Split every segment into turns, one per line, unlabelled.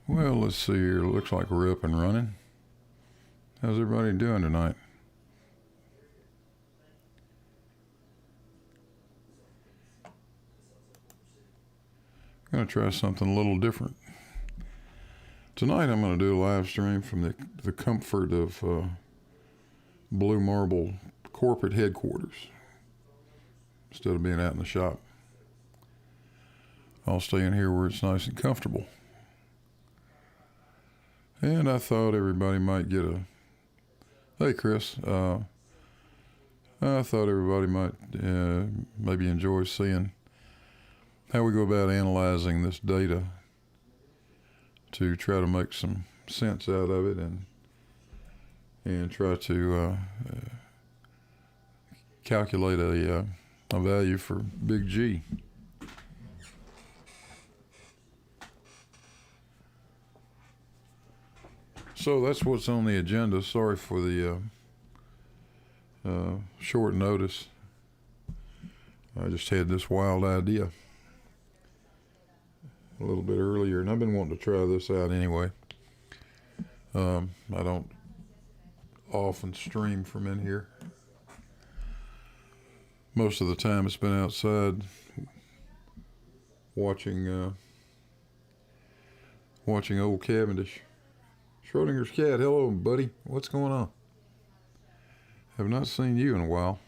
Well, let's see here. Looks like we're up and running. How's everybody doing tonight? I'm going to try something a little different. Tonight I'm going to do a live stream from the comfort of Blue Marble corporate headquarters instead of being out in the shop. I'll stay in here where it's nice and comfortable. And I thought everybody might get a... Hey, Chris. I thought everybody might maybe enjoy seeing how we go about analyzing this data to try to make some sense out of it and try to calculate a value for big G. So that's what's on the agenda. Sorry for the short notice. I just had this wild idea a little bit earlier, and I've been wanting to try this out anyway. I don't often stream from in here. Most of the time it's been outside watching old Cavendish. Schrodinger's cat, hello buddy, what's going on? Have not seen you in a while.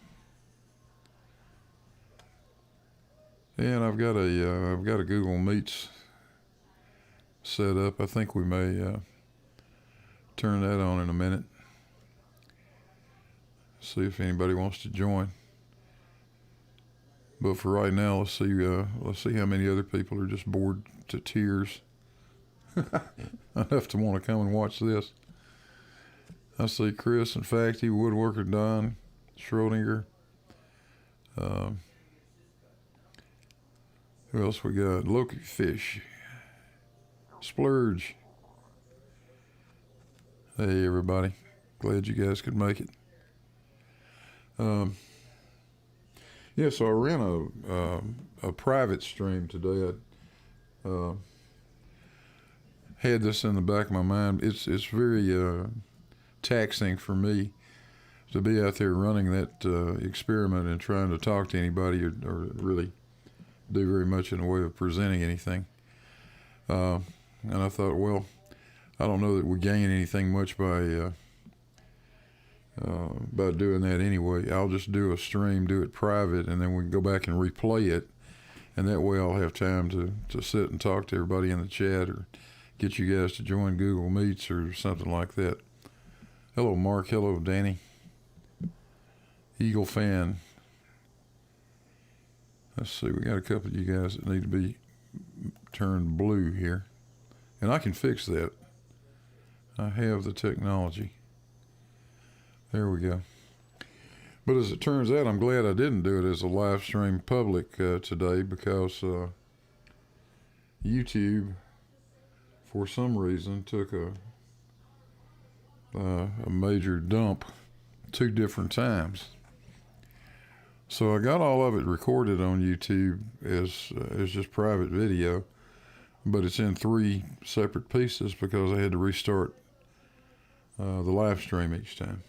And I've got a Google Meets set up. I think we may turn that on in a minute. See if anybody wants to join. But for right now, let's see how many other people are just bored to tears enough to want to come and watch this. I see Chris and Facty, Woodworker Don, Schrodinger. Who else we got? Loki Fish, Splurge. Hey everybody, glad you guys could make it. Yeah, so I ran a private stream today. I had this in the back of my mind. It's very taxing for me to be out there running that experiment and trying to talk to anybody or really do very much in the way of presenting anything. And I thought, well, I don't know that we gain anything much by doing that anyway. I'll just do a stream, do it private, and then we can go back and replay it. And that way I'll have time to sit and talk to everybody in the chat or get you guys to join Google Meets or something like that. Hello, Mark. Hello, Danny. Eagle fan. Let's see. We got a couple of you guys that need to be turned blue here. And I can fix that. I have the technology. There we go. But as it turns out, I'm glad I didn't do it as a live stream public today because YouTube, for some reason, took a major dump 2 different times. So I got all of it recorded on YouTube as just private video, but it's in 3 separate pieces because I had to restart the live stream each time.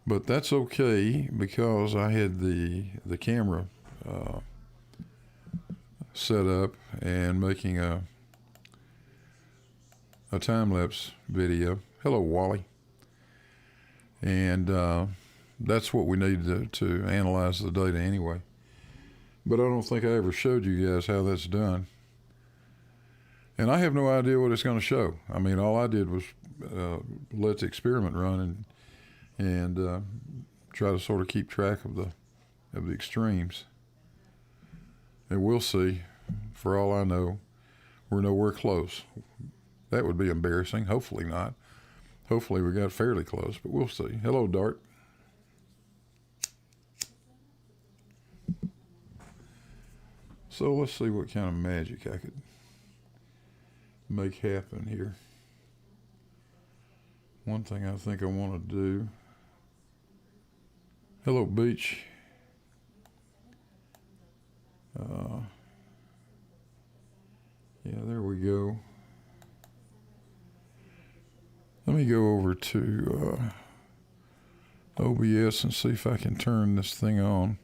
But that's okay because I had the camera set up and making a time-lapse video. Hello, Wally. And that's what we need to analyze the data anyway. But I don't think I ever showed you guys how that's done. And I have no idea what it's going to show. I mean, all I did was let the experiment run and try to sort of keep track of the extremes. And we'll see. For all I know, we're nowhere close. That would be embarrassing. Hopefully not. Hopefully we got fairly close, but we'll see. Hello, Dart. So let's see what kind of magic I could make happen here. One thing I think I want to do. Hello, Beach. Yeah, there we go. Let me go over to OBS and see if I can turn this thing on.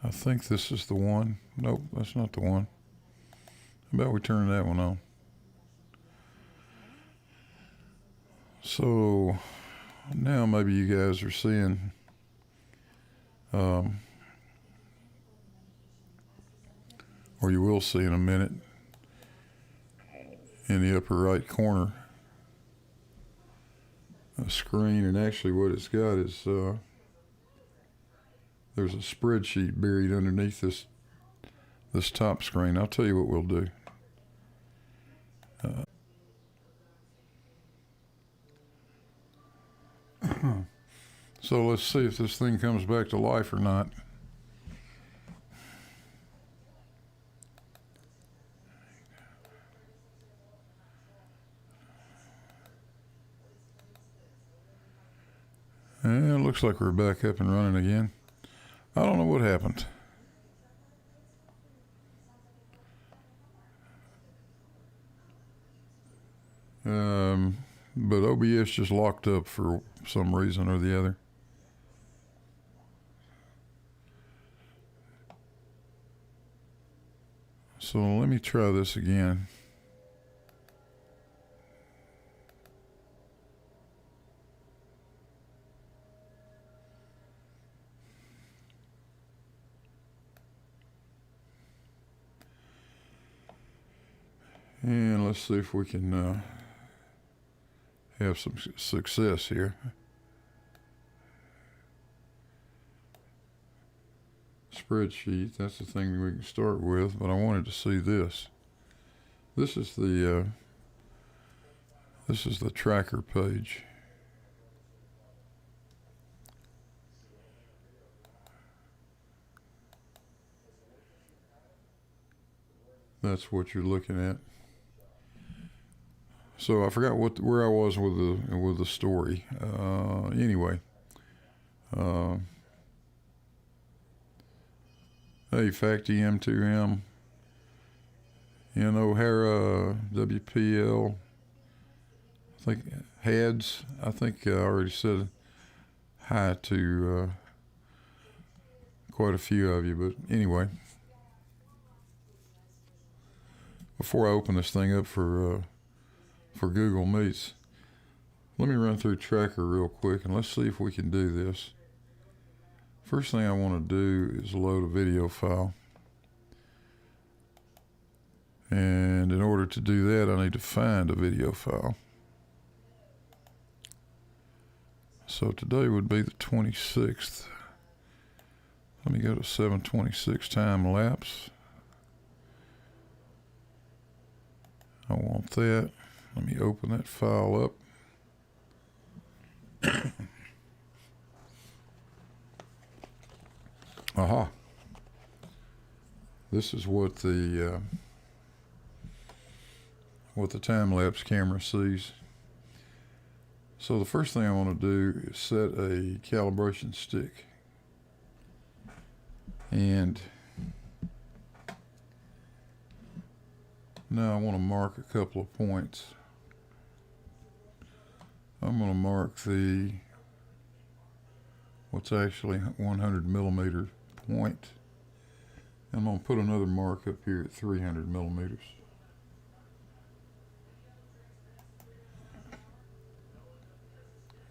I think this is the one. Nope, that's not the one. How about we turn that one on? So now maybe you guys are seeing or you will see in a minute, in the upper right corner, a screen, and actually what it's got is there's a spreadsheet buried underneath this top screen. I'll tell you what we'll do. So let's see if this thing comes back to life or not. And it looks like we're back up and running again. I don't know what happened. But OBS just locked up for some reason or the other. So let me try this again. And let's see if we can have some success here. Spreadsheet, that's the thing we can start with, but I wanted to see this. This is the tracker page. That's what you're looking at. So I forgot where I was with the story. Anyway, hey, Facty M2M, in O'Hara, WPL, I think Hads. I think I already said hi to quite a few of you, but anyway, before I open this thing up for Google Meets, let me run through Tracker real quick and let's see if we can do this. First thing I want to do is load a video file. And in order to do that, I need to find a video file. So today would be the 26th. Let me go to 7:26 time lapse. I want that. Let me open that file up. Aha. This is what the time-lapse camera sees. So the first thing I want to do is set a calibration stick. And now I want to mark a couple of points. I'm going to mark what's actually 100 millimeter point. I'm going to put another mark up here at 300 millimeters.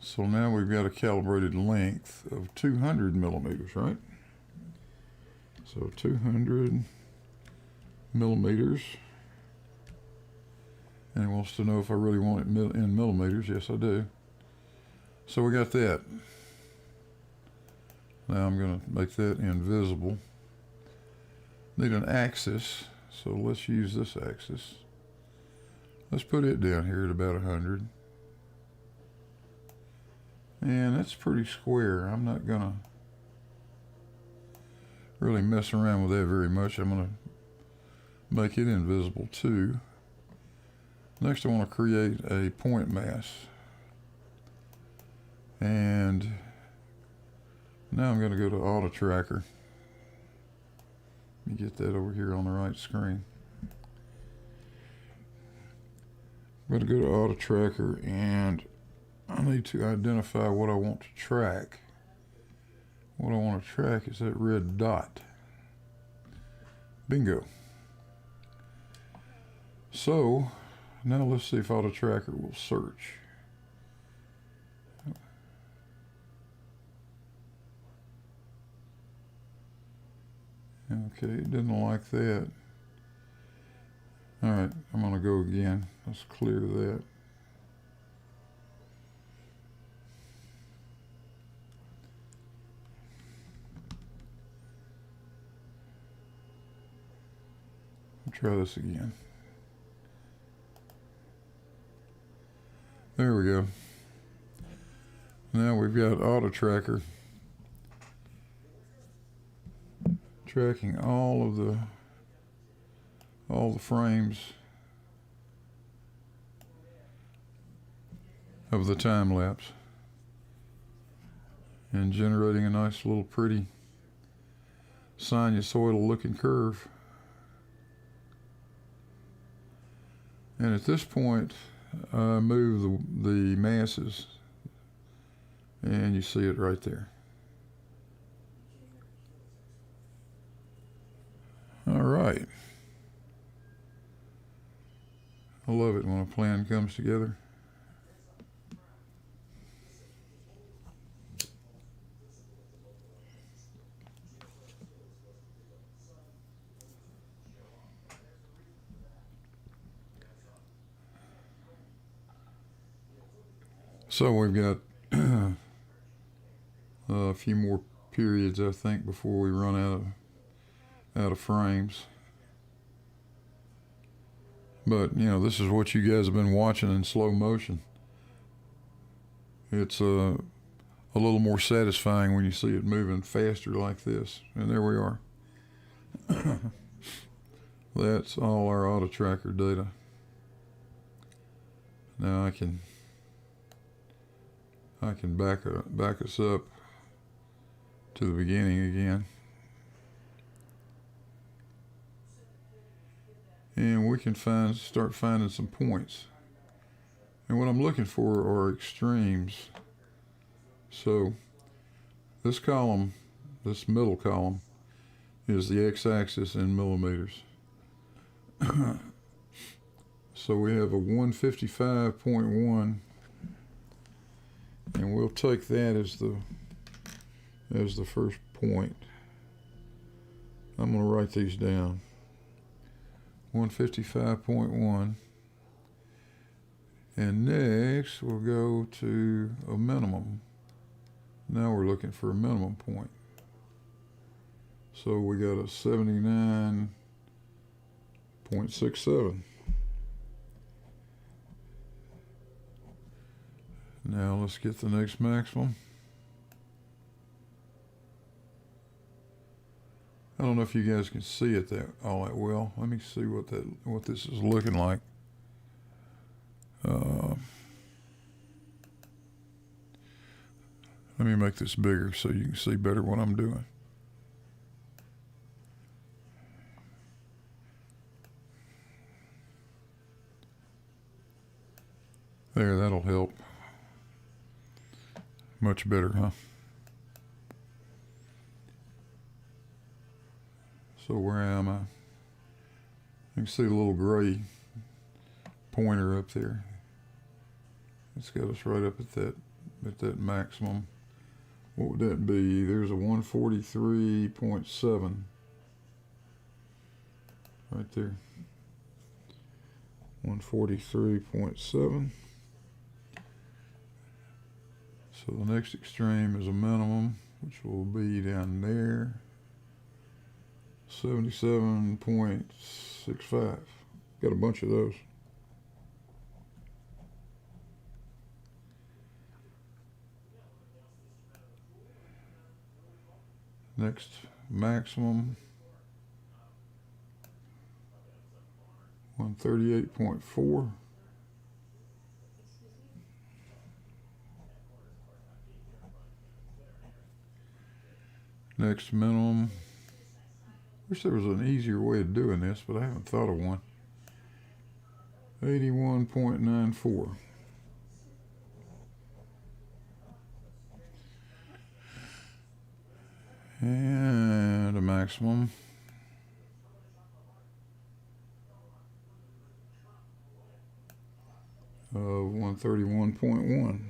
So now we've got a calibrated length of 200 millimeters, right? So 200 millimeters. And he wants to know if I really want it in millimeters. Yes, I do. So we got that. Now I'm going to make that invisible. Need an axis, so let's use this axis. Let's put it down here at about 100. And that's pretty square. I'm not going to really mess around with that very much. I'm going to make it invisible too. Next, I want to create a point mass. And now I'm going to go to Auto Tracker. Let me get that over here on the right screen. I'm going to go to Auto Tracker, and I need to identify what I want to track. What I want to track is that red dot. Bingo. So now let's see if Auto Tracker will search. Okay, it didn't like that. All right, I'm going to go again. Let's clear that. I'll try this again. There we go. Now we've got Auto Tracker tracking all the frames of the time lapse and generating a nice little pretty sinusoidal looking curve. And at this point, I move the masses, and you see it right there. All right. I love it when a plan comes together. So we've got a few more periods, I think, before we run out of frames. But, you know, this is what you guys have been watching in slow motion. It's a little more satisfying when you see it moving faster like this. And there we are. That's all our Auto Tracker data. Now I can back us up to the beginning again. And we can start finding some points. And what I'm looking for are extremes. So this column, this middle column, is the x-axis in millimeters. So we have a 155.1, and we'll take that as the first point. I'm going to write these down. 155.1. And next we'll go to a minimum. Now we're looking for a minimum point. So we got a 79.67. Now let's get the next maximum. I don't know if you guys can see it all that well. Let me see what this is looking like. Let me make this bigger so you can see better what I'm doing. There, that'll help. Much better, huh? So where am I? You can see the little gray pointer up there. It's got us right up at that maximum. What would that be? There's a 143.7 right there. 143.7. So the next extreme is a minimum, which will be down there. 77.65. Got a bunch of those. Next maximum, 138.4. Next minimum. Wish there was an easier way of doing this, but I haven't thought of one. 81.94. And a maximum of 131.1.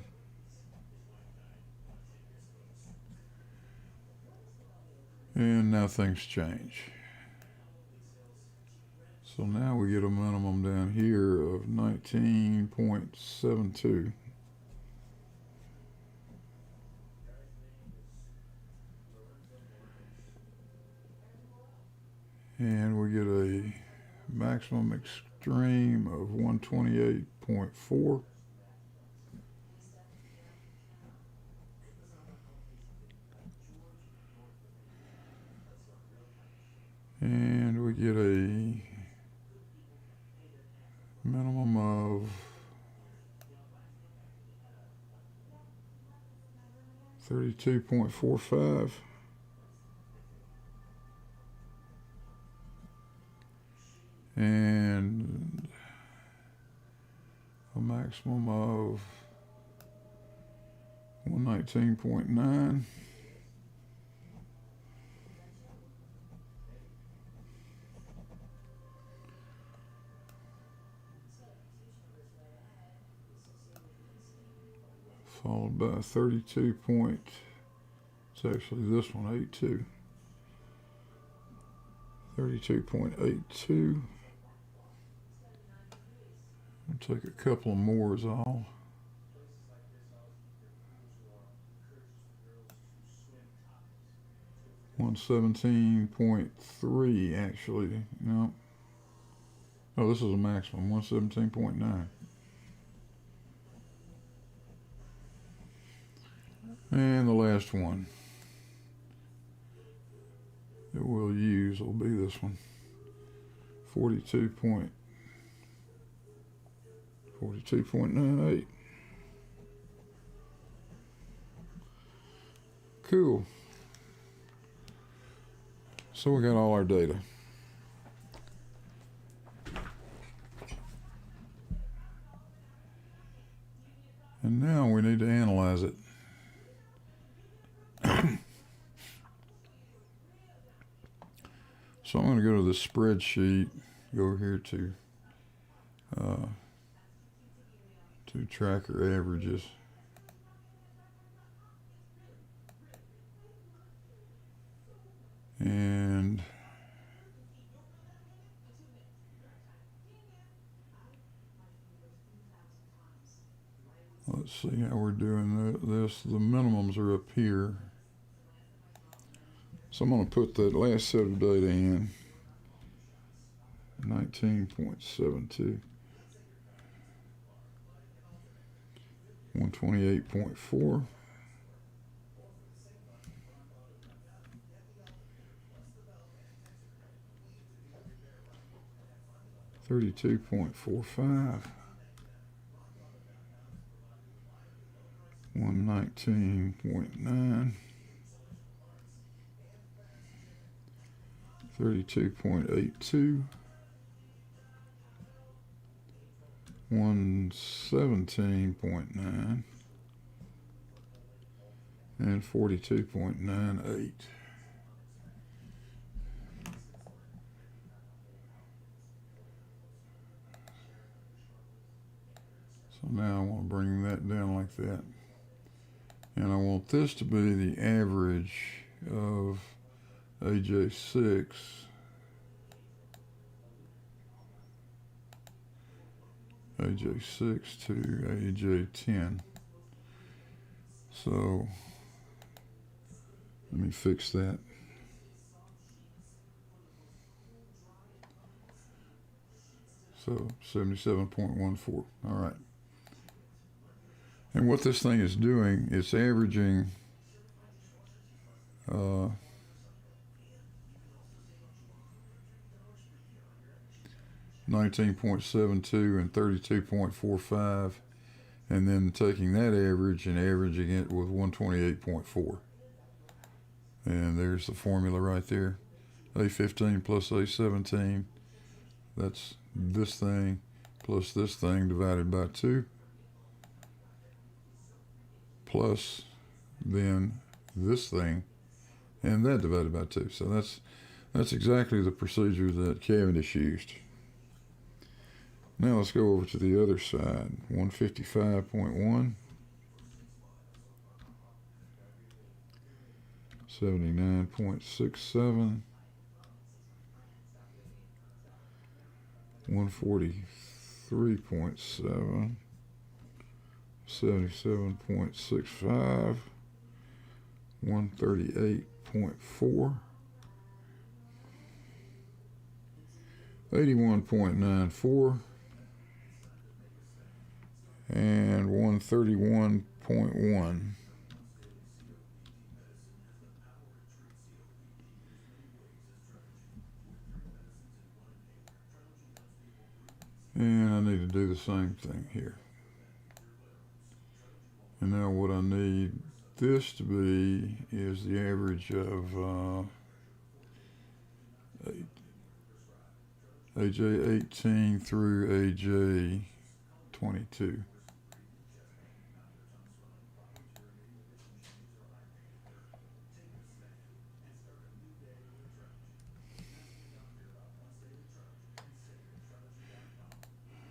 And now things change. So now we get a minimum down here of 19.72. And we get a maximum extreme of 128.4. And we get a minimum of 32.45. And a maximum of 119.9. Followed by 32 point, it's actually this one, 82. 32.82. I'll take a couple of more is all. $117.3 actually, no. Oh, this is a maximum, 117.9. And the last one that we'll use will be this one, 42.98. Cool. So we got all our data. And now we need to analyze it. So I'm going to go to the spreadsheet, go here to tracker averages. And let's see how we're doing this. The minimums are up here. So I'm going to put that last set of data in, 19.72, 128.4, 32.45, 119.9, 32.82, 117.9, and 42.98. So now I want to bring that down like that. And I want this to be the average of AJ6 to AJ10. So let me fix that. So 77.14. All right. And what this thing is doing, it's averaging 19.72 and 32.45, and then taking that average and averaging it with 128.4. And there's the formula right there. A15 plus A17, that's this thing, plus this thing divided by 2 plus then this thing and that divided by 2. So that's exactly the procedure that Cavendish used. Now let's go over to the other side. 155.1, 79.67, 143.7, 77.65, 138.4, 81.94, and 131.1. And I need to do the same thing here. And now what I need this to be is the average of AJ 18 through AJ 22.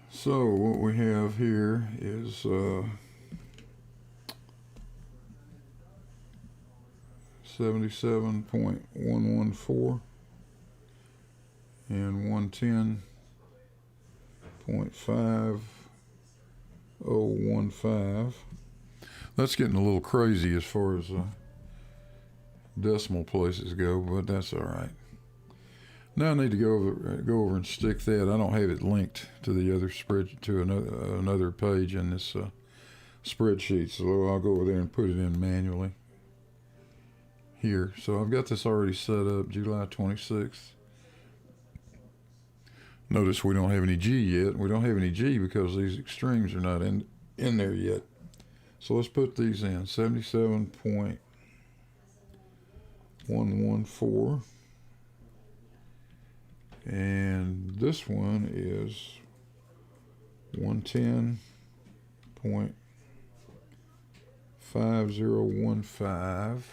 So what we have here is 77.114 and 110.5015. That's getting a little crazy as far as decimal places go, but that's all right. Now I need to go over and stick that. I don't have it linked to the other spread to another page in this spreadsheet, so I'll go over there and put it in manually here. So I've got this already set up, July 26th. Notice we don't have any G yet. We don't have any G because these extremes are not in there yet. So let's put these in. 77.114. And this one is 110.5015.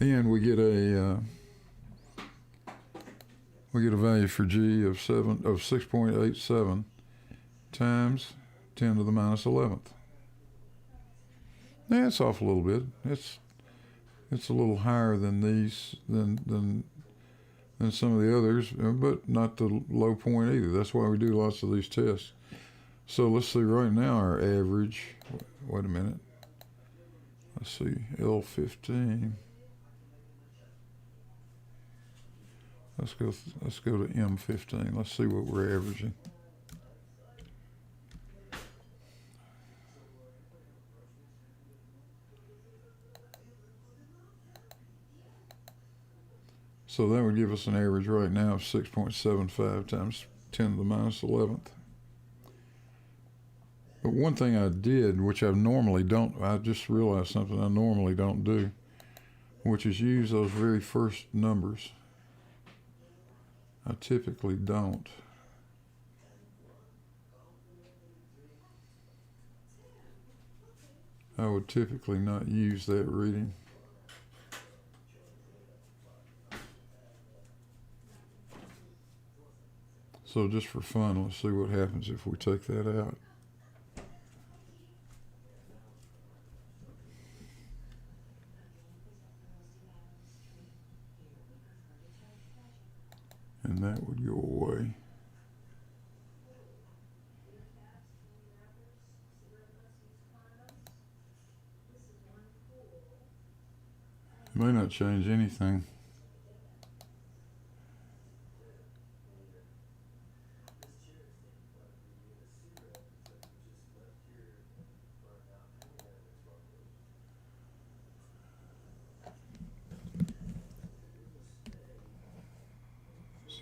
And we get a value for G of 6.87 times 10 to the minus 11th. Yeah, it's off a little bit. It's a little higher than these than some of the others, but not the low point either. That's why we do lots of these tests. So let's see right now our average. Wait a minute. Let's see, L15. Let's go to M15. Let's see what we're averaging. So that would give us an average right now of 6.75 times 10 to the minus 11th. But one thing I did, which I normally don't, I just realized something I normally don't do, which is use those very first numbers. I typically don't. I would typically not use that reading. So just for fun, let's see what happens if we take that out. And that would go away. It may not change anything.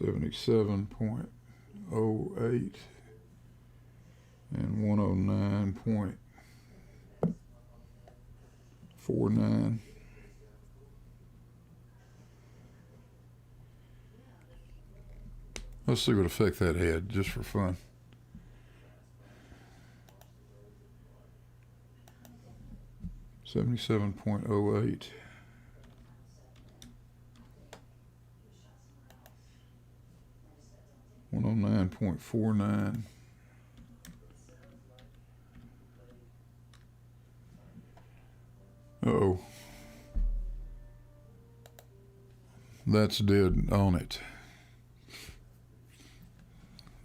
.07.08 and 109.49. Let's see what effect that had, just for fun. $77.08. $109.49. Uh-oh. That's dead on it.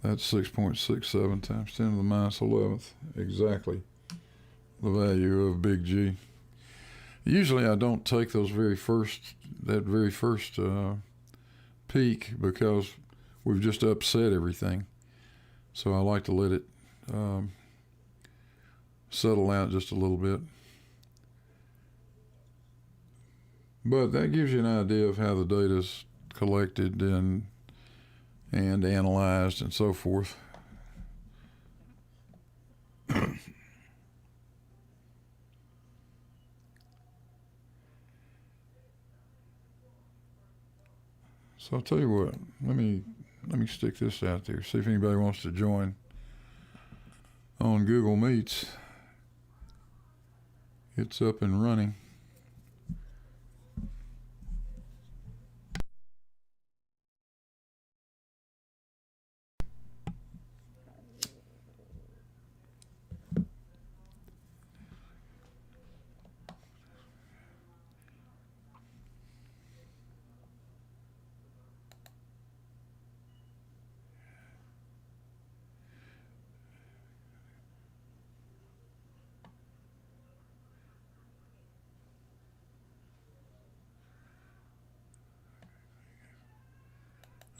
That's 6.67 times 10 to the minus 11th. Exactly the value of big G. Usually I don't take that very first peak because we've just upset everything. So I like to let it settle out just a little bit. But that gives you an idea of how the data is collected and analyzed and so forth. So I'll tell you what, let me stick this out there, see if anybody wants to join on Google Meets. It's up and running.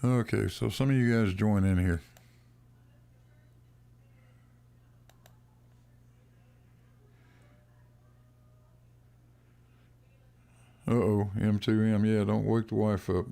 Okay, so some of you guys join in here. Uh-oh, M2M, yeah, don't wake the wife up.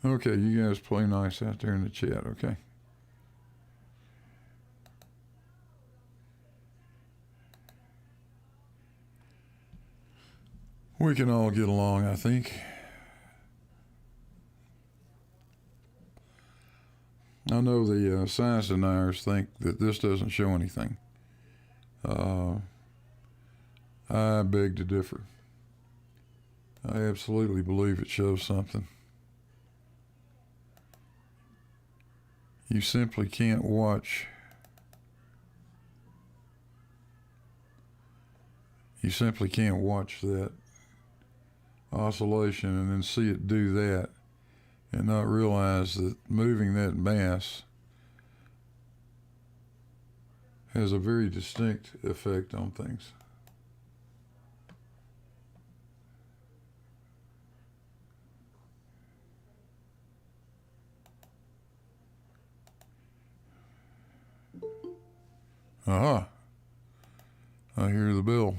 Okay, you guys play nice out there in the chat, okay? We can all get along, I think. I know the science deniers think that this doesn't show anything. I beg to differ. I absolutely believe it shows something. You simply can't watch. You simply can't watch that oscillation and then see it do that and not realize that moving that mass has a very distinct effect on things. Aha. I hear the bell.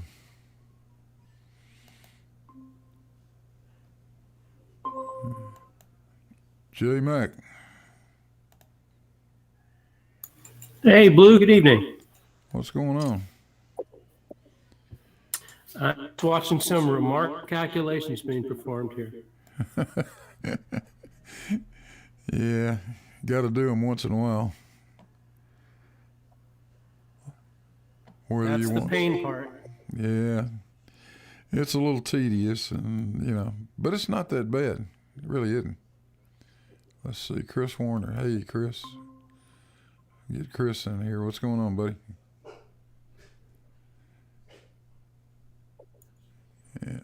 J Mac.
Hey, Blue, good evening.
What's going on?
I was watching some remark calculations being performed here.
Yeah, got to do them once in a while.
That's the pain part.
Yeah, it's a little tedious, and but it's not that bad. It really isn't. Let's see, Chris Warner. Hey, Chris. Get Chris in here. What's going on, buddy? Yeah.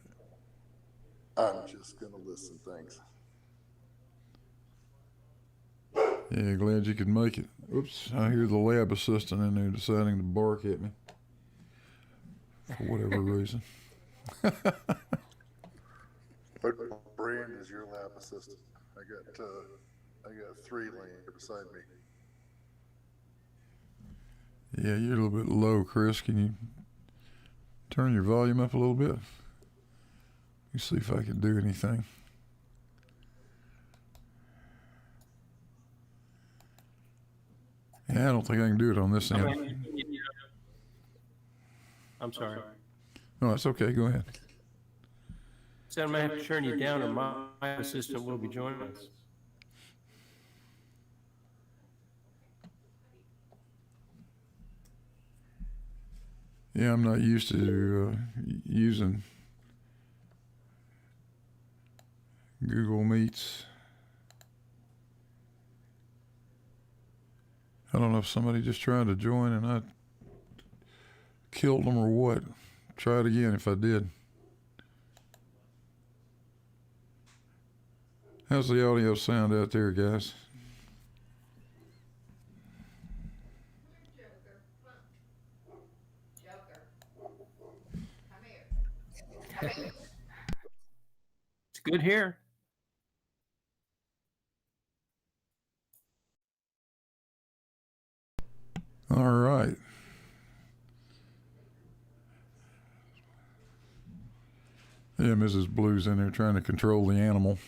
I'm just going to listen, thanks.
Yeah, glad you could make it. Oops, I hear the lab assistant in there deciding to bark at me for whatever reason.
What brand is your lab assistant? I got I got three laying here beside me.
Yeah, you're a little bit low, Chris. Can you turn your volume up a little bit? Let me see if I can do anything. Yeah, I don't think I can do it on this end.
I'm sorry.
No, that's okay. Go ahead.
So I'm gonna have to turn you down, or my assistant will be joining us.
Yeah, I'm not used to using Google Meets. I don't know if somebody just tried to join and I killed them or what. Try it again if I did. How's the audio sound out there, guys?
It's good here.
All right. Yeah, Mrs. Blue's in there trying to control the animal.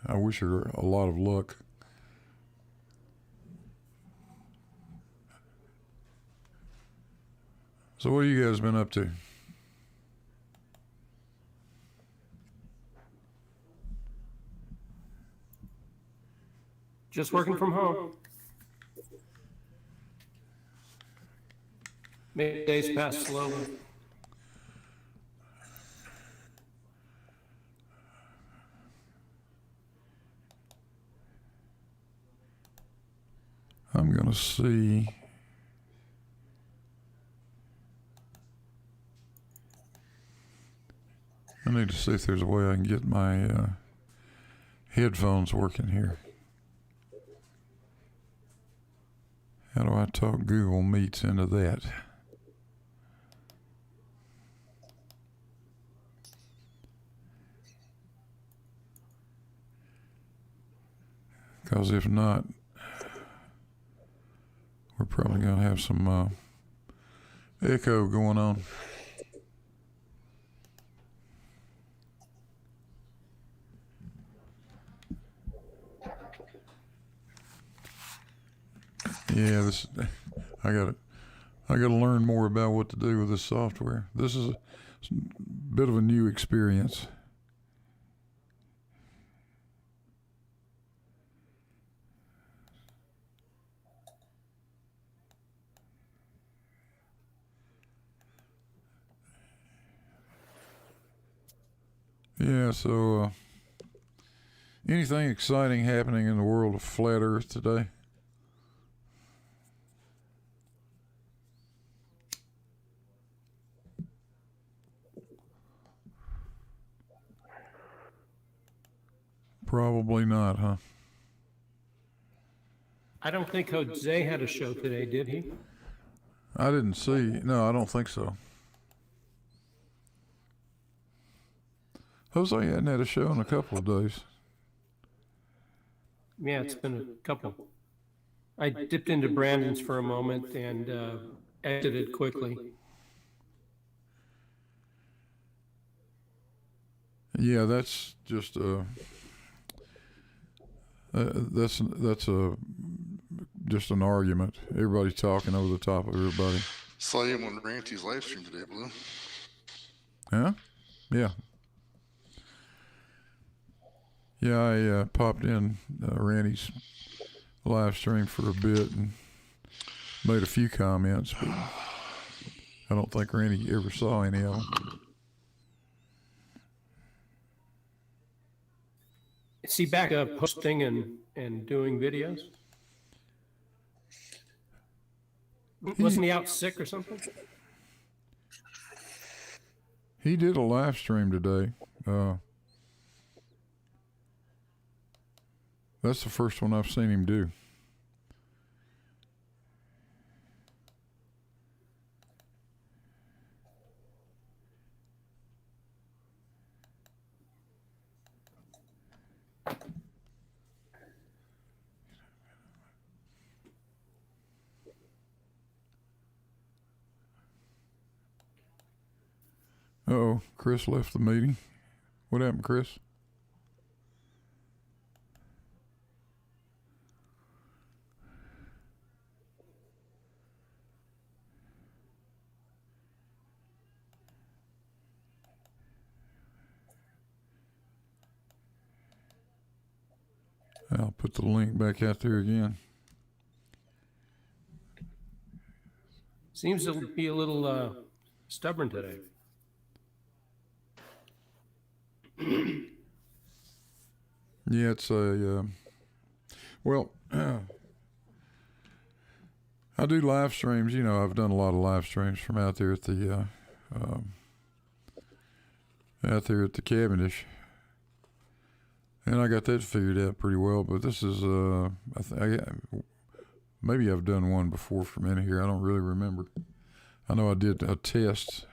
I wish her a lot of luck. So what have you guys been up to?
Just working from home. Make days pass slowly.
I'm going to see. I need to see if there's a way I can get my headphones working here. How do I talk Google Meets into that? Because if not, we're probably going to have some echo going on. Yeah, this I got to learn more about what to do with this software. This is a bit of a new experience. Yeah, so anything exciting happening in the world of flat Earth today? Probably not, huh?
I don't think Jose had a show today, did he?
I didn't see. No, I don't think so. Jose hadn't had a show in a couple of days.
Yeah, it's been a couple. I dipped into Brandon's for a moment and exited quickly.
Yeah, that's just that's just an argument. Everybody's talking over the top of everybody.
Saw you on Ranty's live stream today, Blue.
Huh? Yeah. Yeah, I popped in Randy's live stream for a bit and made a few comments, but I don't think Randy ever saw any of them.
Is he back posting and doing videos? Wasn't he out sick or something?
He did a live stream today. That's the first one I've seen him do. Uh-oh, Chris left the meeting. What happened, Chris? I'll put the link back out there again.
Seems to be a little stubborn today.
Yeah, it's a, well, I do live streams. You know, I've done a lot of live streams from out there at the, Cavendish. And I got that figured out pretty well, but this is, maybe I've done one before from in here. I don't really remember. I know I did a test.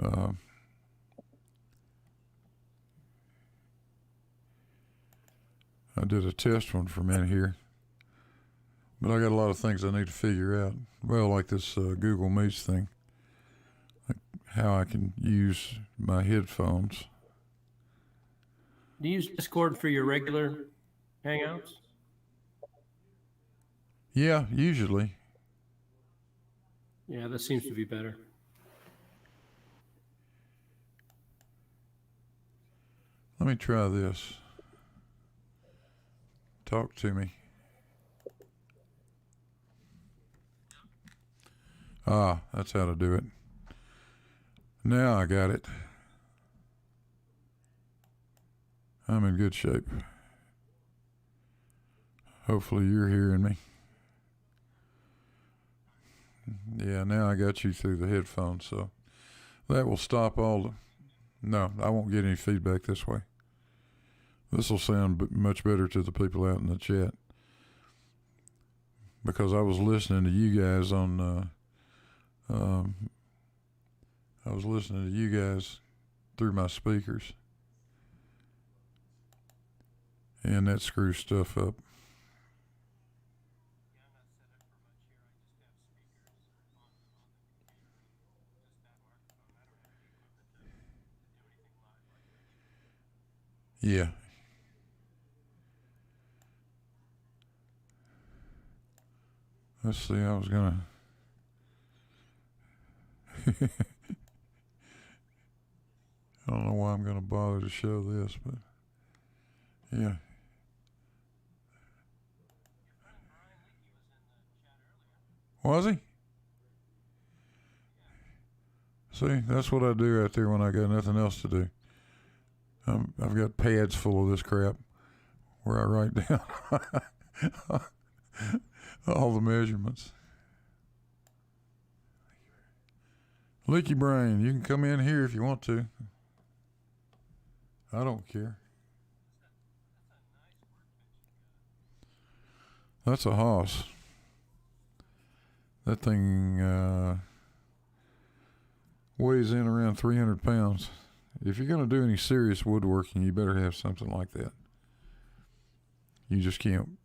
I did a test one from in here. But I got a lot of things I need to figure out. Well, like this Google Meets thing. Like how I can use my headphones.
Do you use Discord for your regular hangouts?
Yeah, usually.
Yeah, that seems to be better.
Let me try this. Talk to me. Ah, that's how to do it. Now I got it. I'm in good shape. Hopefully you're hearing me. Yeah, now I got you through the headphones, so that will stop all the... No, I won't get any feedback this way. This will sound much better to the people out in the chat. Because I was listening to you guys on... I was listening to you guys through my speakers. And that screws stuff up. Yeah. Let's see, I was gonna... I don't know why I'm gonna bother to show this, but... Yeah. Was he? See, that's what I do out there when I got nothing else to do. I've got pads full of this crap where I write down all the measurements. Leaky brain, you can come in here if you want to. I don't care. That's a Haas. That thing weighs in around 300 pounds. If you're going to do any serious woodworking, you better have something like that. You just can't.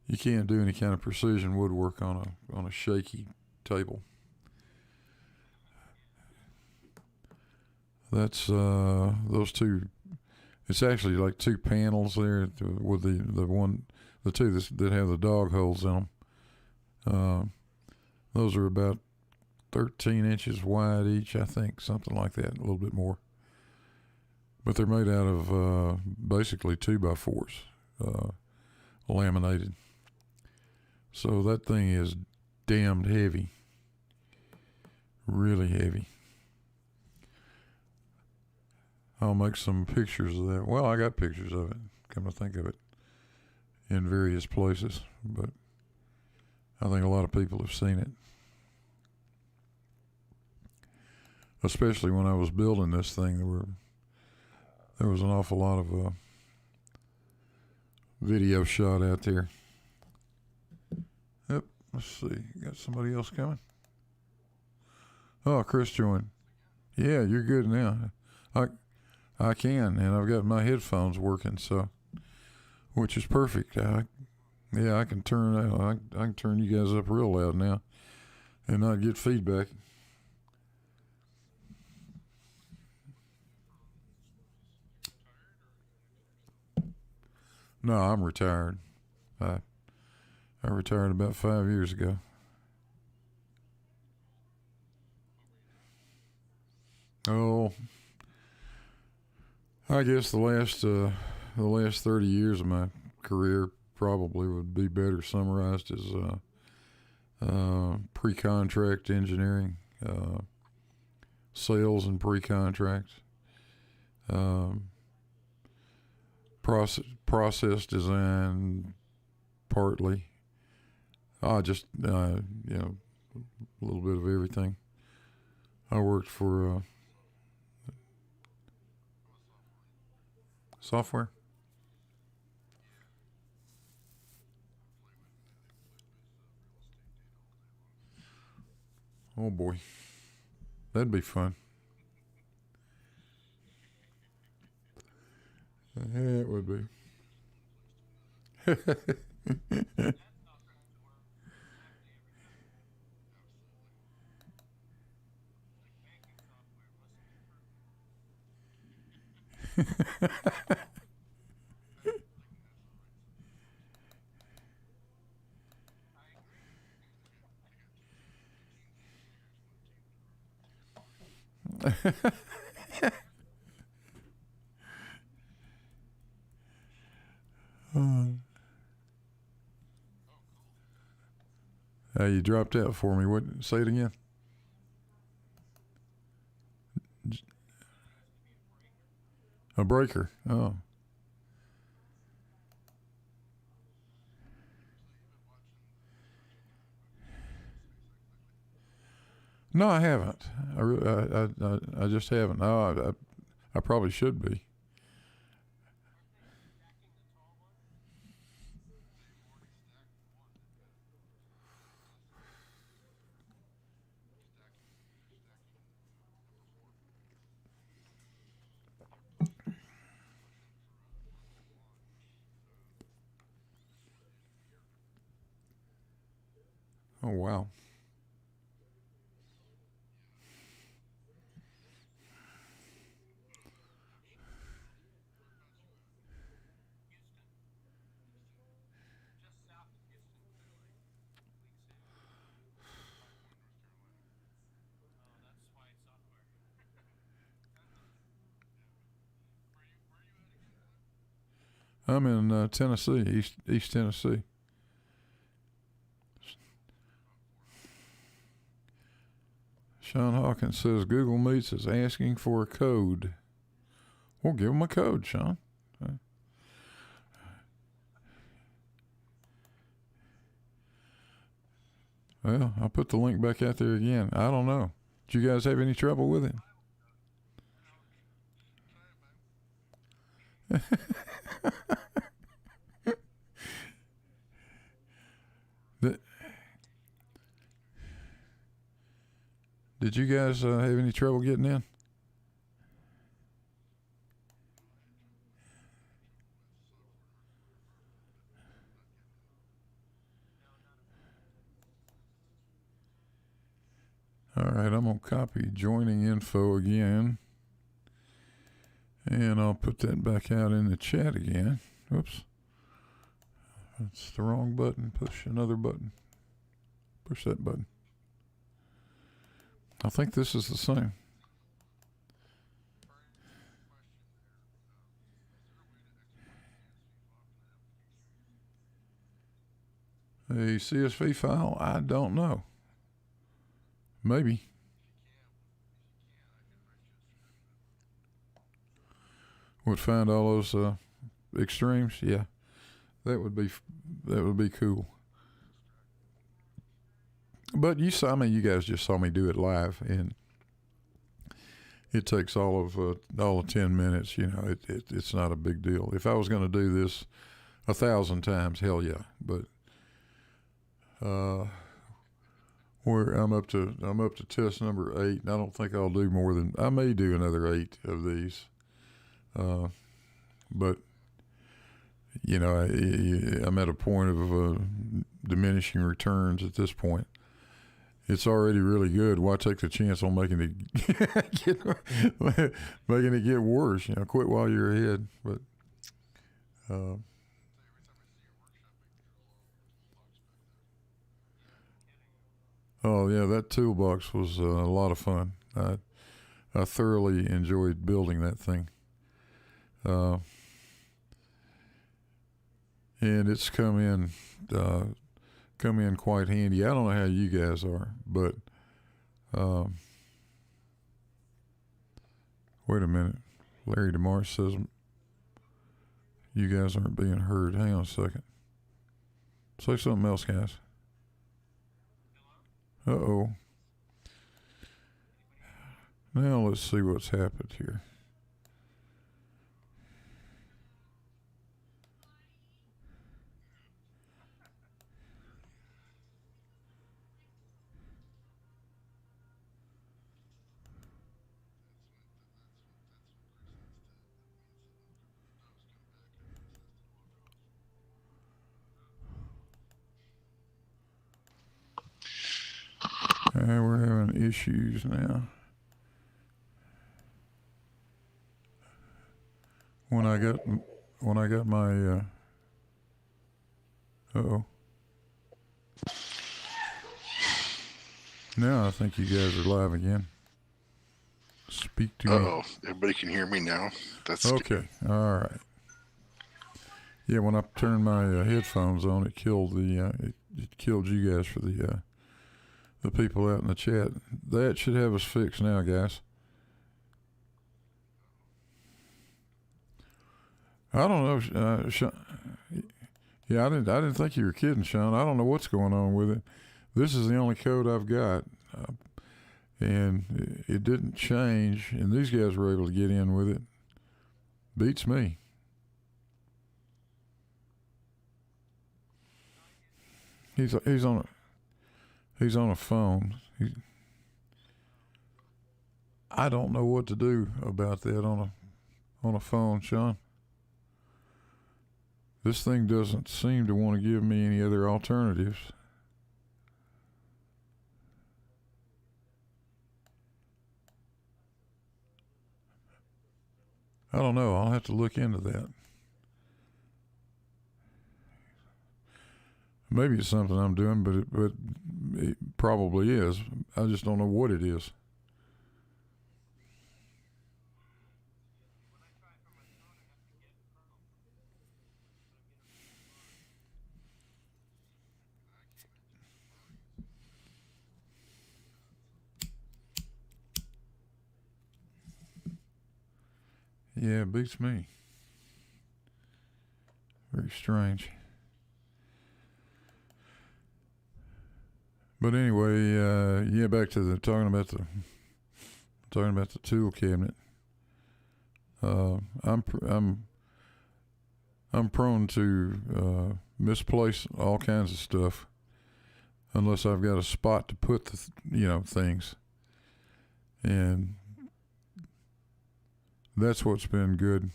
You can't do any kind of precision woodwork on a shaky table. That's those two. It's actually like two panels there with the two that have the dog holes in them. Those are about 13 inches wide each, I think, something like that, a little bit more. But they're made out of basically 2x4s, laminated. So that thing is damned heavy, really heavy. I'll make some pictures of that. Well, I got pictures of it, come to think of it, in various places, but I think a lot of people have seen it. Especially when I was building this thing, there was an awful lot of video shot out there. Yep, let's see. Got somebody else coming? Oh, Chris joined. Yeah, you're good now. I can, and I've got my headphones working, so which is perfect. I can turn you guys up real loud now and not get feedback. No, I'm retired. I retired about 5 years ago. Oh, I guess the last 30 years of my career probably would be better summarized as pre-contract engineering, sales and pre-contract, process design partly. Just a little bit of everything. I worked for software. Oh boy, that'd be fun. Yeah, it would be. You dropped out for me. What? Say it again. A breaker. Oh. No, I haven't. I just haven't. No, I probably should be. Oh wow. I'm in Tennessee, East Tennessee. Sean Hawkins says Google Meets is asking for a code. Well, give them a code, Sean. Well, I'll put the link back out there again. I don't know. Did you guys have any trouble with it? Did you guys have any trouble getting in? All right, I'm going to copy joining info again. And I'll put that back out in the chat again. Oops. That's the wrong button. Push another button. Push that button. I think this is the same. A CSV file? I don't know. Maybe. Would find all those extremes? Yeah. That would be cool. But you guys just saw me do it live, and it takes all of 10 minutes. It's not a big deal. If I was going to do this 1,000 times, hell yeah. But where I'm up to test number 8, and I don't think I'll do more than I may do another 8 of these. But I'm at a point of diminishing returns at this point. It's already really good. Why take the chance on making it get worse? Quit while you're ahead. But Oh yeah, that toolbox was a lot of fun. I thoroughly enjoyed building that thing, uh, and it's come in quite handy. I don't know how you guys are, but wait a minute. Larry DeMar says you guys aren't being heard. Hang on a second. Say something else, guys. Uh-oh. Now let's see what's happened here. We're having issues now. When I got my uh-oh. Now I think you guys are live again. Speak to me.
Uh-oh, everybody can hear me now. That's
Okay, all right. Yeah, when I turned my headphones on, it killed it killed you guys for the people out in the chat. That should have us fixed now, guys. I don't know, Sean. Yeah, I didn't think you were kidding, Sean. I don't know what's going on with it. This is the only code I've got, and it didn't change. And these guys were able to get in with it. Beats me. He's on a phone. I don't know what to do about that on a phone, Sean. This thing doesn't seem to want to give me any other alternatives. I don't know. I'll have to look into that. Maybe it's something I'm doing, but it probably is. I just don't know what it is. Yeah, it beats me. Very strange. But anyway, yeah, back to talking about the tool cabinet. I'm prone to misplace all kinds of stuff unless I've got a spot to put the things, and that's what's been good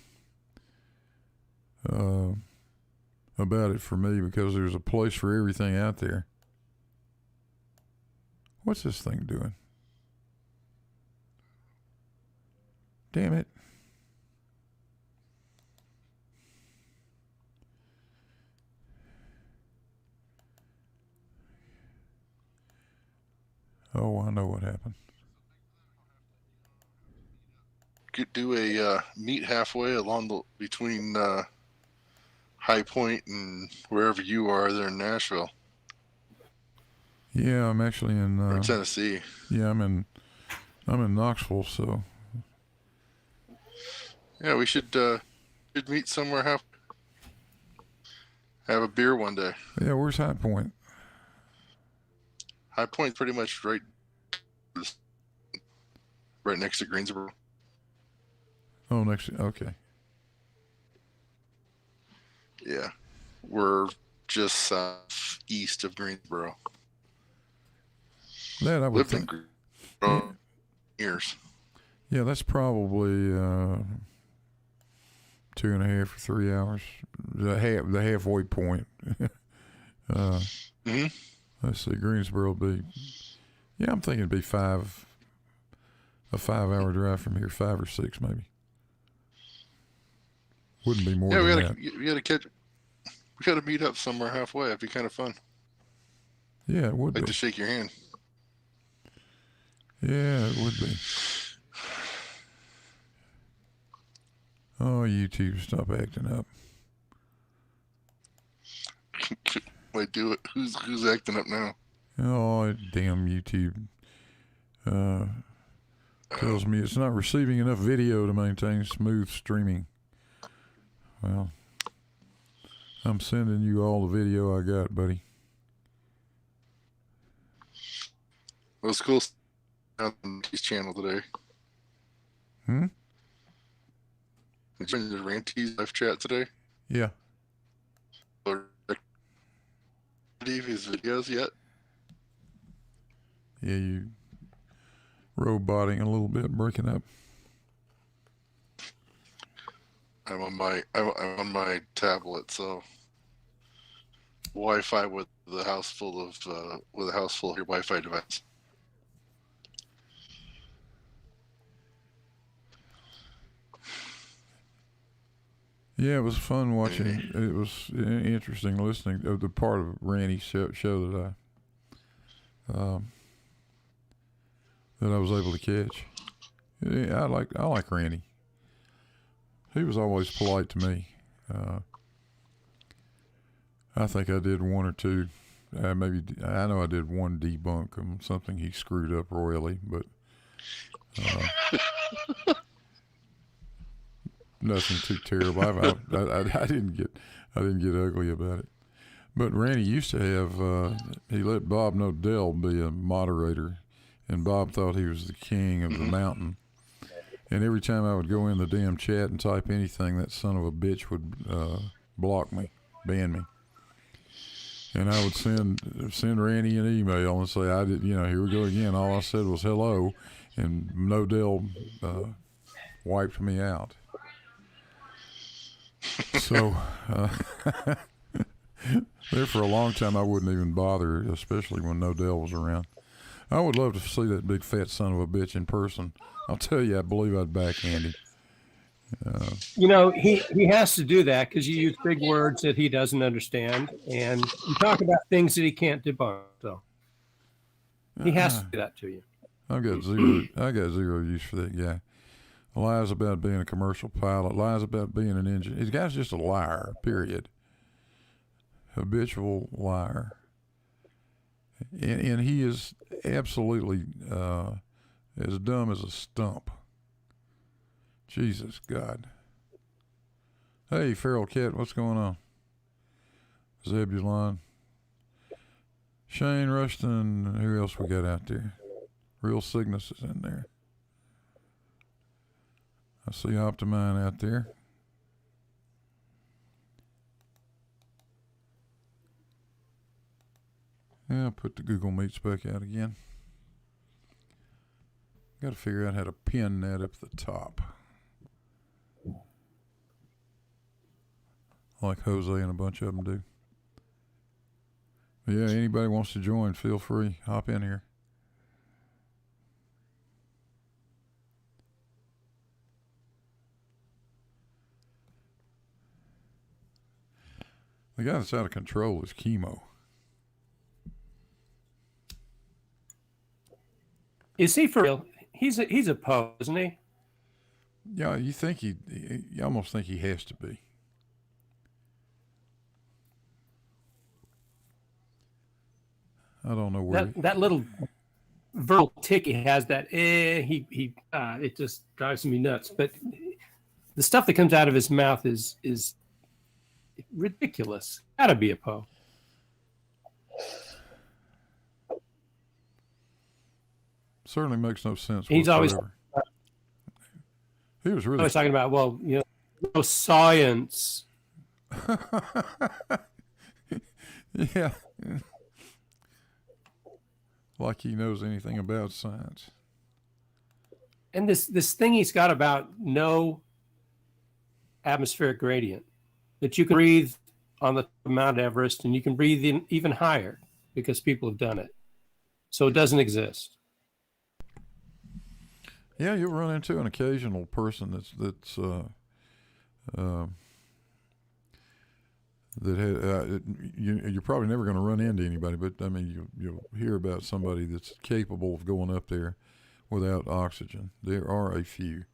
about it for me, because there's a place for everything out there. What's this thing doing? Damn it. Oh, I know what happened.
Could do a meet halfway between High Point and wherever you are there in Nashville.
Yeah, I'm actually in
or Tennessee.
Yeah, I'm in Knoxville, so
yeah, we should meet somewhere, have a beer one day.
Yeah, where's High Point?
High Point's pretty much right next to Greensboro.
Oh, okay.
Yeah, we're just southeast of Greensboro.
That I would
Lived
think.
in Greensboro years.
Yeah, that's probably 2.5 or 3 hours. The halfway point.
Mm-hmm.
Let's see, Greensboro will be. Yeah, I'm thinking it'd be a 5-hour drive from here, 5 or 6 maybe. Wouldn't be more than that.
We gotta meet up somewhere halfway. It'd be kind of fun.
Yeah, it would
I'd like
be.
to shake your hand.
Yeah, it would be. Oh, YouTube, stop acting up.
Wait, do it. Who's acting up now?
Oh, damn YouTube. Tells me it's not receiving enough video to maintain smooth streaming. Well, I'm sending you all the video I got, buddy.
It was cool on his channel today.
Hmm?
Did you join the Ranty's live chat today?
Yeah.
Or his videos yet?
Yeah, you roboting a little bit, breaking up.
I'm on my tablet, so Wi-Fi with a house full of your Wi-Fi device.
Yeah, it was fun watching. It was interesting listening to the part of Randy's show that I was able to catch. Yeah, I like Randy. He was always polite to me. I think I did one or two. Maybe I know I did one debunk on something he screwed up royally, but nothing too terrible. I didn't get ugly about it. But Randy used to have. He let Bob Nodell be a moderator, and Bob thought he was the king of the mountain. And every time I would go in the damn chat and type anything, that son of a bitch would block me, ban me. And I would send Randy an email and say, here we go again. All I said was hello, and Nodell wiped me out. So there for a long time I wouldn't even bother, especially when Nodell was around. I would love to see that big fat son of a bitch in person. I'll tell you, I believe I'd backhand him.
He has to do that because you use big words that he doesn't understand, and you talk about things that he can't debunk. So he has to do that to you.
I got zero use for that guy. Lies about being a commercial pilot. Lies about being an engineer. This guy's just a liar. Period. Habitual liar. And he is absolutely as dumb as a stump. Jesus God. Hey, Feral Cat, what's going on? Zebulon. Shane Rushton, who else we got out there? Real Cygnus is in there. I see Optimine out there. Yeah, I'll put the Google Meets back out again. Got to figure out how to pin that up the top. Like Jose and a bunch of them do. But yeah, anybody wants to join, feel free. Hop in here. The guy that's out of control is Chemo.
Is he for real? He's a poe, isn't he?
Yeah, you almost think he has to be. I don't know where
that little verbal tick he has. That it just drives me nuts. But the stuff that comes out of his mouth is ridiculous. Gotta be a poe.
Certainly makes no sense.
He's always
he was really
always talking about no science.
Yeah. Like he knows anything about science.
And this thing he's got about no atmospheric gradient, that you can breathe on the Mount Everest and you can breathe even higher because people have done it. So it doesn't exist.
Yeah, you'll run into an occasional person that's you're probably never going to run into anybody, but I mean you'll hear about somebody that's capable of going up there without oxygen. There are a few.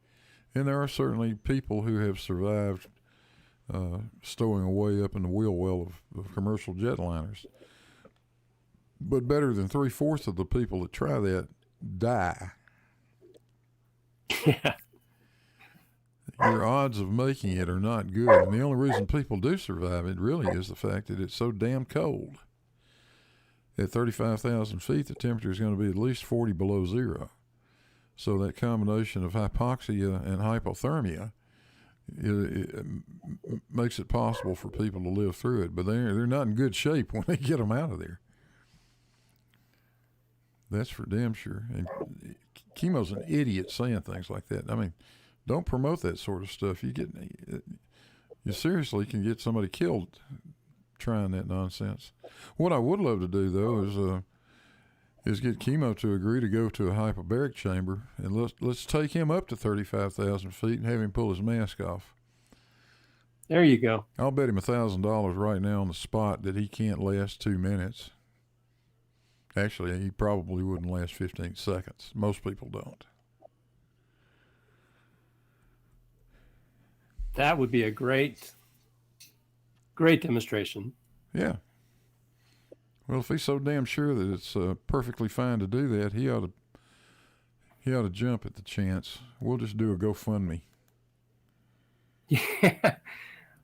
And there are certainly people who have survived stowing away up in the wheel well of commercial jetliners. But better than 3/4 of the people that try that die.
Yeah.
Your odds of making it are not good. And the only reason people do survive it really is the fact that it's so damn cold. At 35,000 feet, the temperature is going to be at least 40 below zero. So that combination of hypoxia and hypothermia it makes it possible for people to live through it. But they're not in good shape when they get them out of there. That's for damn sure. And Chemo's an idiot saying things like that. I mean, don't promote that sort of stuff. You seriously can get somebody killed trying that nonsense. What I would love to do though is get Chemo to agree to go to a hyperbaric chamber, and let's take him up to 35,000 feet and have him pull his mask off.
There you go.
I'll bet him $1,000 right now on the spot that he can't last 2 minutes. Actually, he probably wouldn't last 15 seconds. Most people don't.
That would be a great demonstration.
Yeah. Well, if he's so damn sure that it's perfectly fine to do that, he ought to jump at the chance. We'll just do a GoFundMe.
Yeah.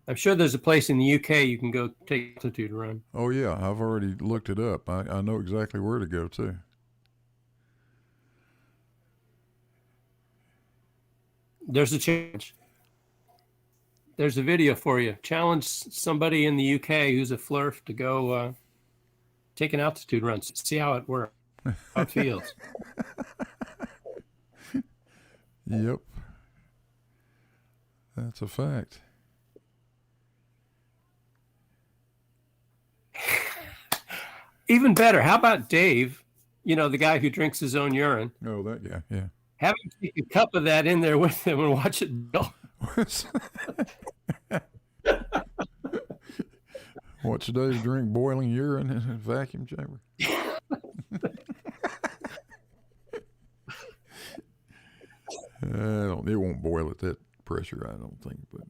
I'm sure there's a place in the UK you can go take altitude run.
Oh yeah, I've already looked it up. I know exactly where to go too.
There's a challenge. There's a video for you. Challenge somebody in the UK who's a flirt to go take an altitude run. See how it works. How it feels.
Yep. That's a fact.
Even better, how about Dave, the guy who drinks his own urine?
Oh, that guy, yeah.
Have him take a cup of that in there with him and watch it build.
Watch Dave drink boiling urine in a vacuum chamber. It won't boil at that pressure, I don't think. But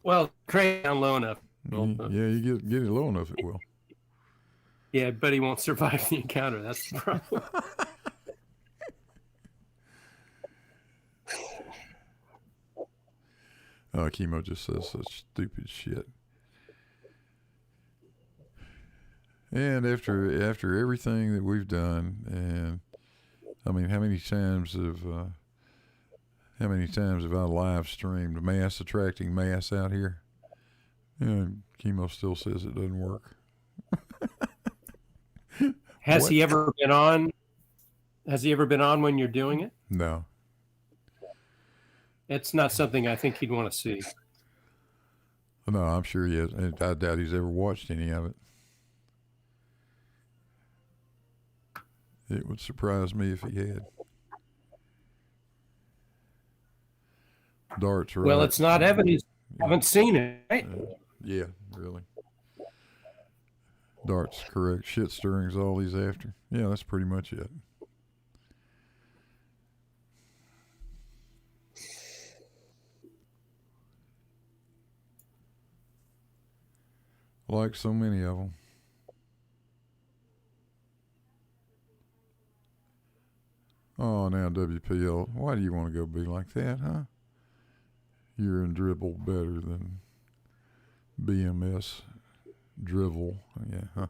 well, crank down low enough.
yeah, you get it low enough, it will.
Yeah, but he won't survive the encounter. That's the problem.
Chemo just says such stupid shit. And after everything that we've done, and I mean, how many times have I live streamed mass attracting mass out here? And Chemo still says it doesn't work.
Has he ever been on? Has he ever been on when you're doing it?
No.
It's not something I think he'd want to see.
No, I'm sure he has. I doubt he's ever watched any of it. It would surprise me if he had. Dart's right.
Well, it's not evidence. I haven't seen it, right?
Yeah, really. Dart's correct. Shit stirring's all he's after. Yeah, that's pretty much it. Like so many of them. Oh, now WPL, why do you want to go be like that, huh? You're in dribble better than BMS drivel. Yeah, huh?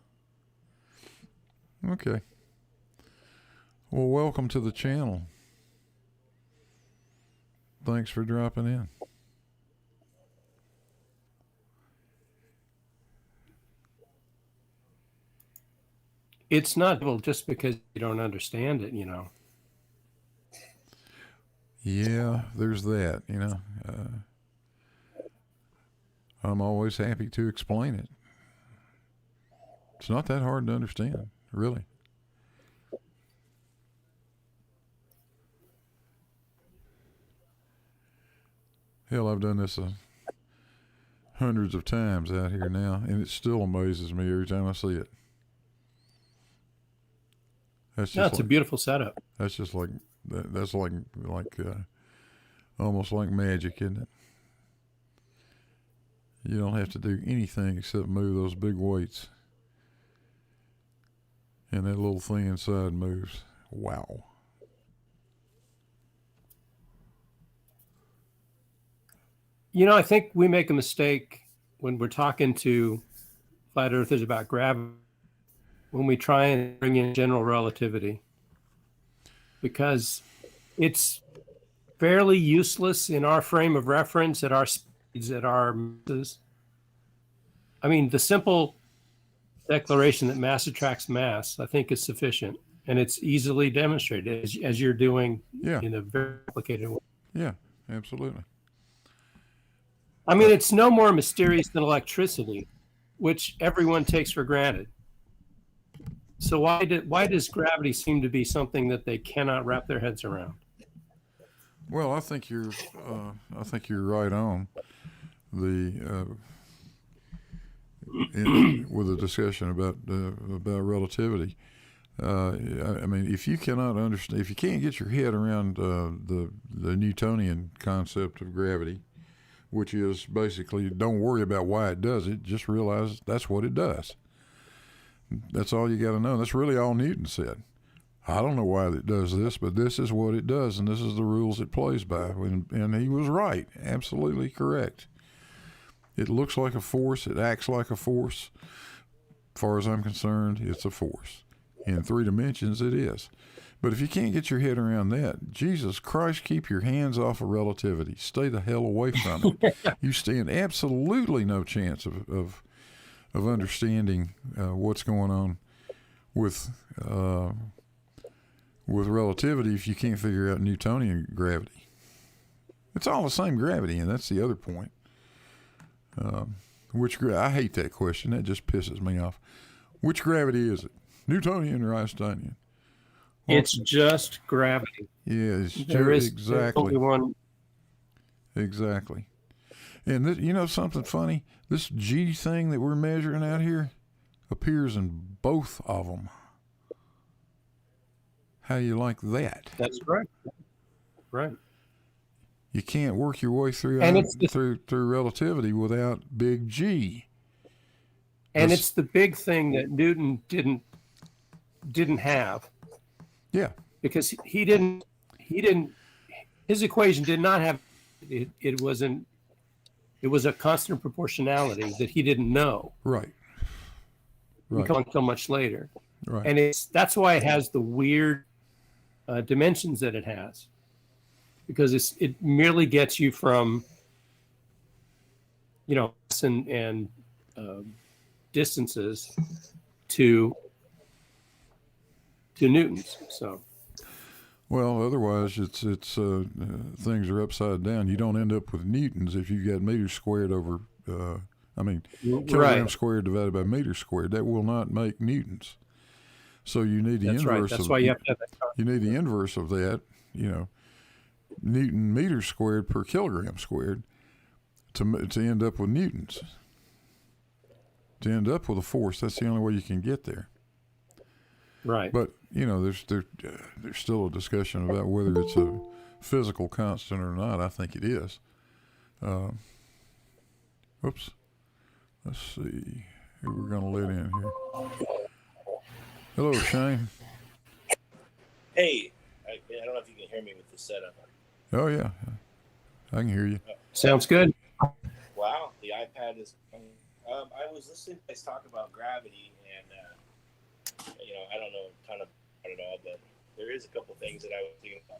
Okay. Well, welcome to the channel. Thanks for dropping in.
It's not just because you don't understand it,
Yeah, there's that, I'm always happy to explain it. It's not that hard to understand, really. Hell, I've done this hundreds of times out here now, and it still amazes me every time I see it. That's
No,
just
it's a beautiful setup.
that's just like that's like almost like magic, isn't it? You don't have to do anything except move those big weights, and that little thing inside moves. Wow.
I think we make a mistake when we're talking to flat earthers about gravity when we try and bring in general relativity, because it's fairly useless in our frame of reference, at our speeds, at our masses. I mean, the simple declaration that mass attracts mass, I think, is sufficient, and it's easily demonstrated as you're doing
Yeah.
in a very complicated way.
Yeah. Absolutely.
I mean, it's no more mysterious than electricity, which everyone takes for granted. So why does gravity seem to be something that they cannot wrap their heads around?
Well, I think you're right on the with the discussion about relativity. I mean, if you cannot understand, if you can't get your head around the Newtonian concept of gravity, which is basically don't worry about why it does it, just realize that's what it does. That's all you got to know. That's really all Newton said. I don't know why it does this, but this is what it does, and this is the rules it plays by. And he was right, absolutely correct. It looks like a force. It acts like a force. As far as I'm concerned, it's a force. In 3 dimensions, it is. But if you can't get your head around that, Jesus Christ, keep your hands off of relativity. Stay the hell away from it. You stand absolutely no chance of understanding what's going on with relativity if you can't figure out Newtonian gravity. It's all the same gravity, and that's the other point. I hate that question. That just pisses me off. Which gravity is it? Newtonian or Einsteinian? Well,
It's just gravity.
Yeah,
There's
exactly.
only one.
Exactly. And something funny? This G thing that we're measuring out here appears in both of them. How you like that?
That's right. Right.
You can't work your way through through relativity without big G.
And it's the big thing that Newton didn't have.
Yeah.
Because he didn't his equation did not have it. It was a constant proportionality that he didn't know.
Right.
Until much later.
Right.
And that's why it has the weird dimensions that it has, because it merely gets you from and distances to newtons. So
well, otherwise it's things are upside down. You don't end up with newtons if you've got meters squared over kilograms squared divided by meters squared. That will not make newtons. So you need the inverse.
Right. That's why you have to have that.
You need the inverse of that. Newton meters squared per kilogram squared to end up with newtons. To end up with a force, that's the only way you can get there.
Right.
But there's still a discussion about whether it's a physical constant or not. I think it is. Oops. Let's see who we're going to let in here. Hello, Shane.
Hey, I don't know if you can hear me with the setup.
Oh yeah, I can hear you.
Sounds good.
Wow, the iPad is. I was listening to you guys talk about gravity, and I don't know a ton about it all, but there is a couple things that I was thinking about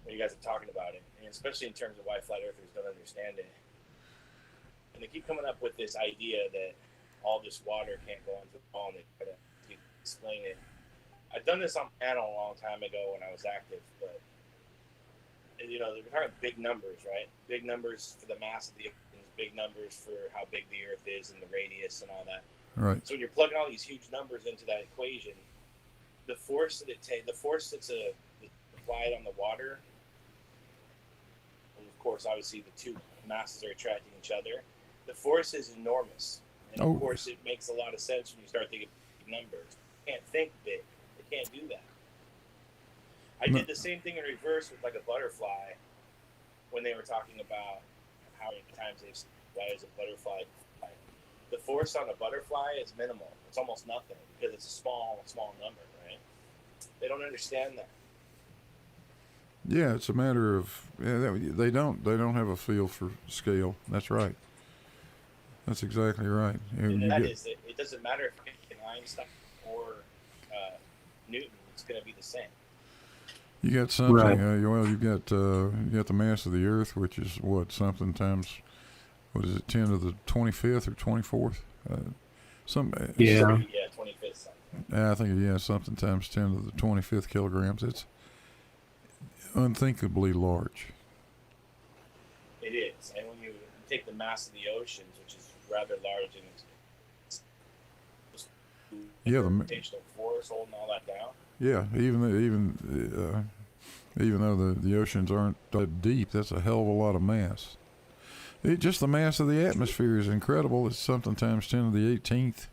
when you guys are talking about it, and especially in terms of why flat earthers don't understand it. And they keep coming up with this idea that all this water can't go into the ball, and they try to explain it. I've done this on panel a long time ago when I was active, but they're talking big numbers, right? Big numbers for the mass of the Earth, big numbers for how big the Earth is and the radius and all that.
Right.
So when you're plugging all these huge numbers into that equation, the force that's applied on the water, and of course, obviously the two masses are attracting each other. The force is enormous, and of course, it makes a lot of sense when you start thinking big numbers. You can't think big. It can't do that. I did the same thing in reverse with like a butterfly when they were talking about how many times they've seen why is a butterfly. The force on a butterfly is minimal. It's almost nothing because it's a small number, right? They don't understand that.
Yeah, it's a matter of they don't have a feel for scale. That's right. That's exactly right.
And it doesn't matter if it's Einstein or Newton. It's going to be the same.
You got something.
Right.
You got the mass of the Earth, which is something times, what is it, 10 to the 25th or 24th?
Yeah.
25th.
I think something times 10 to the 25th kilograms. It's unthinkably large.
It is, and when you take the mass of the oceans, which is rather large, and the gravitational force holding all that down.
Yeah, even though the oceans aren't that deep, that's a hell of a lot of mass. Just the mass of the atmosphere is incredible. It's something times 10 to the 18th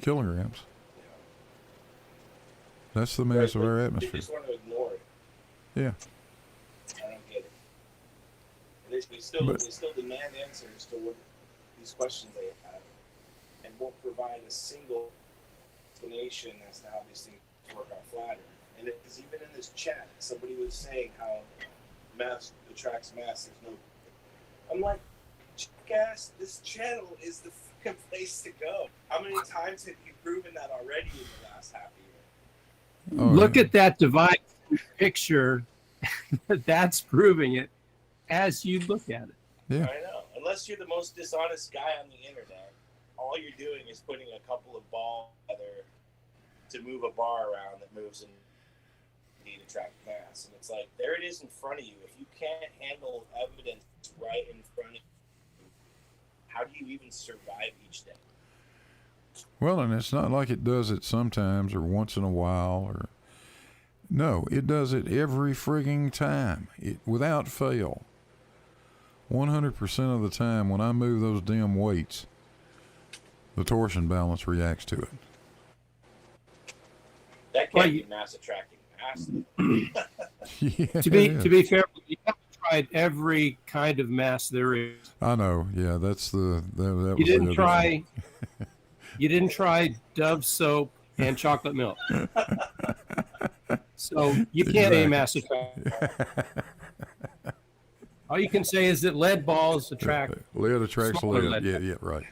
kilograms. That's the mass of our atmosphere.
They just want to ignore it.
Yeah.
I don't get it. They still demand answers to what these questions they have, and won't provide a single explanation as to how these things work on flat Earth. And because even in this chat, somebody was saying how mass attracts mass. There's no. I'm like, jackass, this channel is the fucking place to go. How many times have you proven that already in the last half a year?
Look at that device picture. That's proving it as you look at it.
Yeah.
I know. Unless you're the most dishonest guy on the internet, all you're doing is putting a couple of balls together to move a bar around that moves in need to track mass. And it's like, there it is in front of you. If you can't handle evidence right in front of you, how do you even survive each day?
Well, and it's not like it does it sometimes or once in a while. No, it does it every frigging time, without fail. 100% of the time when I move those damn weights, the torsion balance reacts to it.
That can't be mass attracting mass.
Yeah,
To be fair, you haven't tried every kind of mass there is.
I know. Yeah, that's that
You
was
didn't
the
try. You didn't try Dove soap and chocolate milk. So you can't
Exactly.
mass attract. All you can say is that lead balls attract.
Lead attracts
smaller
lead.
lead.
Yeah, right.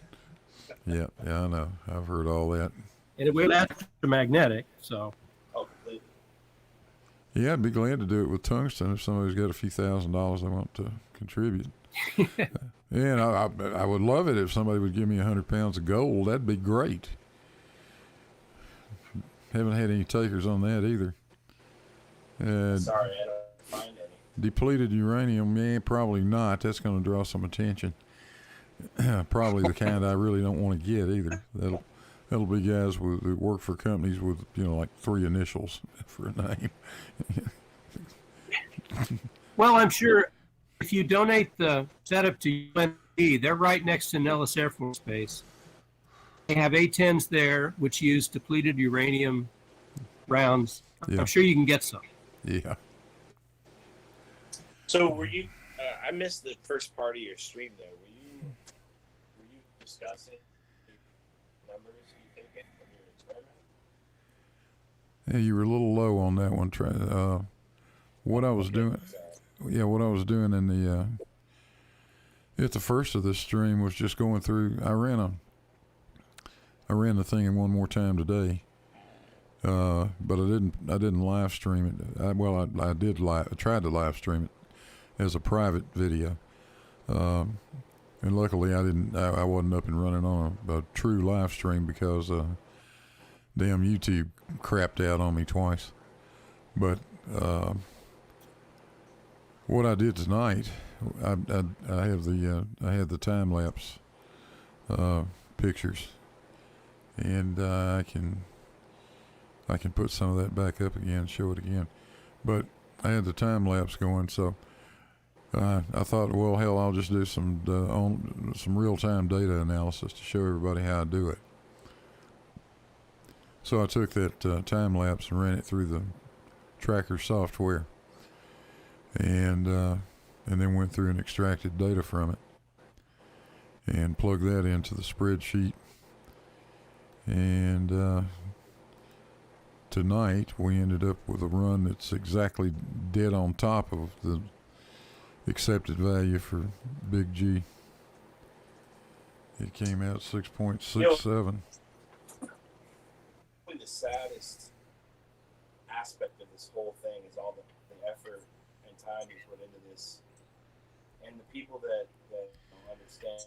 Yeah, I know. I've heard all that.
And we're electromagnetic, so.
Oh, completely.
Yeah, I'd be glad to do it with tungsten if somebody's got a few $1,000s they want to contribute. And I would love it if somebody would give me 100 pounds of gold. That'd be great. Haven't had any takers on that either.
Sorry, I don't find any.
Depleted uranium, yeah, probably not. That's going to draw some attention. Probably the kind I really don't want to get either. That'll be guys that work for companies with, like 3 initials for a name.
Well, I'm sure if you donate the setup to UND, they're right next to Nellis Air Force Base. They have A-10s there, which use depleted uranium rounds.
Yeah.
I'm sure you can get some.
Yeah.
So were you? I missed the first part of your stream there. Were you discussing numbers you taken from your experiment?
Yeah, you were a little low on that one. What I was doing. Yeah, what I was doing in the at the first of this stream was just going through. I ran the thing in one more time today, but I didn't live stream it. I tried to live stream it as a private video, and luckily I wasn't up and running on a true live stream because damn YouTube crapped out on me twice. But what I did tonight, I had the time lapse pictures, and I can put some of that back up again, show it again. But I had the time lapse going, so I thought, well, hell, I'll just do some real time data analysis to show everybody how I do it. So I took that time lapse and ran it through the tracker software, and then went through and extracted data from it, and plugged that into the spreadsheet. And tonight we ended up with a run that's exactly dead on top of the accepted value for Big G. It came out 6.67.
Probably the saddest aspect of this whole thing is all the effort and time you put into this, and the people that don't understand.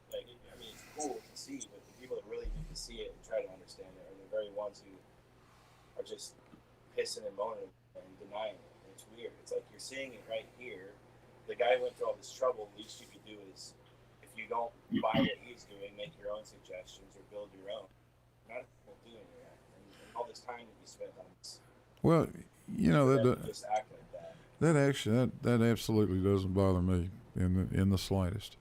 Like, I mean, it's cool to see, but the people that really need to see it and try to understand it are the very ones who are just pissing and moaning and denying it. And it's weird. It's like you're seeing it right here. The guy went through all this trouble. The least you could do is, if you don't buy what he's doing, make your own suggestions or build your own. Not doing that, and all this time that you spent on this.
Well, you know that
just act like that.
that absolutely doesn't bother me in the slightest.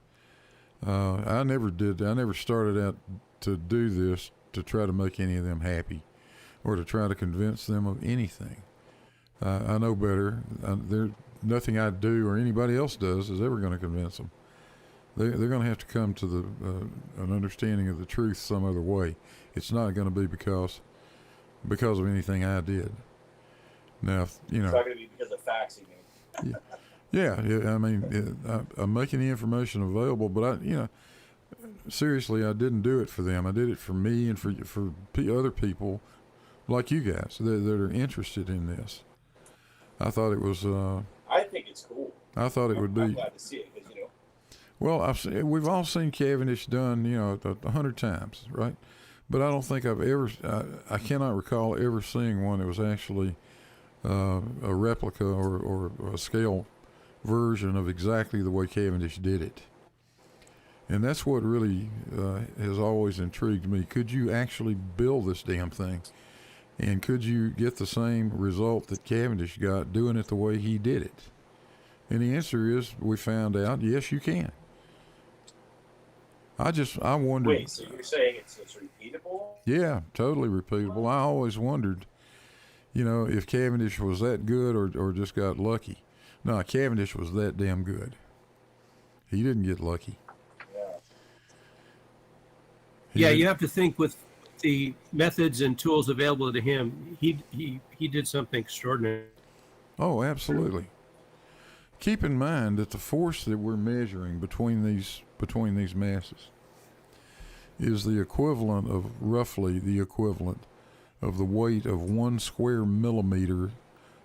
I never started out to do this to try to make any of them happy, or to try to convince them of anything. I know better. Nothing I do or anybody else does is ever going to convince them. They're going to have to come to an understanding of the truth some other way. It's not going to be because of anything I did. Now, you know,
it's not going to be because of facts, you mean.
Yeah. I mean, I'm making the information available, but seriously, I didn't do it for them. I did it for me and for other people like you guys that are interested in this. I thought it was.
I think it's cool.
I thought it would be.
I'm glad to see it because
Well, we've all seen Cavendish done, 100 times, right? But I don't think I cannot recall ever seeing one that was actually a replica or a scale version of exactly the way Cavendish did it. And that's what really has always intrigued me. Could you actually build this damn thing? And could you get the same result that Cavendish got doing it the way he did it? And the answer is, we found out, yes, you can. I wondered.
Wait, so you're saying it's repeatable?
Yeah, totally repeatable. I always wondered, if Cavendish was that good or just got lucky. No, Cavendish was that damn good. He didn't get lucky.
Yeah, you have to think with the methods and tools available to him. He did something extraordinary.
Oh, absolutely. Keep in mind that the force that we're measuring between these masses is roughly the equivalent of the weight of 1 square millimeter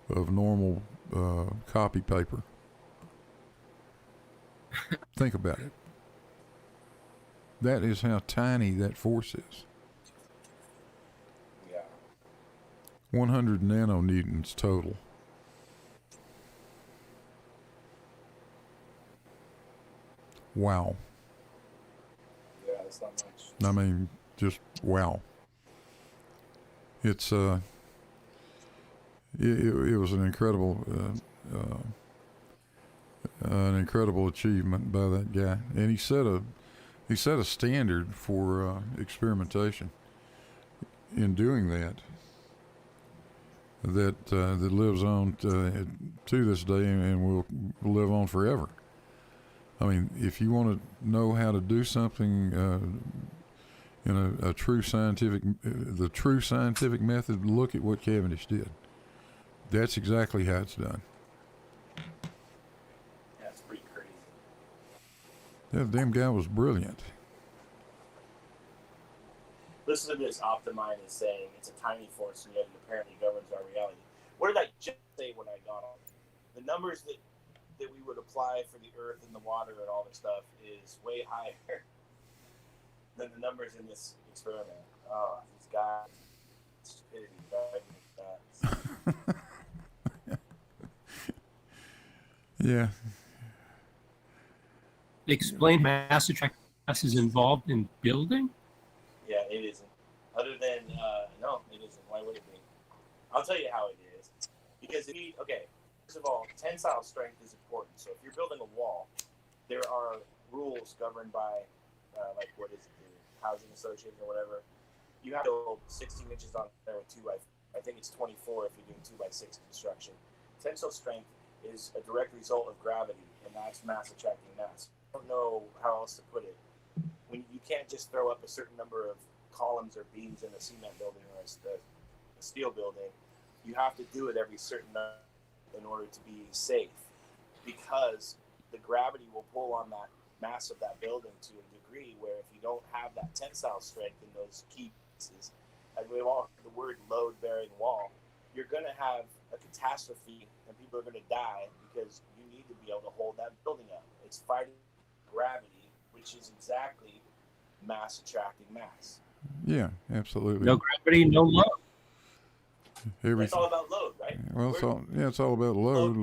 of normal copy paper. Think about it. That is how tiny that force is.
Yeah.
100 nanonewtons total. Wow.
Yeah, that's not much.
I mean, just wow. It's it was an incredible achievement by that guy, and he set a standard for experimentation in doing that lives on to this day and will live on forever. I mean, if you want to know how to do something in the true scientific method, look at what Cavendish did. That's exactly how it's done.
Yeah, it's pretty crazy.
That damn guy was brilliant.
Listen to this. Optimind is saying it's a tiny force, and yet it apparently governs our reality. What did I just say when I got on? The numbers that we would apply for the earth and the water and all this stuff is way higher than the numbers in this experiment. Oh, these guys, stupidity driving me nuts.
Yeah.
Explain mass attraction is involved in building?
Yeah, it isn't. Other than, no, it isn't. Why would it be? I'll tell you how it is. Because first of all, tensile strength is important. So if you're building a wall, there are rules governed by, what is it, the housing association or whatever, you have to build 16 inches on there with 2 by, I think it's 24 if you're doing 2 by 6 construction. Tensile strength is a direct result of gravity, and that's mass attracting mass. I don't know how else to put it. When you can't just throw up a certain number of columns or beams in a cement building or a steel building, you have to do it every certain number in order to be safe, because the gravity will pull on that mass of that building to a degree where if you don't have that tensile strength in those key pieces, and we've all heard the word load-bearing wall, you're going to have a catastrophe and people are going to die because you need to be able to hold that building up. It's fighting gravity, which is exactly mass attracting mass.
Yeah, absolutely.
No gravity, no load.
Everything.
It's all about load, right?
Well, it's all about load.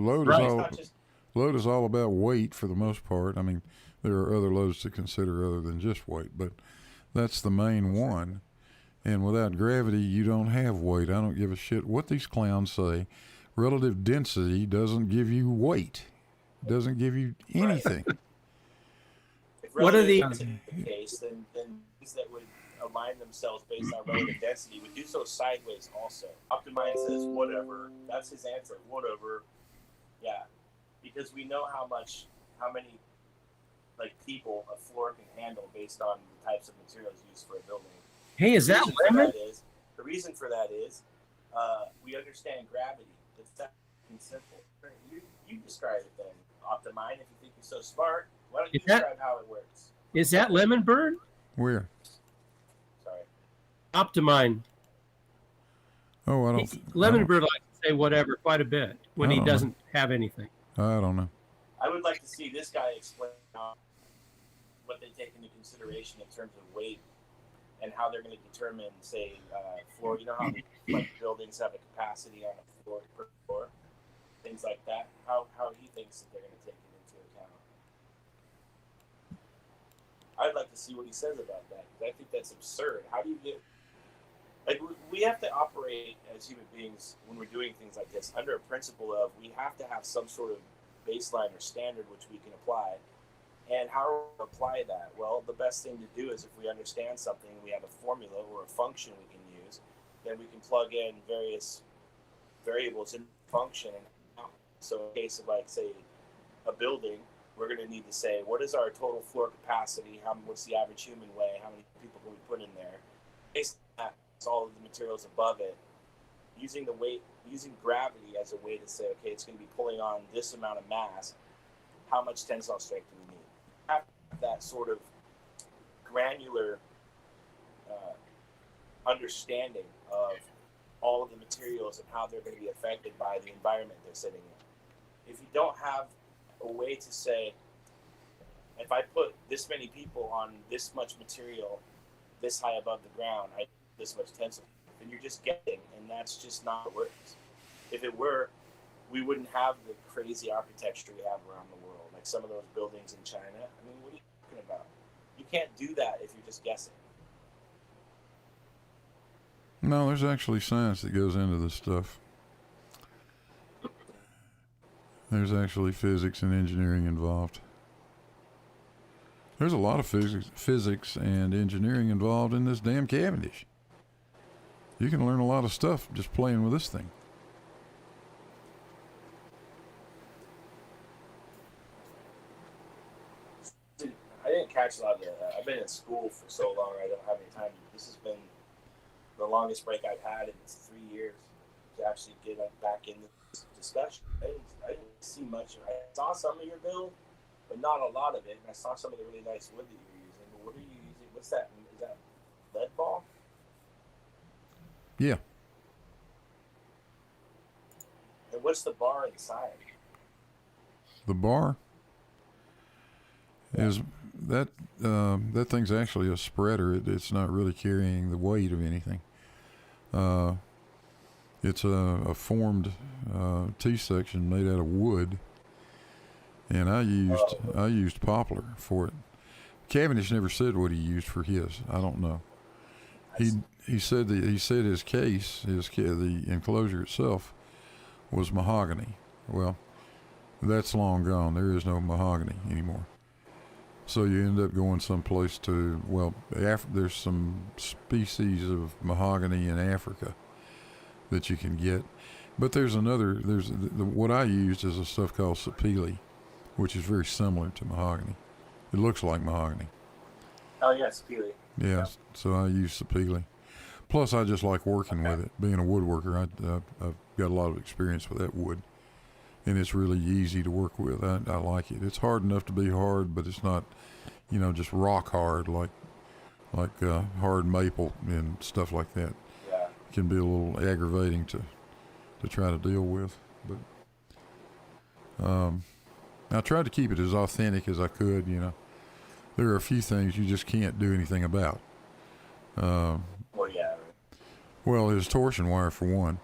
Load is all about weight for the most part. I mean, there are other loads to consider other than just weight, but that's the main one. And without gravity, you don't have weight. I don't give a shit what these clowns say. Relative density doesn't give you weight. It doesn't give you anything.
If relative density is the case, then things that would align themselves based on relative density would do so sideways also. Optimize says whatever. That's his answer. Whatever. Yeah. Because we know how many like people a floor can handle based on the types of materials used for a building.
Hey, is that lemon?
The reason for that is we understand gravity. It's that simple. You describe it then, Optimine. If you think you're so smart, why don't you describe how it works?
Is that lemon bird?
Where?
Sorry.
Optimine.
Oh, I don't.
Lemon bird likes to say whatever quite a bit when he doesn't have anything.
I don't know.
I would like to see this guy explain what they take into consideration in terms of weight and how they're going to determine, say, floor. You know how like buildings have a capacity on a floor per floor, things like that. How he thinks that they're going to take it into account. I'd like to see what he says about that, because I think that's absurd. How do you get like we have to operate as human beings when we're doing things like this under a principle of we have to have some sort of baseline or standard which we can apply. And how do we apply that? Well, the best thing to do is if we understand something, we have a formula or a function we can use, then we can plug in various variables in function. So in case of like, say, a building, we're going to need to say, what is our total floor capacity? What's the average human weigh? How many people can we put in there? Based on that, it's all of the materials above it. Using gravity as a way to say, okay, it's going to be pulling on this amount of mass. How much tensile strength do we need? Have that sort of granular understanding of all of the materials and how they're going to be affected by the environment they're sitting in. If you don't have a way to say, if I put this many people on this much material, this high above the ground, I this much tensile, then you're just guessing, and that's just not what works. If it were, we wouldn't have the crazy architecture we have around the world, like some of those buildings in China. I mean, what are you talking about? You can't do that if you're just guessing.
No, there's actually science that goes into this stuff. There's actually physics and engineering involved. There's a lot of physics and engineering involved in this damn Cavendish. You can learn a lot of stuff just playing with this thing.
I didn't catch a lot of that. I've been in school for so long, I don't have any time. This has been the longest break I've had in 3 years to actually get back in this discussion. I didn't see much. I saw some of your build, but not a lot of it. And I saw some of the really nice wood that you were using. But what are you using? What's that? Is that lead ball?
Yeah.
And what's the bar inside?
The bar is that thing's actually a spreader. It's not really carrying the weight of anything. It's a formed T-section made out of wood, and I used poplar for it. Cavendish never said what he used for his. I don't know. He said his case, the enclosure itself, was mahogany. Well, that's long gone. There is no mahogany anymore. So you end up going someplace to, well, there's some species of mahogany in Africa that you can get. But there's what I used is a stuff called sapele, which is very similar to mahogany. It looks like mahogany.
Oh, yeah, Speely.
Yeah, so I use sapele. Plus, I just like working with it. Being a woodworker, I've got a lot of experience with that wood. And it's really easy to work with. I like it. It's hard enough to be hard, but it's not, just rock hard like hard maple and stuff like that.
Yeah.
It can be a little aggravating to try to deal with. But I tried to keep it as authentic as I could. There are a few things you just can't do anything about.
Well, yeah.
Well, his torsion wire for one.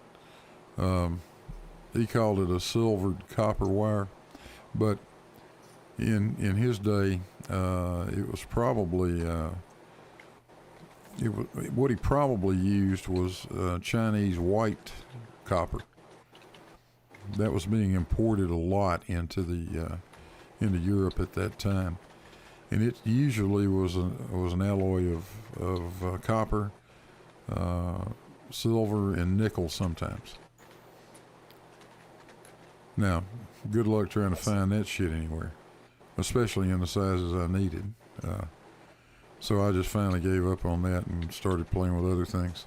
He called it a silvered copper wire, but in his day, it was probably what he probably used was Chinese white copper. That was being imported a lot into Europe at that time, and it usually was an alloy of copper, silver, and nickel sometimes. Now, good luck trying to find that shit anywhere, especially in the sizes I needed. So I just finally gave up on that and started playing with other things.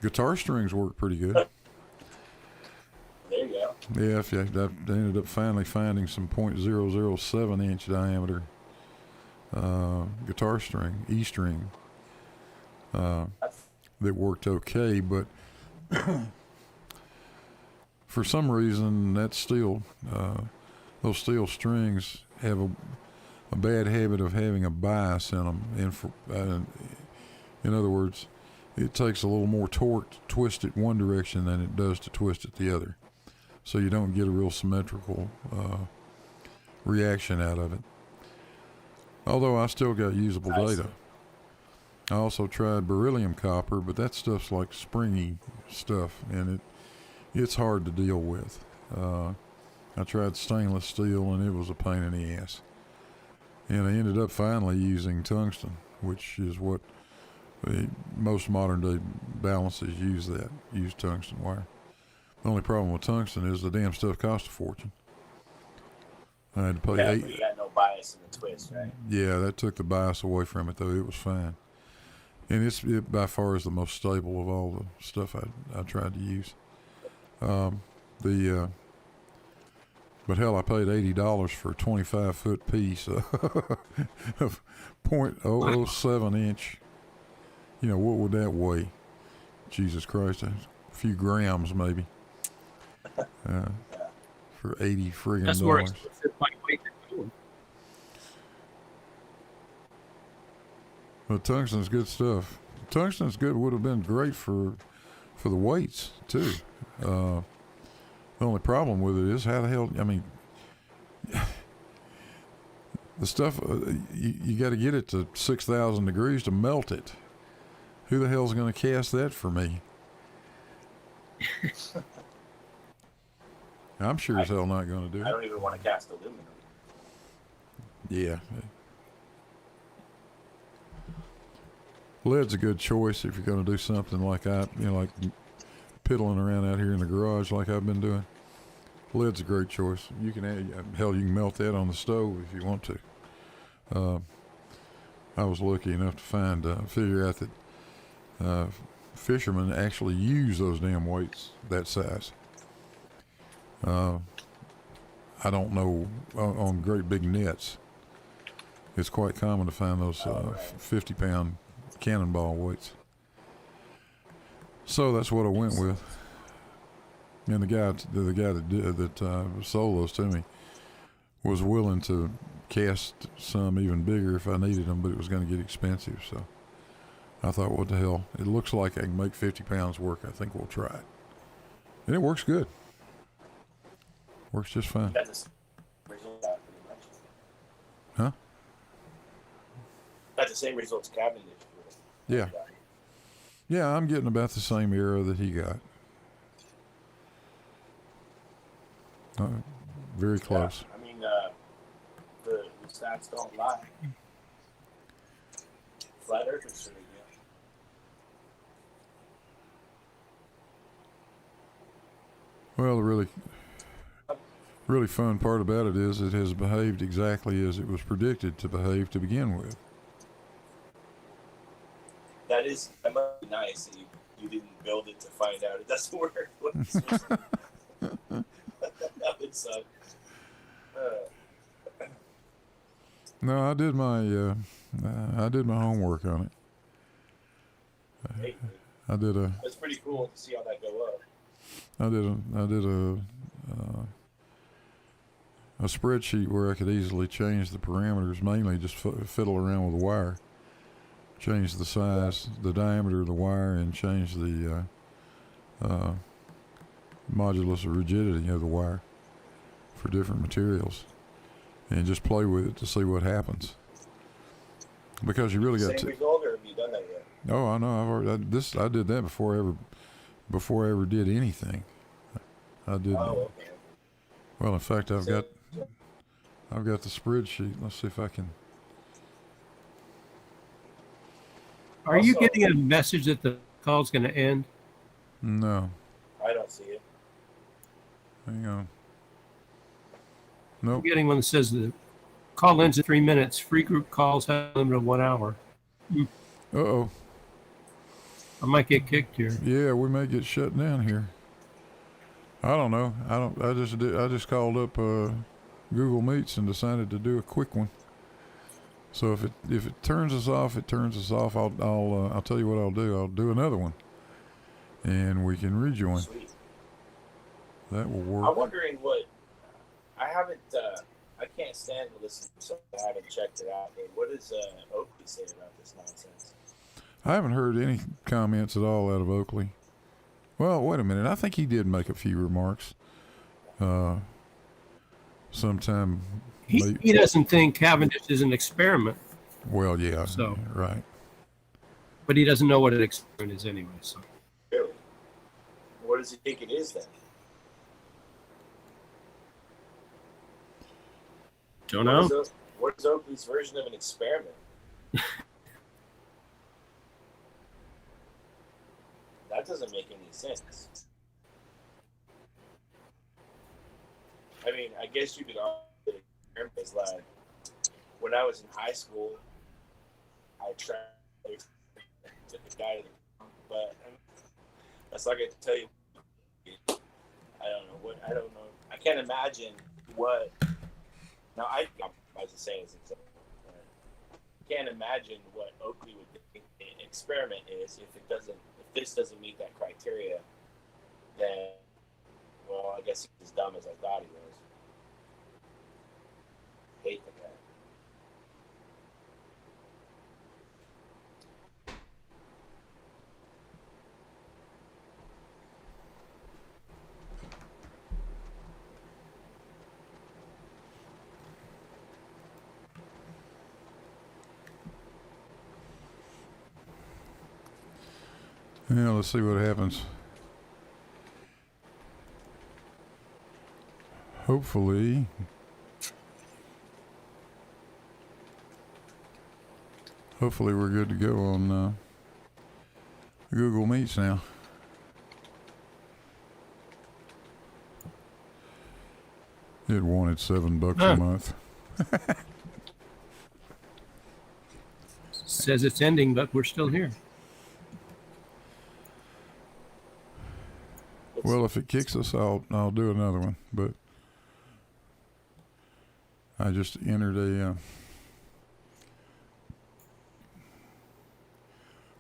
Guitar strings work pretty good.
There you go.
Yeah, I ended up finally finding some .007 inch diameter guitar string, E string, that worked okay, but for some reason that steel, those steel strings have a bad habit of having a bias in them. In other words, it takes a little more torque to twist it one direction than it does to twist it the other. So you don't get a real symmetrical reaction out of it. Although I still got usable data. I also tried beryllium copper, but that stuff's like springy stuff, and it's hard to deal with. I tried stainless steel, and it was a pain in the ass. And I ended up finally using tungsten, which is what most modern day balances use tungsten wire. The only problem with tungsten is the damn stuff costs a fortune. I had to pay
But you got no bias in the twist, right?
Yeah, that took the bias away from it, though. It was fine. And it by far is the most stable of all the stuff I tried to use. But hell, I paid $80 for a 25-foot piece of .007 inch. What would that weigh? Jesus Christ, a few grams maybe. For $80 friggin'
That's more
dollars.
expensive by weight than gold.
But tungsten's good stuff. Tungsten's good. Would have been great for the weights too. The only problem with it is how the hell. I mean, the stuff you got to get it to 6,000 degrees to melt it. Who the hell's going to cast that for me? I'm sure as hell not going to do
I
it.
don't even want to cast aluminum.
Yeah. Lead's a good choice if you're going to do something like like piddling around out here in the garage like I've been doing. Lead's a great choice. You can you can melt that on the stove if you want to. I was lucky enough to figure out that fishermen actually use those damn weights that size. I don't know on great big nets. It's quite common to find those 50-pound cannonball weights. So that's what I went with. And the guy that sold those to me was willing to cast some even bigger if I needed them, but it was going to get expensive. So I thought, what the hell? It looks like I can make 50 pounds work. I think we'll try it. And it works good. Works just fine.
That's the result, pretty much.
Huh?
Got the same results Cavendish.
Yeah. Yeah, I'm getting about the same era that he got. Very close.
Yeah, I mean, the Stats don't lie. Flat Earthers for you.
Well, the really fun part about it is it has behaved exactly as it was predicted to behave to begin with.
That must be nice that you didn't build it to find out it doesn't work. That would suck.
No, I did my homework on it.
Hey,
I did a
that's pretty cool to see how that go up.
I did a spreadsheet where I could easily change the parameters, mainly just fiddle around with the wire, change the size, the diameter of the wire, and change the modulus of rigidity of the wire for different materials, and just play with it to see what happens. Because you really got
Same result, or have you done that yet?
Oh, I know. I did that before I ever did anything. I did.
Oh, okay.
Well, in fact, I've got the spreadsheet. Let's see if I can.
Are you getting a message that the call's going to end?
No.
I don't see it.
Hang on.
I'm
Nope.
getting one that says the call ends in 3 minutes. Free group calls have a limit of 1 hour.
Uh-oh.
I might get kicked here.
Yeah, we may get shut down here. I don't know. I just called up Google Meets and decided to do a quick one. So if it turns us off, it turns us off. I'll tell you what I'll do. I'll do another one, and we can rejoin.
Sweet.
That will work.
I'm wondering what I haven't. I can't stand to listen to something. I haven't checked it out. But what does Oakley say about this nonsense?
I haven't heard any comments at all out of Oakley. Well, wait a minute. I think he did make a few remarks. Sometime.
He doesn't think Cavendish is an experiment.
Well, yeah.
So.
Right.
But he doesn't know what an experiment is anyway. So.
Really? What does he think it is then?
Don't know.
What is Oakley's version of an experiment? That doesn't make any sense. I mean, I guess you could argue that experiment is like when I was in high school, I tried to the guy to the but that's like I tell you. I don't know. I can't imagine what. Now I was just saying this. I can't imagine what Oakley would think an experiment is if this doesn't meet that criteria. Then, well, I guess he's as dumb as I thought he was. Hate the guy.
Yeah, let's see what happens. Hopefully. Hopefully we're good to go on Google Meets now. It wanted $7 a month.
Says it's ending, but we're still here.
Well, if it kicks us, I'll do another one. But I just entered a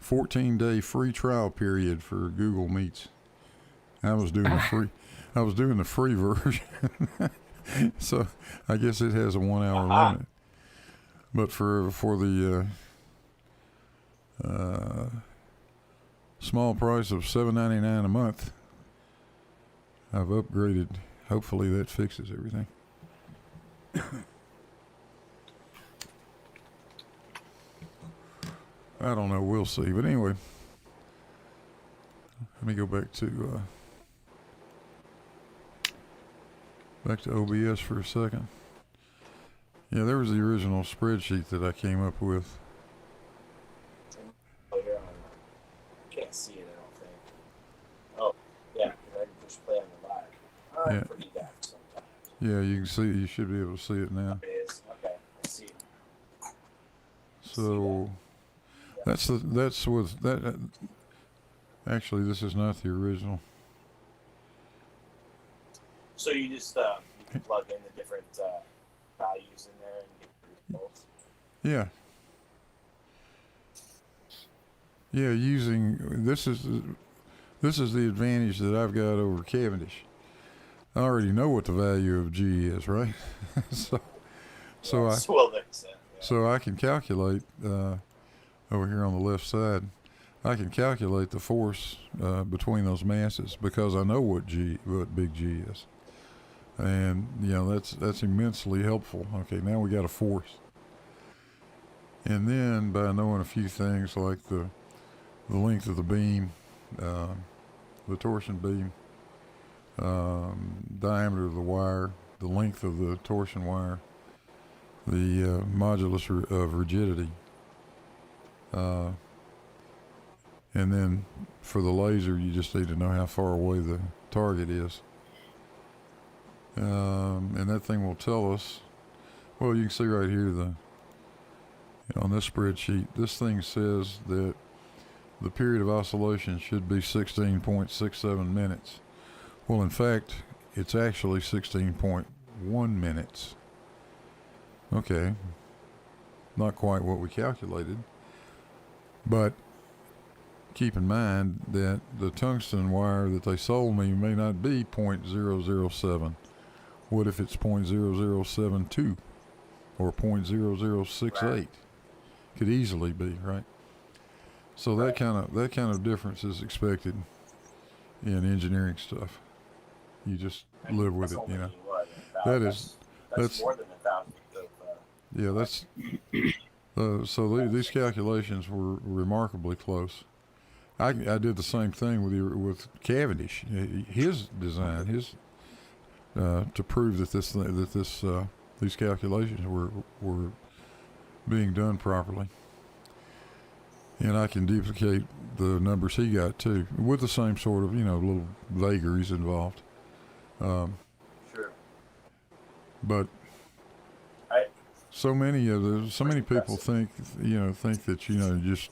14-day free trial period for Google Meets. I was doing the free version. So I guess it has a 1 hour limit. But for the small price of $7.99 a month, I've upgraded. Hopefully that fixes everything. I don't know. We'll see. But anyway, let me go back to OBS for a second. Yeah, there was the original spreadsheet that I came up with.
Oh, you're on. Can't see it, I don't think. Oh, yeah, because I can push play on the live. I'm
Yeah.
pretty deaf sometimes.
Yeah, you can see. You should be able to see it now.
It is. Okay, I see it.
So that's with that. Actually, this is not the original.
So you just you can plug in the different values in there and get the results.
Yeah. Yeah, using this is the advantage that I've got over Cavendish. I already know what the value of G is, right? so
Yes. Well, there's that. Yeah.
so I can calculate over here on the left side. I can calculate the force between those masses because I know what big G is, and that's immensely helpful. Okay, now we got a force, and then by knowing a few things like the length of the beam, the torsion beam, diameter of the wire, the length of the torsion wire, the modulus of rigidity. And then for the laser, you just need to know how far away the target is. And that thing will tell us, well, you can see right here on this spreadsheet, this thing says that the period of oscillation should be 16.67 minutes. Well, in fact, it's actually 16.1 minutes. Okay, not quite what we calculated, but keep in mind that the tungsten wire that they sold me may not be 0.007. What if it's 0.0072 or 0.0068?
Right.
Could easily be, right? So that kind of difference is expected in engineering stuff. You just live with it, you know. That's
more than 1,000.
Yeah, that's so these calculations were remarkably close. I did the same thing with Cavendish. His design, to prove that these calculations were being done properly, and I can duplicate the numbers he got too, with the same sort of little vagaries involved.
Sure.
But so many people think that just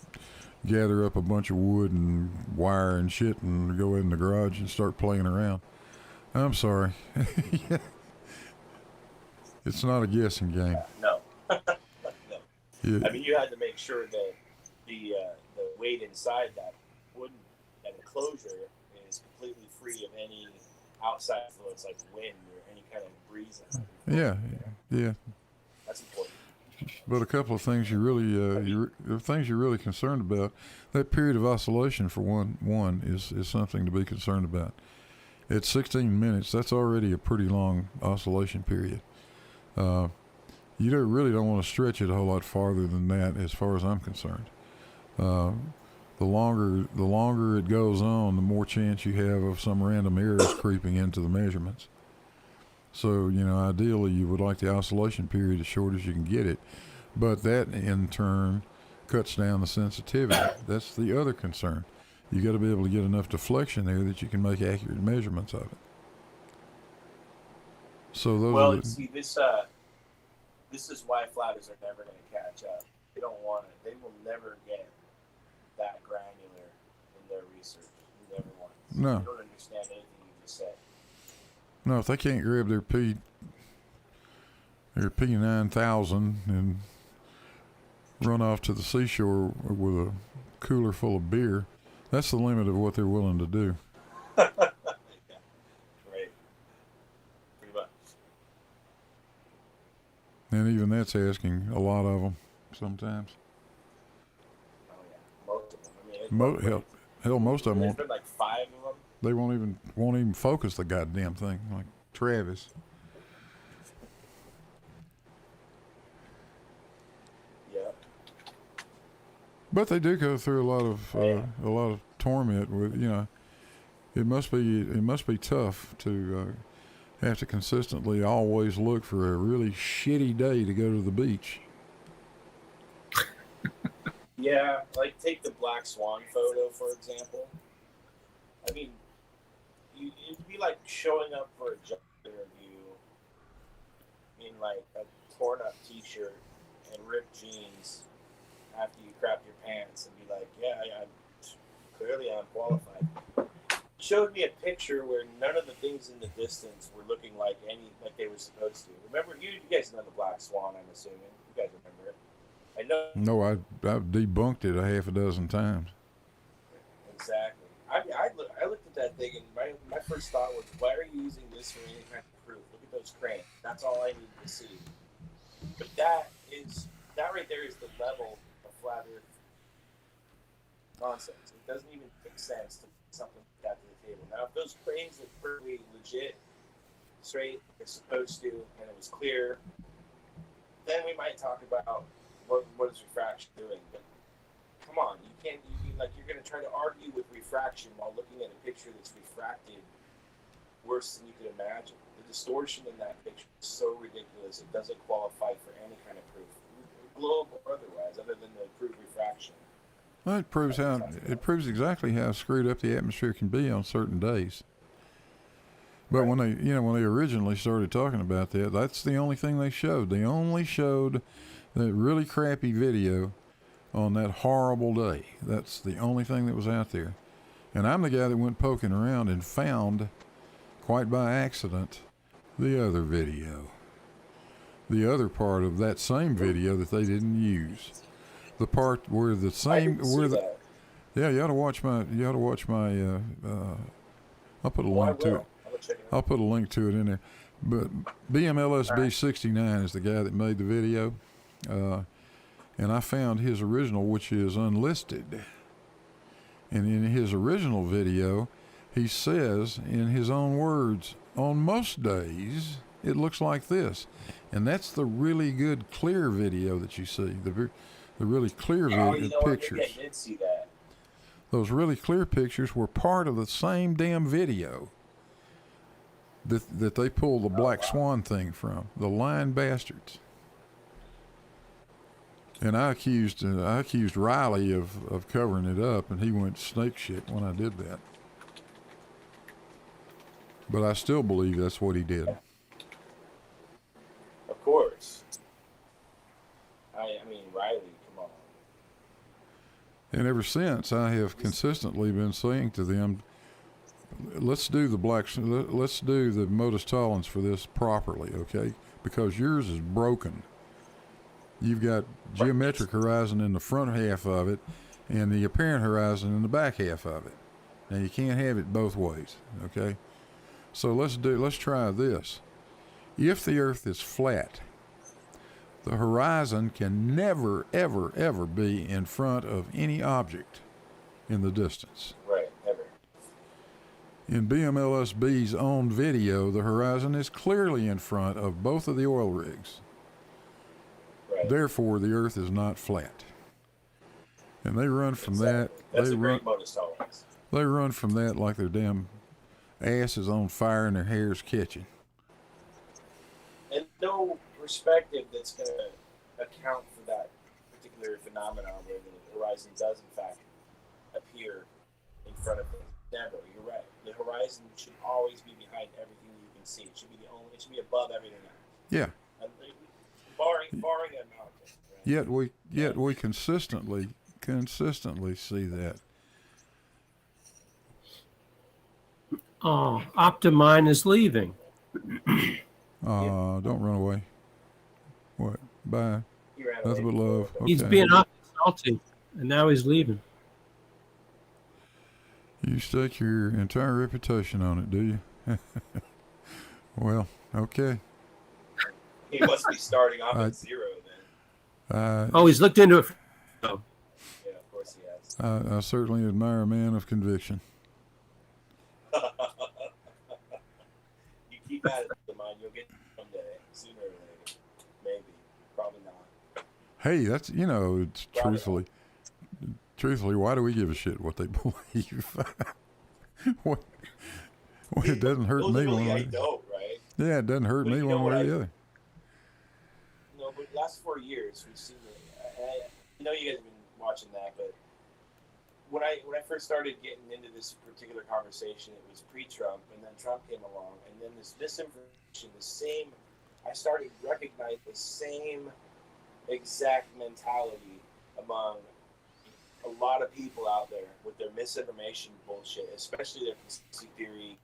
gather up a bunch of wood and wire and shit and go in the garage and start playing around. I'm sorry. It's not a guessing game.
No. No.
Yeah.
I mean, you had to make sure that the weight inside that enclosure is completely free of any outside influence like wind or any kind of breeze.
Yeah.
That's important.
But a couple of things you're really concerned about. That period of oscillation for one is something to be concerned about. At 16 minutes, that's already a pretty long oscillation period. You really don't want to stretch it a whole lot farther than that, as far as I'm concerned. The longer it goes on, the more chance you have of some random errors creeping into the measurements. So, ideally you would like the oscillation period as short as you can get it, but that in turn cuts down the sensitivity. That's the other concern. You got to be able to get enough deflection there that you can make accurate measurements of it. So those
see, this is why flatters are never going to catch up. They don't want it. They will never get that granular in their research. You never want it.
No.
They don't understand anything you just said.
No, if they can't grab their P9000 and run off to the seashore with a cooler full of beer, that's the limit of what they're willing to do.
Yeah. Right. Pretty much.
And even that's asking a lot of them sometimes.
Oh yeah, most of them. I mean,
Hell, most of them
there's
won't.
been like 5 of them.
They won't even focus the goddamn thing, like Travis.
Yeah.
But they do go through a lot of torment with it must be tough to have to consistently always look for a really shitty day to go to the beach.
Yeah, like take the black swan photo, for example. I mean, it'd be like showing up for a job interview in like a torn up t-shirt and ripped jeans after you crap your pants and be like, yeah, I'm clearly unqualified. Showed me a picture where none of the things in the distance were looking like they were supposed to. Remember, you guys know the black swan, I'm assuming. You guys remember it. I know.
No, I've debunked it a half a dozen times.
Exactly. I looked at that thing and my first thought was, why are you using this for any kind of proof? Look at those cranes. That's all I need to see. But that right there is the level of flat earth nonsense. It doesn't even make sense to put something like that to the table. Now, if those cranes look perfectly legit, straight, they're supposed to, and it was clear, then we might talk about what is refraction doing. But come on, you're going to try to argue with refraction while looking at a picture that's refracted worse than you could imagine. The distortion in that picture is so ridiculous, it doesn't qualify for any kind of proof, globe or otherwise, other than the proof refraction.
Well, it proves exactly how screwed up the atmosphere can be on certain days. But when they originally started talking about that, that's the only thing they showed. They only showed that really crappy video on that horrible day. That's the only thing that was out there. And I'm the guy that went poking around and found, quite by accident, the other video. The other part of that same video that they didn't use. The part where the same yeah, you ought to watch my I'll put a link to it. I'll put a link to it in there. But BMLSB 69 is the guy that made the video. And I found his original, which is unlisted. And in his original video, he says in his own words, on most days, it looks like this. And that's the really good, clear video that you see. The really clear pictures.
I did see that.
Those really clear pictures were part of the same damn video that they pulled the Black Swan thing from. The lying bastards. And I accused Riley of covering it up, and he went snake shit when I did that. But I still believe that's what he did.
Of course. I mean, Riley, come on.
And ever since, I have consistently been saying to them, let's do the modus tollens for this properly, okay? Because yours is broken. You've got geometric horizon in the front half of it and the apparent horizon in the back half of it. Now you can't have it both ways, okay? So let's try this. If the earth is flat, the horizon can never, ever, ever be in front of any object in the distance.
Right, ever.
In BMLSB's own video, the horizon is clearly in front of both of the oil rigs.
Right.
Therefore, the earth is not flat. And they run from that.
That's a great modus tollens.
They run from that like their damn ass is on fire and their hair's catching.
And no perspective that's going to account for that particular phenomenon where the horizon does, in fact, appear in front of things. Never. You're right. The horizon should always be behind everything you can see. It should be it should be above everything else.
Yeah.
Barring a mountain. Right?
Yet we consistently see that.
Oh, Optimine is leaving.
Don't run away. What? Bye. Nothing but love. Okay.
He's being awfully salty, and now he's leaving.
You stake your entire reputation on it, do you? Well, okay.
He must be starting off at zero then.
He's looked into it.
Yeah, of course he has.
I certainly admire a man of conviction.
You keep at it, mind, you'll get someday, sooner or later. Maybe. Probably not.
Hey, that's, it's truthfully, why do we give a shit what they believe? What it doesn't hurt me.
I don't, right?
Yeah, it doesn't hurt
But
me
you know
one
what
way or
I-
the other.
No, but last 4 years we've seen. I know you guys have been watching that, but when I first started getting into this particular conversation, it was pre-Trump, and then Trump came along, and then this misinformation, I started recognizing the same exact mentality among a lot of people out there with their misinformation bullshit, especially their conspiracy theory,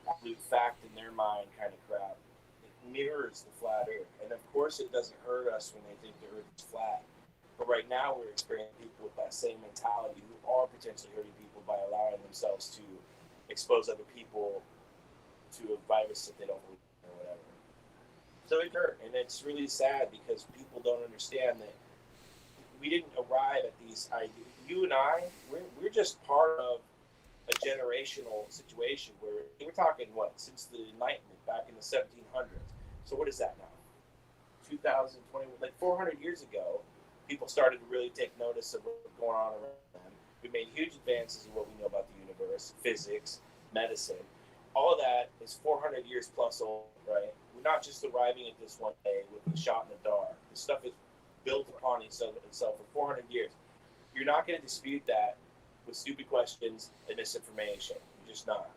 absolute fact in their mind kind of crap. It mirrors the flat earth. And of course it doesn't hurt us when they think the earth is flat. But right now we're experiencing people with that same mentality who are potentially hurting people by allowing themselves to expose other people to a virus that they don't believe in or whatever. So it hurt. And it's really sad because people don't understand that we didn't arrive at these ideas. You and I, we're just part of a generational situation where we're talking since the Enlightenment back in the 1700s. So what is that now? 2020, like 400 years ago, people started to really take notice of what's going on around them. We made huge advances in what we know about the universe, physics, medicine. All of that is 400 years plus old, right? We're not just arriving at this one day with a shot in the dark. This stuff is built upon itself for 400 years. You're not going to dispute that with stupid questions and misinformation. You're just not.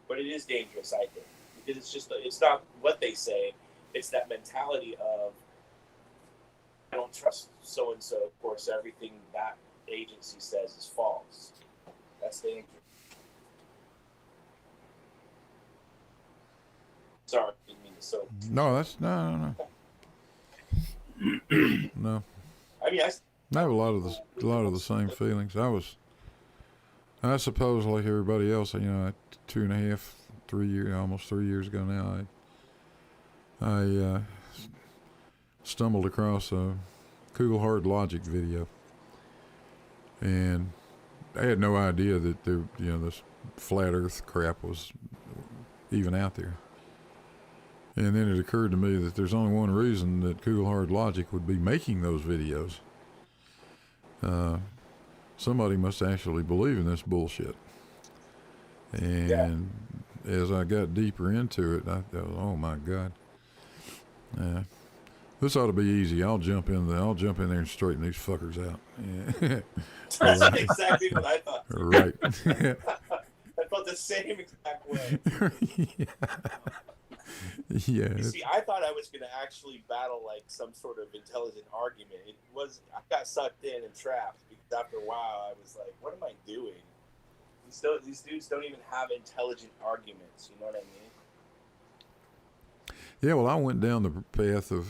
But it is dangerous, I think, because it's not what they say. It's that mentality of, I don't trust so-and-so. Of course, everything that agency says is false. That's dangerous. Sorry, I didn't mean to so.
No, that's no. No,
I mean,
I have a lot of the same feelings. I suppose, like everybody else, 2.5, 3 years, almost 3 years ago now, I stumbled across a Cool Hard Logic video, and I had no idea that this flat Earth crap was even out there. And then it occurred to me that there's only one reason that Cool Hard Logic would be making those videos. Somebody must actually believe in this bullshit. And as I got deeper into it, I thought, oh my God. This ought to be easy. I'll jump in there and straighten these fuckers out. Yeah.
That's exactly what I thought.
Right.
I felt the same exact way.
Yeah.
You see, I thought I was going to actually battle like some sort of intelligent argument. I got sucked in and trapped because after a while I was like, what am I doing? These dudes don't even have intelligent arguments. You know what I mean?
Yeah, well, I went down the path of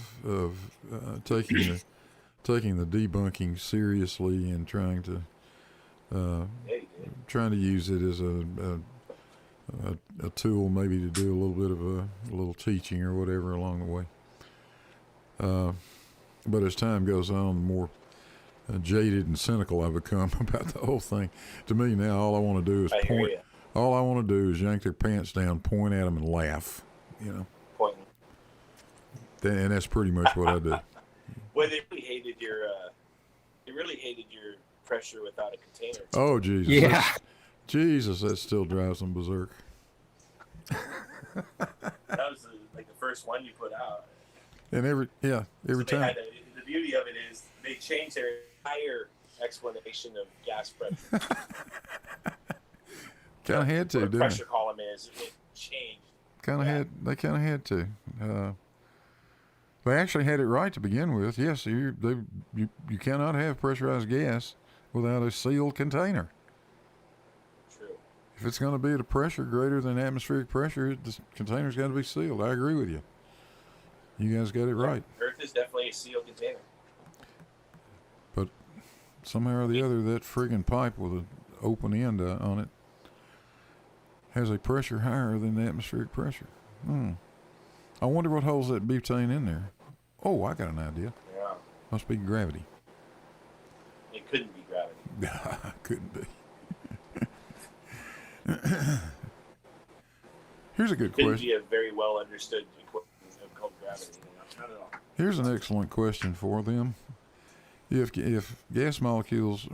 taking the debunking seriously and trying to use it as a tool, maybe to do a little bit of a little teaching or whatever along the way. But as time goes on, the more jaded and cynical I become about the whole thing. To me now, all I want to do is point. All I want to do is yank their pants down, point at them, and laugh.
Pointing.
And that's pretty much what I do.
Well, they really hated your pressure without a container.
Oh, Jesus.
Yeah.
Jesus, that still drives them berserk.
That was the first one you put out.
And every time.
The beauty of it is they changed their entire explanation of gas pressure.
Kind of had to,
what a
didn't
pressure column is. It changed.
They kind of had to. They actually had it right to begin with. Yes, you cannot have pressurized gas without a sealed container.
True.
If it's going to be at a pressure greater than atmospheric pressure, the container's got to be sealed. I agree with you. You guys got it right.
Earth is definitely a sealed container.
But somehow or the other, that friggin' pipe with an open end on it has a pressure higher than the atmospheric pressure. I wonder what holds that butane in there. Oh, I got an idea.
Yeah.
Must be gravity.
It couldn't be gravity.
Couldn't be. Here's a good
Couldn't
question.
be a very well understood equation called gravity. Not at all.
Here's an excellent question for them. If gas molecules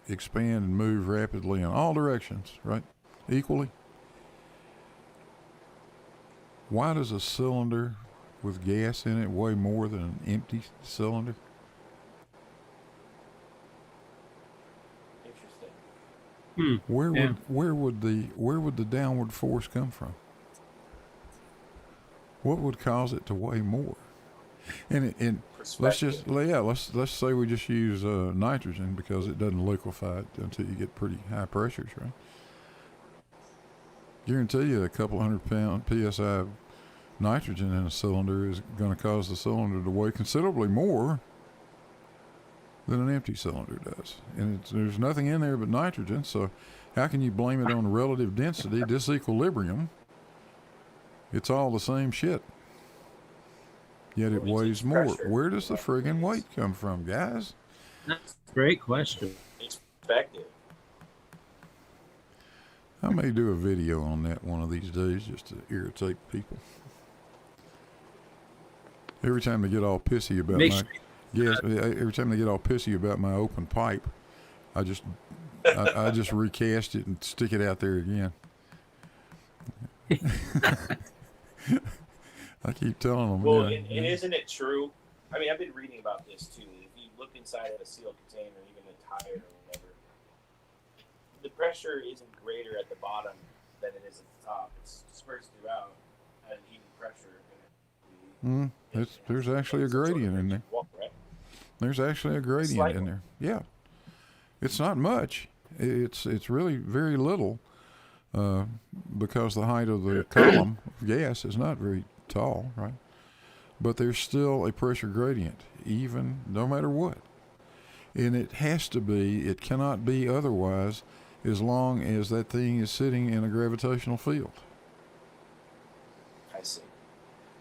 expand and move rapidly in all directions, right, equally, Why does a cylinder with gas in it weigh more than an empty cylinder?
Interesting.
Where would the downward force come from? What would cause it to weigh more? And let's say we just use nitrogen because it doesn't liquefy it until you get pretty high pressures, right? Guarantee you a couple 100-pound psi nitrogen in a cylinder is going to cause the cylinder to weigh considerably more than an empty cylinder does. And there's nothing in there but nitrogen, so how can you blame it on relative density, disequilibrium? It's all the same shit. Yet it weighs more. Where does the friggin' weight come from, guys?
That's a great question.
Perspective.
I may do a video on that one of these days just to irritate people. Every time they get all pissy about every time they get all pissy about my open pipe, I just recast it and stick it out there again. I keep telling them.
Well, and isn't it true? I mean, I've been reading about this too. If you look inside of a sealed container, even a tire or whatever, the pressure isn't greater at the bottom than it is at the top. It's dispersed throughout at an even pressure.
There's actually a gradient in there. There's actually a gradient in there. Yeah, it's not much. It's really very little, because the height of the column of gas is not very tall, right? But there's still a pressure gradient, even no matter what. And it has to be, it cannot be otherwise as long as that thing is sitting in a gravitational field.
I see.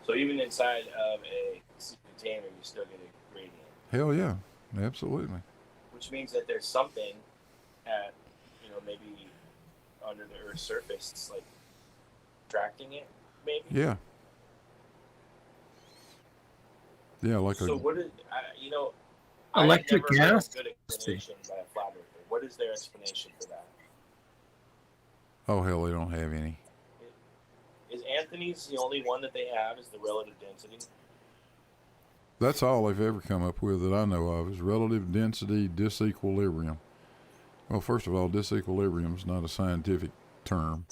So even inside of a container, you still get a gradient.
Hell yeah, absolutely.
Which means that there's something at, maybe under the Earth's surface, like attracting it, maybe?
Yeah. Yeah, like
so what is,
electric gas?
I never heard a good explanation by a flat earther. What is their explanation for that?
Oh, hell, they don't have any.
Is Anthony's the only one that they have, is the relative density?
That's all they've ever come up with that I know of is relative density disequilibrium. Well, first of all, disequilibrium is not a scientific term.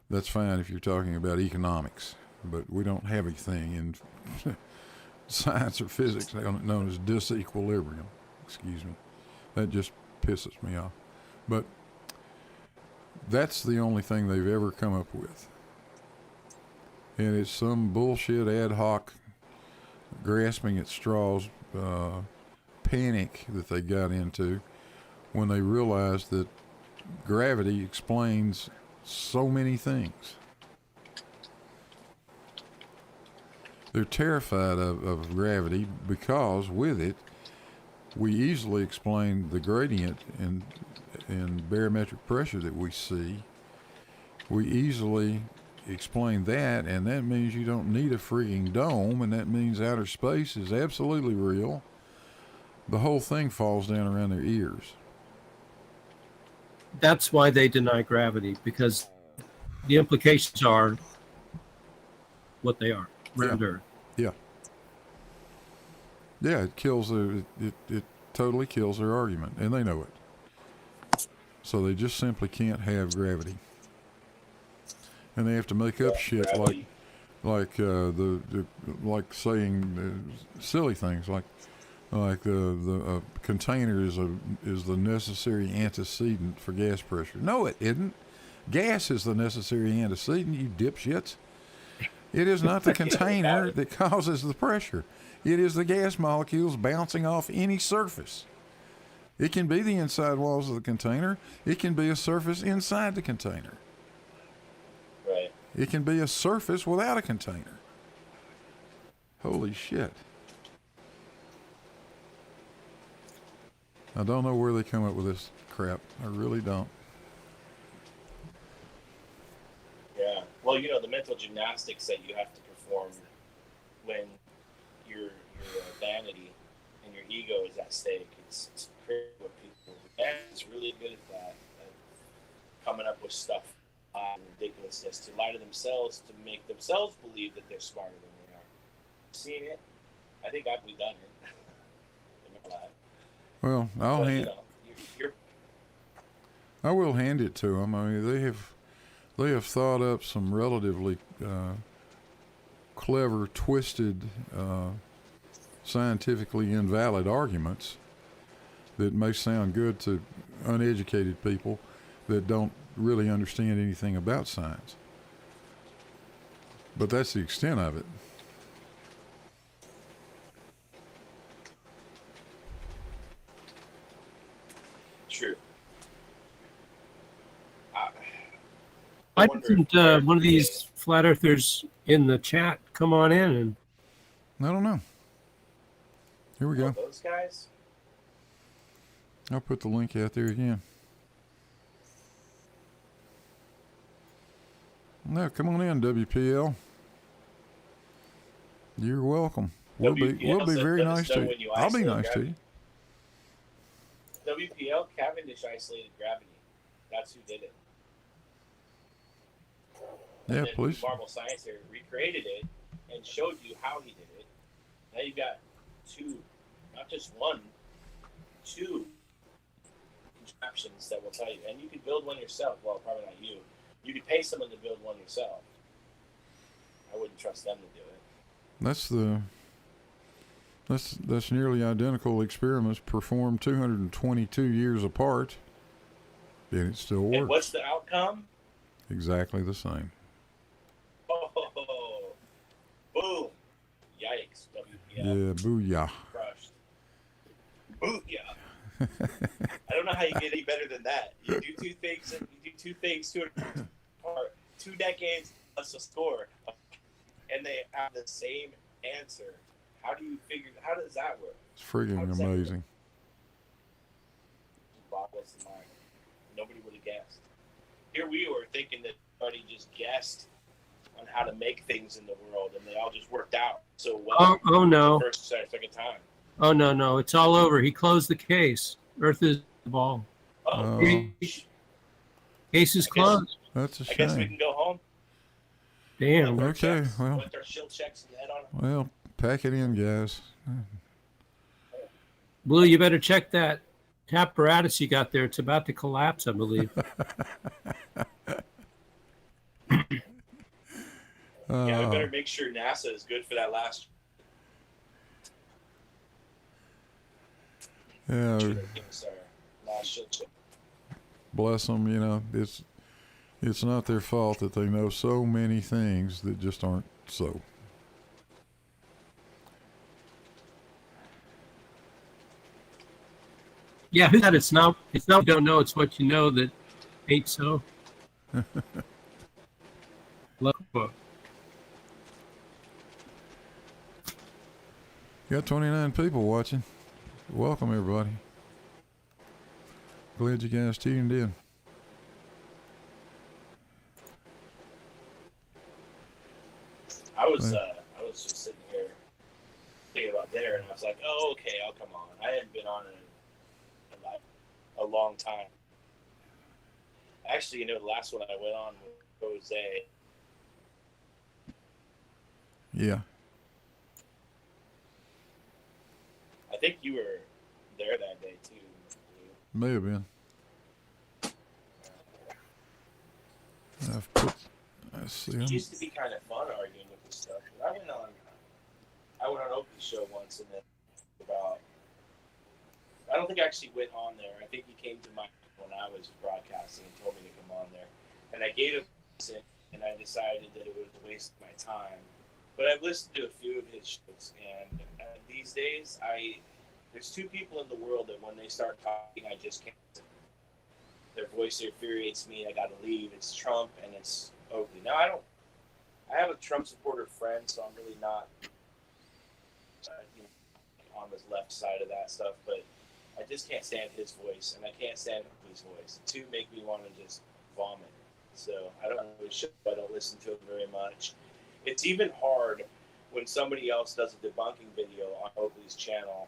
That's fine if you're talking about economics, but we don't have a thing in science or physics known as disequilibrium. Excuse me. That just pisses me off. But that's the only thing they've ever come up with. And it's some bullshit ad hoc grasping at straws panic that they got into when they realized that gravity explains so many things. They're terrified of gravity because with it, we easily explain the gradient in barometric pressure that we see. We easily explain that, and that means you don't need a freaking dome, and that means outer space is absolutely real. The whole thing falls down around their ears.
That's why they deny gravity, because the implications are what they are. Round Earth.
Yeah. Yeah, it kills it totally kills their argument, and they know it. So they just simply can't have gravity. And they have to make up shit like saying silly things like the container is the necessary antecedent for gas pressure. No, it isn't. Gas is the necessary antecedent, you dipshits. It is not the container that causes the pressure. It is the gas molecules bouncing off any surface. It can be the inside walls of the container. It can be a surface inside the container.
Right.
It can be a surface without a container. Holy shit. I don't know where they come up with this crap. I really don't.
Yeah. Well, the mental gymnastics that you have to perform when your vanity and your ego is at stake. It's crazy what people do. And it's really good at that, at coming up with stuff and ridiculousness to lie to themselves to make themselves believe that they're smarter than they are. Seen it? I think we've done it in my life.
Well, I will hand it to them. I mean, they have thought up some relatively clever, twisted, scientifically invalid arguments that may sound good to uneducated people that don't really understand anything about science. But that's the extent of it.
True.
Why doesn't one of these flat earthers in the chat come on in? And
I don't know. Here we go.
Those guys?
I'll put the link out there again. No, come on in, WPL. You're welcome. We'll be very nice to you. I'll be nice to you.
WPL, Cavendish isolated gravity. That's who did it.
Yeah,
and then
please.
Marvel Science here recreated it and showed you how he did it. Now you've got two, not just one, two contraptions that will tell you. And you can build one yourself. Well, probably not you. You could pay someone to build one yourself. I wouldn't trust them to do it.
That's nearly identical experiments performed 222 years apart, and it still works.
And what's the outcome?
Exactly the same.
Oh, boom! Yikes! WPL.
Yeah, booyah.
Crushed. Booyah! I don't know how you get any better than that. You do two things, apart, 2 decades plus a score, and they have the same answer. How does that work?
It's friggin' amazing.
It boggles the mind. Nobody would have guessed. Here we were thinking that everybody just guessed on how to make things in the world, and they all just worked out so well.
Oh no!
The first, second time.
Oh no! It's all over. He closed the case. Earth is the ball. Case is closed.
That's a shame.
I guess we can go home.
Damn.
Okay, well.
With our shield checks and head on.
Well, pack it in, guys.
Blue, you better check that apparatus you got there. It's about to collapse, I believe.
Yeah, we better make sure NASA is good for that last.
Yeah.
Last shield check.
Bless them. You know, it's not their fault that they know so many things that just aren't so.
Yeah, who said it's not you don't know, it's what you know that ain't so. Love book.
You got 29 people watching. Welcome, everybody. Glad you guys tuned in.
I was just sitting here thinking about dinner, and I was like, "Oh, okay, I'll come on." I hadn't been on in a long time. Actually, the last one I went on with Jose.
Yeah.
I think you were there that day too.
May have been. I see
It
him.
used to be kind of fun arguing with this stuff. I went on Opie's show once, and then I don't think I actually went on there. I think he came to my when I was broadcasting and told me to come on there, and I gave him a and I decided that it was a waste of my time. But I've listened to a few of his shows, and these days, there's two people in the world that when they start talking, I just can't. Their voice infuriates me. I got to leave. It's Trump and it's Oakley. Now I have a Trump supporter friend, so I'm really not on the left side of that stuff. But I just can't stand his voice, and I can't stand Oakley's voice. The two make me want to just vomit. So I don't know his show. I don't listen to him very much. It's even hard when somebody else does a debunking video on Oakley's channel,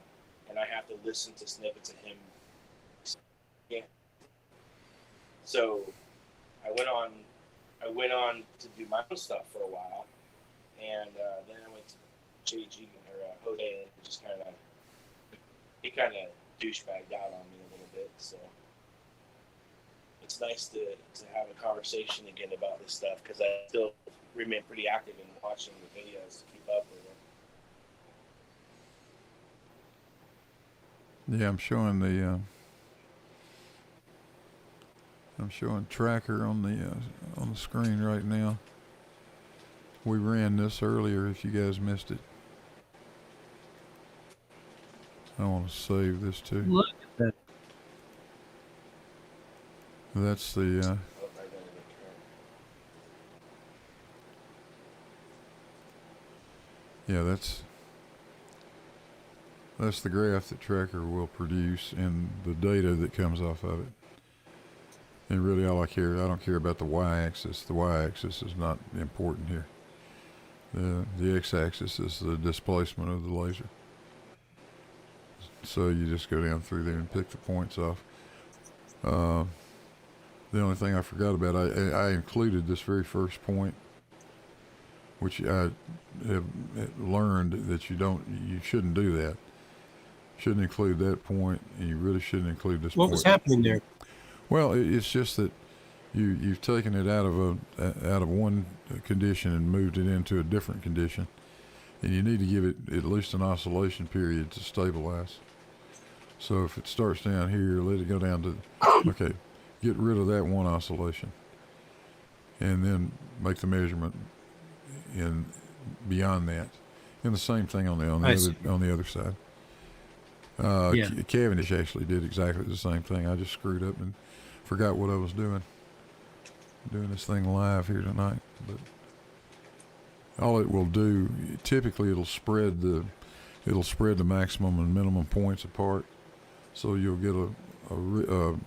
and I have to listen to snippets of him. Yeah. So I went on I went on to do my own stuff for a while, and then I went to JG or Jose, and it just kind of douchebagged out on me a little bit. So it's nice to have a conversation again about this stuff, because I still remain pretty active in watching the videos to keep up with it.
Yeah, I'm showing the I'm showing tracker on the screen right now. We ran this earlier if you guys missed it. I want to save this too.
Look at that.
That's the
Oh, I gotta look
yeah, that's the graph that tracker will produce and the data that comes off of it. And really all I don't care about the y-axis. The y-axis is not important here. The x-axis is the displacement of the laser. So you just go down through there and pick the points off. The only thing I forgot about, I included this very first point, which I have learned that you shouldn't do that. Shouldn't include that point, and you really shouldn't include this point.
What was happening there?
Well, it's just that you've taken it out of one condition and moved it into a different condition, and you need to give it at least an oscillation period to stabilize. So if it starts down here, let it go down to okay, get rid of that one oscillation, and then make the measurement in beyond that, and the same thing on the other side.
Yeah.
Cavendish actually did exactly the same thing. I just screwed up and forgot what I was doing this thing live here tonight. But all it will do, typically it'll spread the maximum and minimum points apart, so you'll get a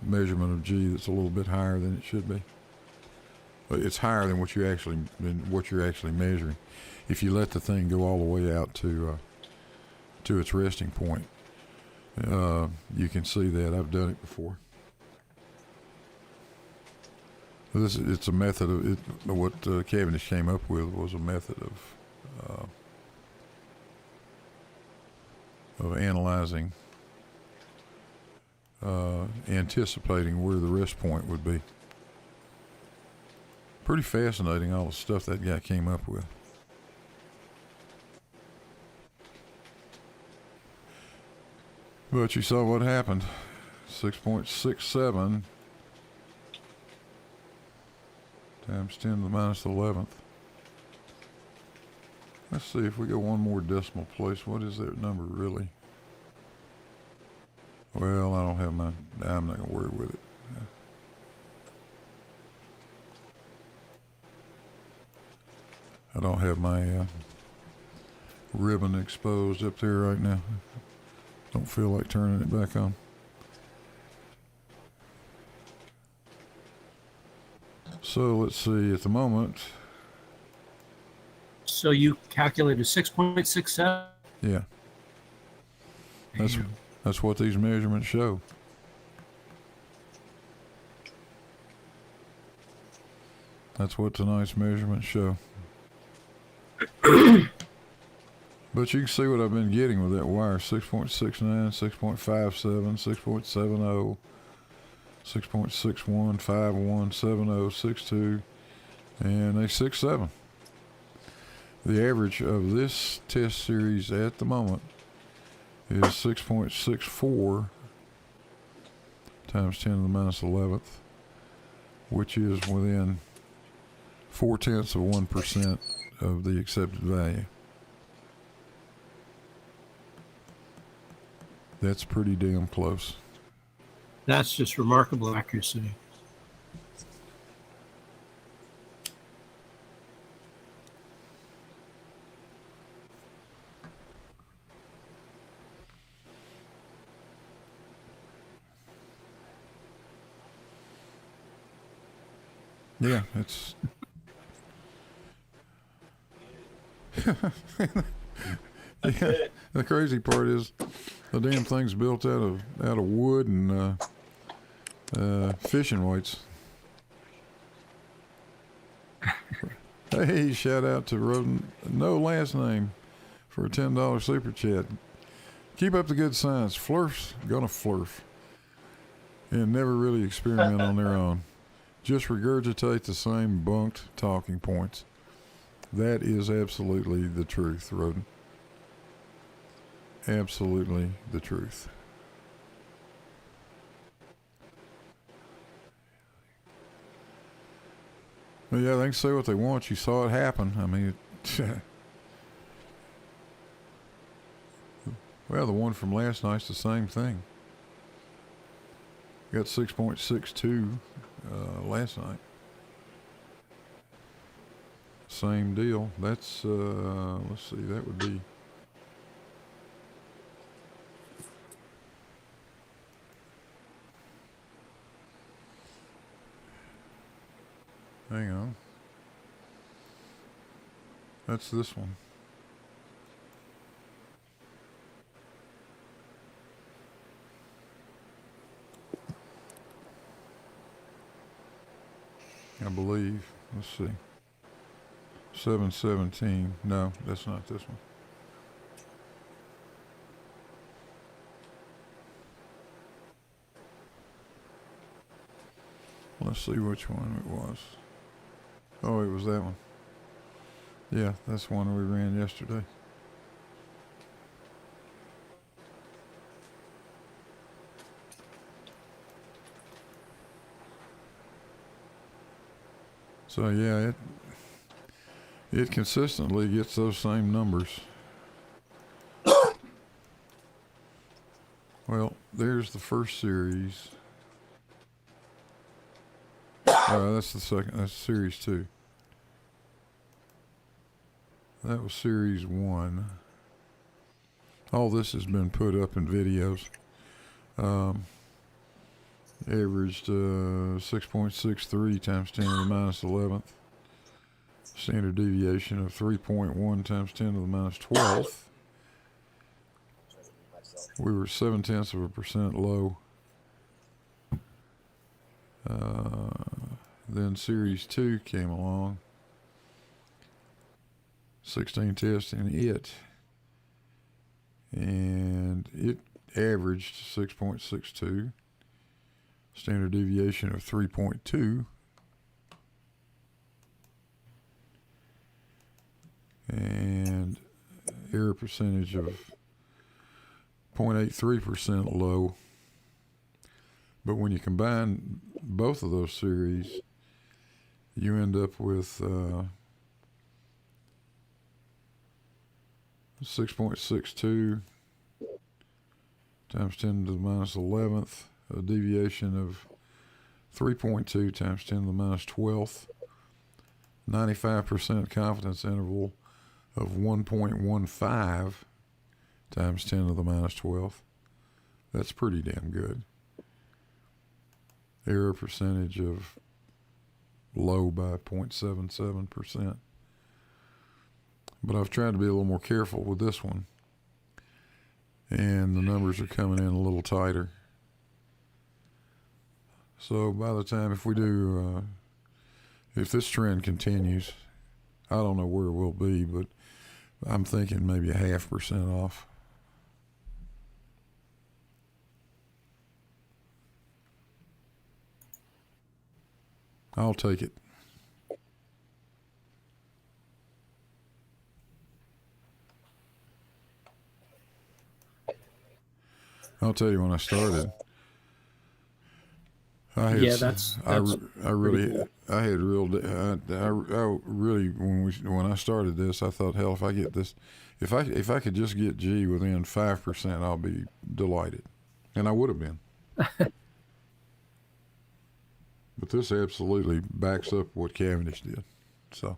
measurement of G that's a little bit higher than it should be. But it's higher than what you're actually measuring. If you let the thing go all the way out to its resting point, you can see that. I've done it before. It's a method of it. What Cavendish came up with was a method of analyzing, anticipating where the rest point would be. Pretty fascinating, all the stuff that guy came up with. But you saw what happened. 6.67 times 10 to the minus 11th. Let's see if we go one more decimal place. What is that number really? Well, I don't have I'm not going to worry with it. I don't have my ribbon exposed up there right now. Don't feel like turning it back on. So let's see, at the moment.
So you calculated 6.67?
Yeah. That's what these measurements show. That's what tonight's measurements show. But you can see what I've been getting with that wire. 6.69, 6.57, 6.70, 6.61, 51, 70, 62, and a 6.7. The average of this test series at the moment is 6.64 times 10 to the minus 11th, which is within 0.4% of the accepted value. That's pretty damn close.
That's just remarkable accuracy.
Yeah, it's yeah. The crazy part is the damn thing's built out of wood and fishing weights. Hey, shout out to Roden, no last name, for a $10 super chat. Keep up the good science. Flurf's gonna flurf. And never really experiment on their own. Just regurgitate the same bunked talking points. That is absolutely the truth, Roden. Absolutely the truth. Well, yeah, they can say what they want. You saw it happen. I mean, well, the one from last night's the same thing. Got 6.62 last night. Same deal. That's, let's see, that would be. Hang on. That's this one. I believe. Let's see. 717. No, that's not this one. Let's see which one it was. Oh, it was that one. Yeah, that's one we ran yesterday. So yeah, it consistently gets those same numbers. Well, there's the first series. That's the second. That's series 2. That was series 1. All this has been put up in videos. Averaged 6.63 times 10 to the minus 11th. Standard deviation of 3.1 times 10 to the minus 12th. We were 0.7% low. Then series 2 came along. 16 tests in it. And it averaged 6.62. Standard deviation of 3.2. And error percentage of 0.83% low. But when you combine both of those series, you end up with 6.62 times 10 to the minus 11th, a deviation of 3.2 times 10 to the minus 12th, 95% confidence interval of 1.15 times 10 to the minus 12th. That's pretty damn good. Error percentage of low by 0.77%. But I've tried to be a little more careful with this one. And the numbers are coming in a little tighter. So by the time, if we do, if this trend continues, I don't know where we'll be, but I'm thinking maybe 0.5% off. I'll take it. I'll tell you when I started. I had really when I started this, I thought, hell, if I get this, if I could just get G within 5%, I'll be delighted, and I would have been. But this absolutely backs up what Cavendish did, so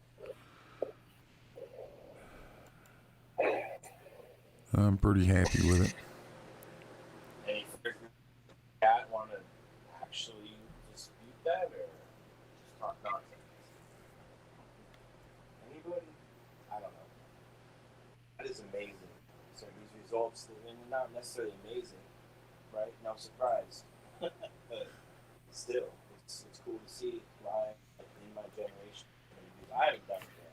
I'm pretty happy with it.
Any cat want to actually dispute that or just talk nonsense? Anybody? I don't know. That is amazing. So these results, they're not necessarily amazing, right? No surprise. But still, it's cool to see live in my generation. I haven't done it yet.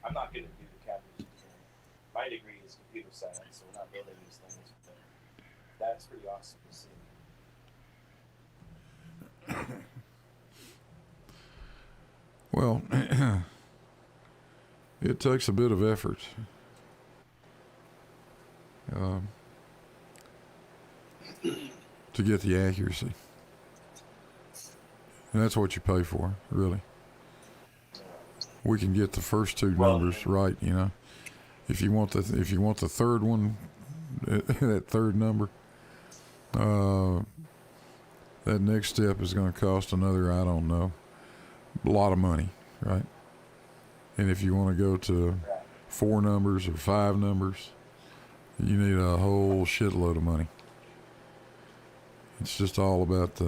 I'm not going to do the Cavendish exam. My degree is computer science, so we're not building these things. But that's pretty awesome to see.
Well, it takes a bit of effort. To get the accuracy. And that's what you pay for, really. We can get the first two numbers right, you know. If you want the third one, that third number, that next step is going to cost another, I don't know, a lot of money, right? And if you want to go to 4 numbers or 5 numbers, you need a whole shitload of money. It's just all about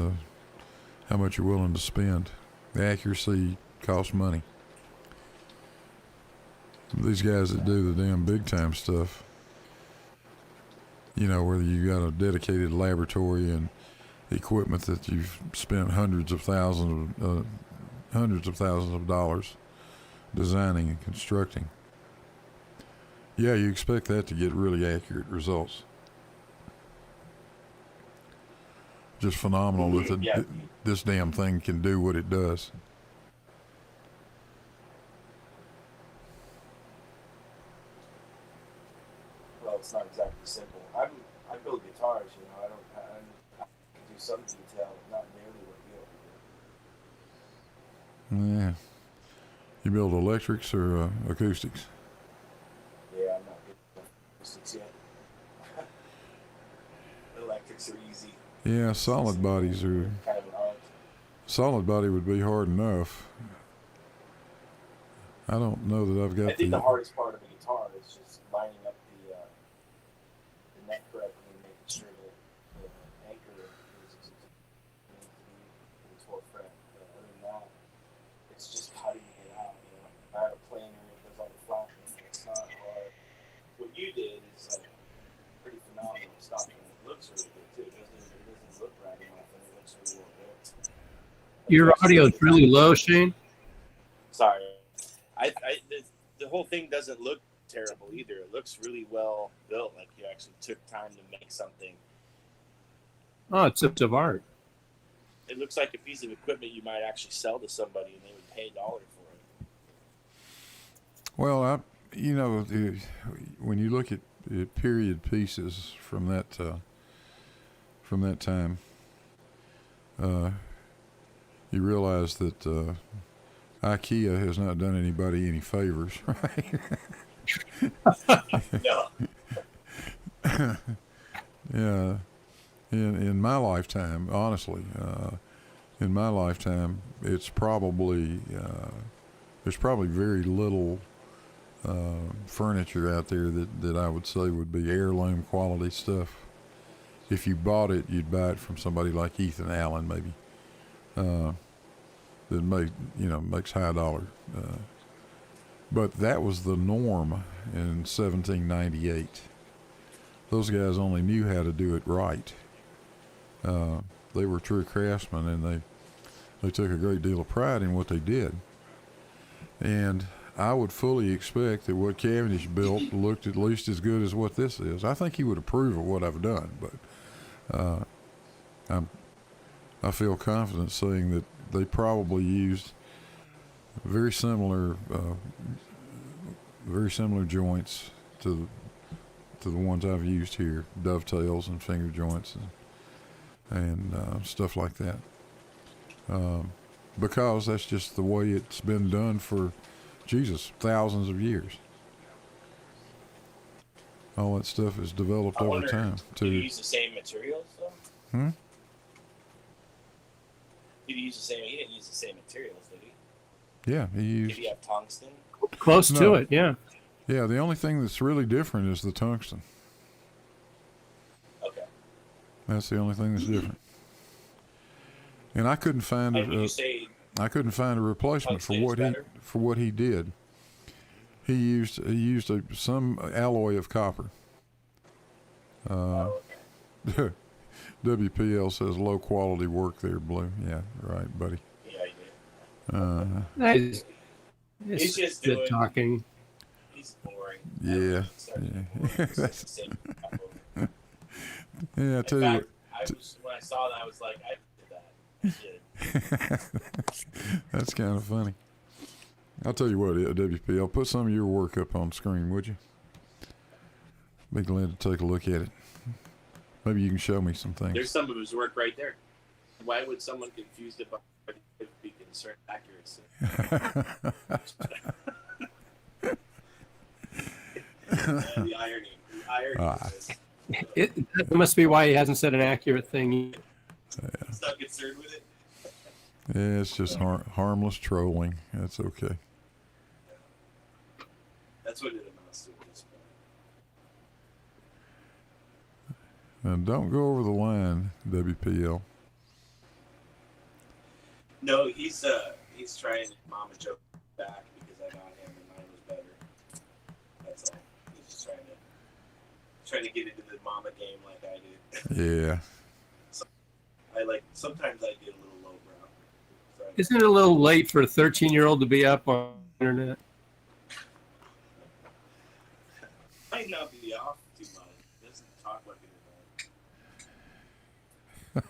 how much you're willing to spend. The accuracy costs money. These guys that do the damn big time stuff, you know, whether you got a dedicated laboratory and equipment that you've spent hundreds of thousands of dollars designing and constructing. Yeah, you expect that to get really accurate results. Just phenomenal that this damn thing can do what it does.
Well, it's not exactly simple. I build guitars, you know. I can do some detail, not nearly what you do.
Yeah. You build electrics or acoustics?
Yeah, I'm not good at acoustics yet. Electrics are easy.
Yeah, solid bodies are.
Kind of an art.
Solid body would be hard enough. I don't know that I've got
I think the hardest part of a guitar is just lining up the neck correctly and making sure that the anchor is to the 12th fret. But other than that, it's just cutting it out. You know, I have a planer that does all the flattening. It's not hard. What you did is pretty phenomenal stuff, and it looks really good too. It doesn't look ragamuffin. It looks really well built.
Your audio is really low, Shane.
Sorry. The whole thing doesn't look terrible either. It looks really well built, like you actually took time to make something.
Oh, it's a piece of art.
It looks like a piece of equipment you might actually sell to somebody and they would pay $1 for it.
Well, you know, when you look at period pieces from that time, you realize that IKEA has not done anybody any favors, right?
No.
Yeah. In my lifetime, honestly, in my lifetime, it's probably there's probably very little furniture out there that I would say would be heirloom quality stuff. If you bought it, you'd buy it from somebody like Ethan Allen, maybe. That makes high dollar. But that was the norm in 1798. Those guys only knew how to do it right. They were true craftsmen, and they took a great deal of pride in what they did. And I would fully expect that what Cavendish built looked at least as good as what this is. I think he would approve of what I've done, but I feel confident saying that they probably used very similar joints to the ones I've used here, dovetails and finger joints and stuff like that. Because that's just the way it's been done for, thousands of years. All that stuff is developed over time.
Did you use the same materials though? Did he use the same? He didn't use the same materials, did he?
Yeah, he used.
Did he have tungsten?
Close to it, yeah.
Yeah, the only thing that's really different is the tungsten.
Okay.
That's the only thing that's different. And I couldn't find a replacement for what he did. He used some alloy of copper. WPL says low quality work there, Blue. Yeah, right, buddy.
Yeah, he did.
It's
He's just
good
doing
talking.
He's boring.
Yeah. Yeah, I tell
In
you
fact, when I saw that, I was like, I did that. I did.
what. That's kind of funny. I'll tell you what, WP, I'll put some of your work up on screen, would you? Be glad to take a look at it. Maybe you can show me some things.
There's some of his work right there. Why would someone confused about be concerned accuracy? The irony. The irony is
It must be why he hasn't said an accurate thing.
he's not concerned with it.
Yeah, it's just harmless trolling. That's okay.
That's what it amounts to at this point.
Now, don't go over the line, WPL.
No, he's trying to mom a joke back because I got him and mine was better. That's all. He's just trying to get into the mama game like I did.
Yeah.
Sometimes I get a little lowbrow. So
Isn't it a little late for a 13-year-old to be up on the internet?
might not be off too much. He doesn't talk like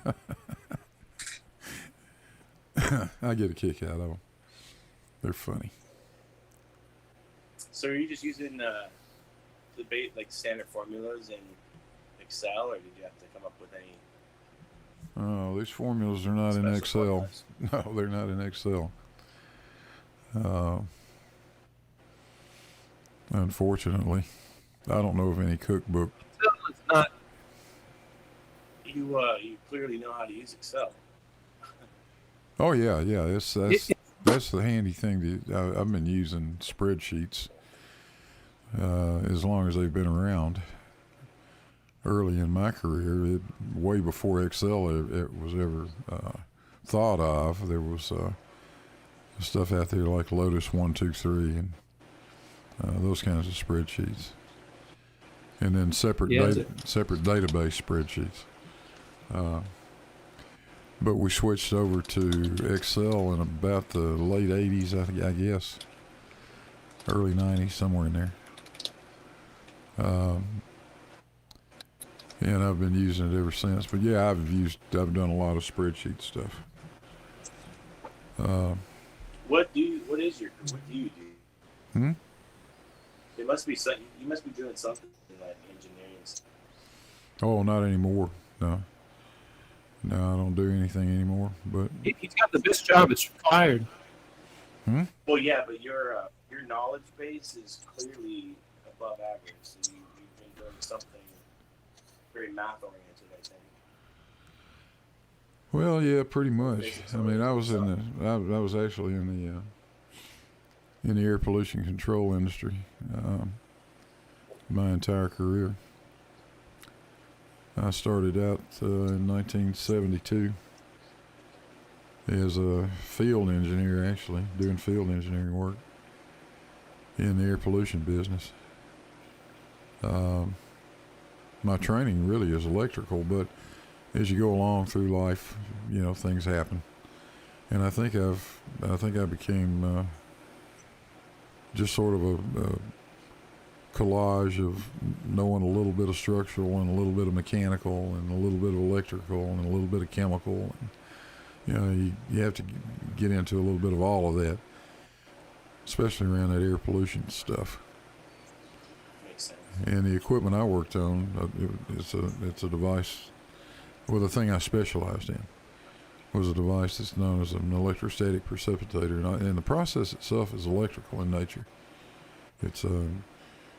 it.
I get a kick out of them. They're funny.
So are you just using the like standard formulas in Excel, or did you have to come up with any?
Oh, these formulas are not in
special
Excel.
formulas?
No, they're not in Excel. Unfortunately, I don't know of any cookbook.
It's not.
You clearly know how to use Excel.
Oh yeah. That's the handy thing. I've been using spreadsheets as long as they've been around. Early in my career, way before Excel it was ever thought of, there was stuff out there like Lotus 123 and those kinds of spreadsheets, and then separate database spreadsheets. But we switched over to Excel in about the late 80s, I guess, early 90s, somewhere in there. And I've been using it ever since. But yeah, I've done a lot of spreadsheet stuff.
What do you do? It must be something. You must be doing something like engineering stuff.
Oh, not anymore. No, I don't do anything anymore. But
He's got the best job. It's required.
Well, yeah, but your knowledge base is clearly above average. So you've been doing something very math oriented, I think.
well, yeah, pretty much. I mean, I was actually in the air pollution control industry my entire career. I started out in 1972 as a field engineer, actually, doing field engineering work in the air pollution business. My training really is electrical, but as you go along through life, things happen. And I think I became just sort of a collage of knowing a little bit of structural and a little bit of mechanical and a little bit of electrical and a little bit of chemical. And, you have to get into a little bit of all of that, especially around that air pollution stuff.
Makes sense.
And the equipment I worked on, it's a device. Well, the thing I specialized in was a device that's known as an electrostatic precipitator, and the process itself is electrical in nature. It's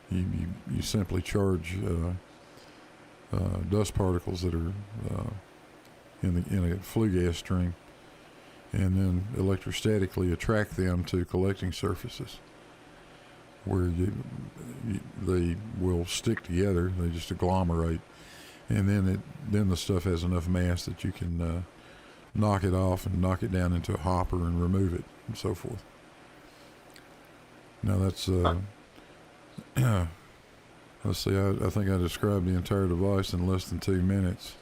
you simply charge dust particles that are in a flue gas stream, and then electrostatically attract them to collecting surfaces where they will stick together. They just agglomerate, and then the stuff has enough mass that you can knock it off and knock it down into a hopper and remove it and so forth. Now that's let's see, I think I described the entire device in less than 2 minutes.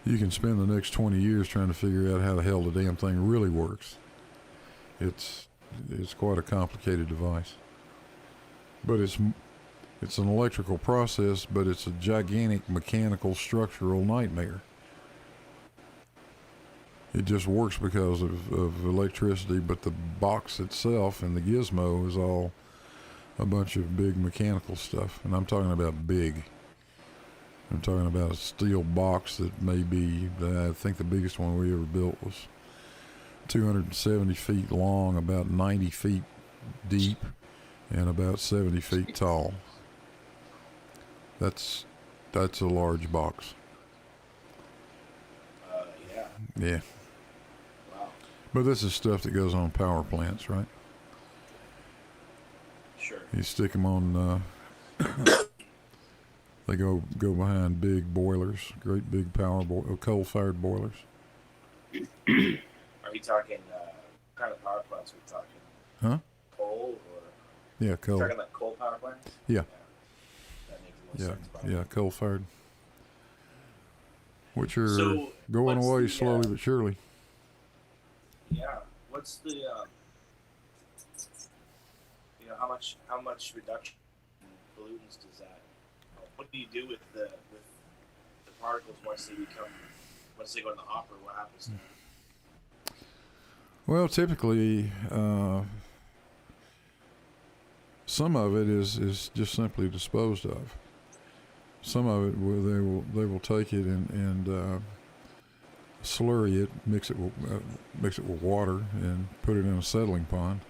You can spend the next 20 years trying to figure out how the hell the damn thing really works. It's quite a complicated device. but it's an electrical process, but it's a gigantic mechanical structural nightmare. It just works because of electricity, but the box itself and the gizmo is all a bunch of big mechanical stuff. And I'm talking about big. I'm talking about a steel box that may be, I think the biggest one we ever built was 270 feet long, about 90 feet deep, and about 70 feet tall. That's a large box.
Yeah.
Yeah.
Wow.
But this is stuff that goes on power plants, right?
Sure.
You stick them on, they go behind big boilers, great big coal-fired boilers.
Are you talking, what kind of power plants are we talking?
Huh?
Coal or?
Yeah, coal.
You're talking like coal power plants?
Yeah.
That makes more sense. Probably.
Yeah, coal-fired. Which are
So,
going
what's
away
the,
slowly but surely.
Yeah. What's the, how much reduction in pollutants does that? What do you do with the particles once they go in the hopper? What happens to them?
Well, typically, some of it is just simply disposed of. Some of it they will take it and slurry it, mix it with water, and put it in a settling pond,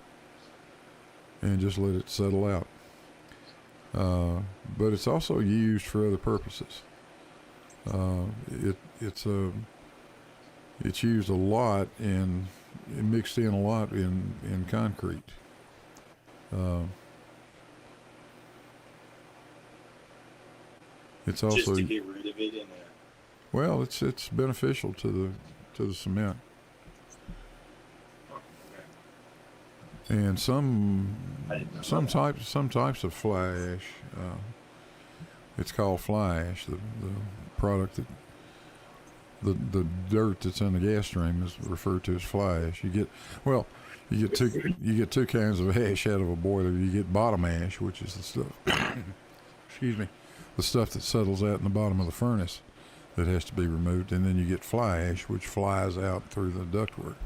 and just let it settle out. But it's also used for other purposes. It's used a lot and mixed in a lot in concrete. It's also
Just to get rid of it in
well, it's beneficial to the cement. And some types of fly ash. It's called fly ash. The product that the dirt that's in the gas stream is referred to as fly ash. You get two kinds of ash out of a boiler. You get bottom ash, which is the stuff. Excuse me, the stuff that settles out in the bottom of the furnace that has to be removed, and then you get fly ash, which flies out through the ductwork.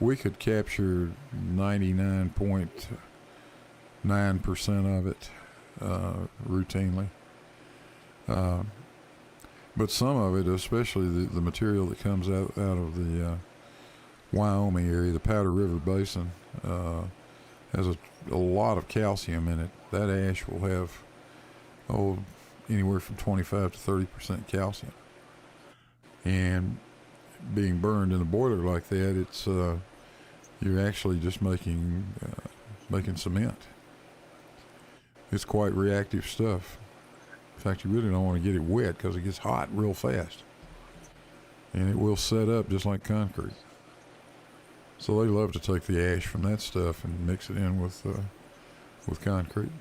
We could capture 99.9% of it routinely. But some of it, especially the material that comes out of the Wyoming area, the Powder River Basin, has a lot of calcium in it. That ash will have anywhere from 25 to 30% calcium. And being burned in a boiler like that, it's you're actually just making cement. It's quite reactive stuff. In fact, you really don't want to get it wet because it gets hot real fast, and it will set up just like concrete. So they love to take the ash from that stuff and mix it in with concrete.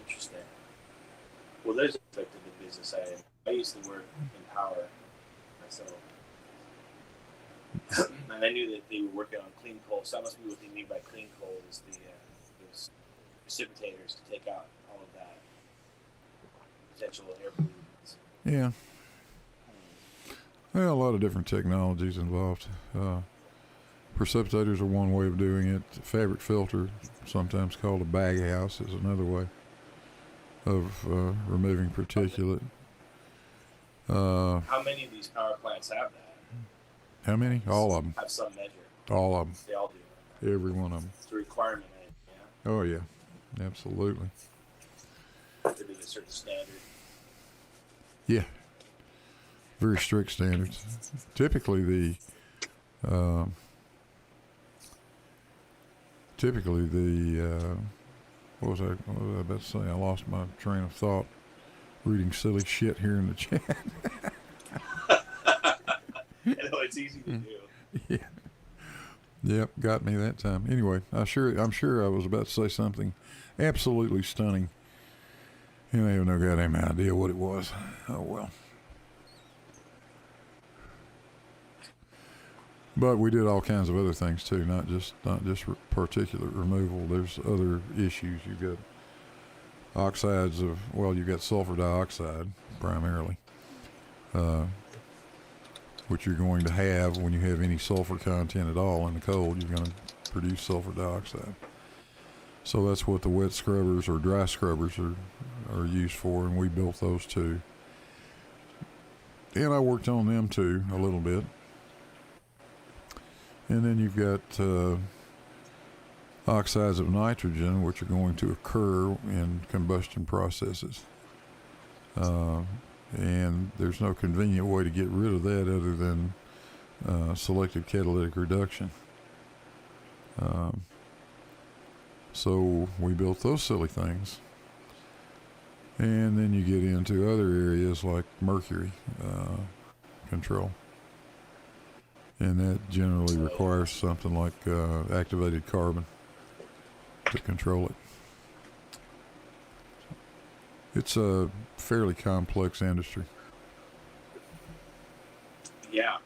Interesting. Well, there's an aspect of the business I used to work in power myself. And I knew that they were working on clean coal. So that must be what they mean by clean coal is those precipitators to take out all of that potential air pollutants.
Yeah. Well, a lot of different technologies involved. Precipitators are one way of doing it. Fabric filter, sometimes called a bag house, is another way of removing particulate.
How many of these power plants have that?
How many? All of them.
Have some measure.
All of them.
They all do.
Every one of them.
It's a requirement, yeah.
Oh, yeah. Absolutely.
To be a certain standard.
Yeah. Very strict standards. Typically, what was I about to say? I lost my train of thought reading silly shit here in the chat.
I know it's easy to do.
Yeah. Yep, got me that time. Anyway, I'm sure I was about to say something absolutely stunning, and I have no goddamn idea what it was. Oh well. But we did all kinds of other things too, not just particulate removal. There's other issues. You've got oxides of, well, you've got sulfur dioxide primarily, which you're going to have when you have any sulfur content at all in the cold. You're going to produce sulfur dioxide. So that's what the wet scrubbers or dry scrubbers are used for, and we built those too. And I worked on them too a little bit. And then you've got oxides of nitrogen, which are going to occur in combustion processes. And there's no convenient way to get rid of that other than selective catalytic reduction. So we built those silly things. And then you get into other areas like mercury control. And that generally requires something like activated carbon to control it. It's a fairly complex industry.
Yeah.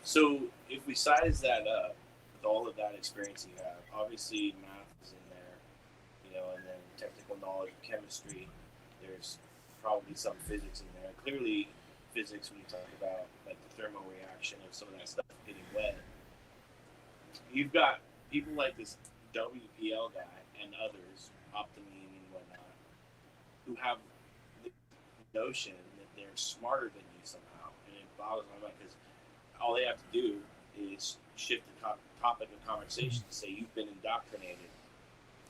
So if we size that up with all of that experience you have, obviously math is in there, and then technical knowledge of chemistry. There's probably some physics in there. Clearly, physics when you talk about like the thermal reaction of some of that stuff getting wet. You've got people like this WPL guy and others, Optimine and whatnot, who have the notion that they're smarter than you somehow, and it boggles my mind because all they have to do is shift the topic of conversation to say you've been indoctrinated.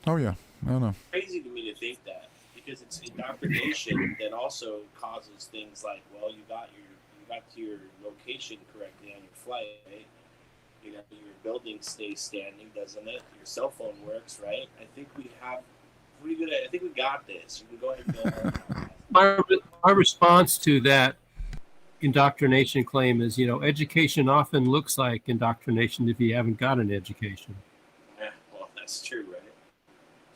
Oh yeah, I know.
It's crazy to me to think that, because it's indoctrination that also causes things like, well, you got to your location correctly on your flight, right? Your building stays standing, doesn't it? Your cell phone works, right? I think we have pretty good. I think we got this. You can go ahead and go.
My response to that indoctrination claim is, education often looks like indoctrination if you haven't got an education.
Yeah, well, that's true, right?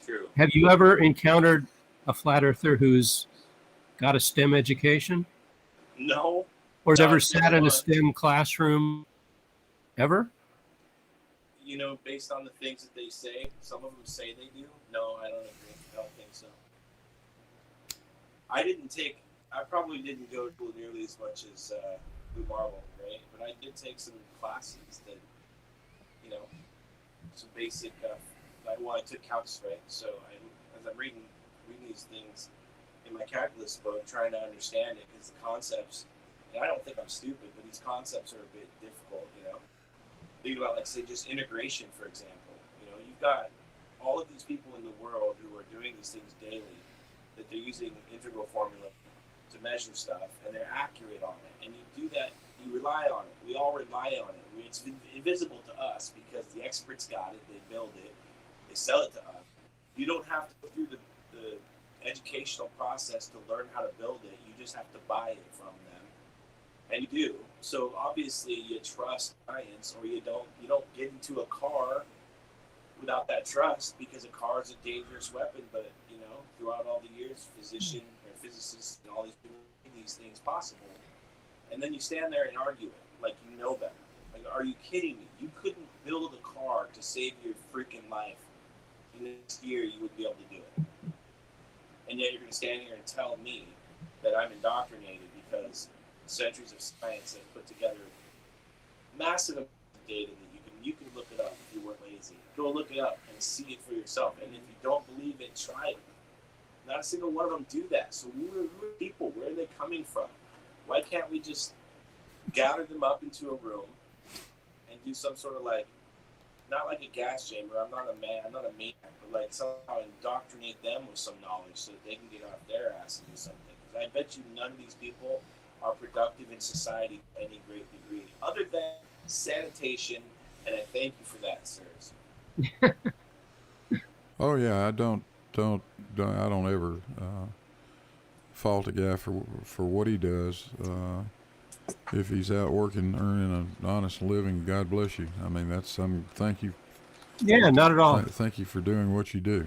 True.
Have you ever encountered a flat earther who's got a STEM education?
No.
Or has ever sat in a STEM classroom? Ever?
Based on the things that they say, some of them say they do. No, I don't agree. I don't think so. I probably didn't go to nearly as much as Blue Marble, right? But I did take some classes that, some basic, I took calculus, right? So as I'm reading these things in my calculus book, trying to understand it, because the concepts, and I don't think I'm stupid, but these concepts are a bit difficult, Think about, like, say, just integration, for example. You've got all of these people in the world who are doing these things daily, that they're using integral formula to measure stuff, and they're accurate on it. And you do that, you rely on it. We all rely on it. It's invisible to us because the experts got it, they build it, they sell it to us. You don't have to go through the educational process to learn how to build it. You just have to buy it from them. And you do. So obviously you trust science, or you don't get into a car without that trust, because a car is a dangerous weapon. But throughout all the years, physicians and all these people make these things possible. And then you stand there and argue it like you know better. Like, are you kidding me? You couldn't build a car to save your freaking life. In this year you would be able to do it. And yet you're going to stand here and tell me that I'm indoctrinated because centuries of science have put together massive amounts of data that you can look it up if you weren't lazy. Go look it up and see it for yourself. And if you don't believe it, try it. Not a single one of them do that. So who are people? Where are they coming from? Why can't we just gather them up into a room and do some sort of not like a gas chamber. I'm not a maniac, but somehow indoctrinate them with some knowledge so that they can get off their ass and do something. Because I bet you none of these people are productive in society to any great degree, other than sanitation, and I thank you for that, sirs.
Oh yeah, I don't ever fault a guy for what he does. If he's out working, earning an honest living, God bless you. I mean, thank you.
Yeah, not at all.
Thank you for doing what you do.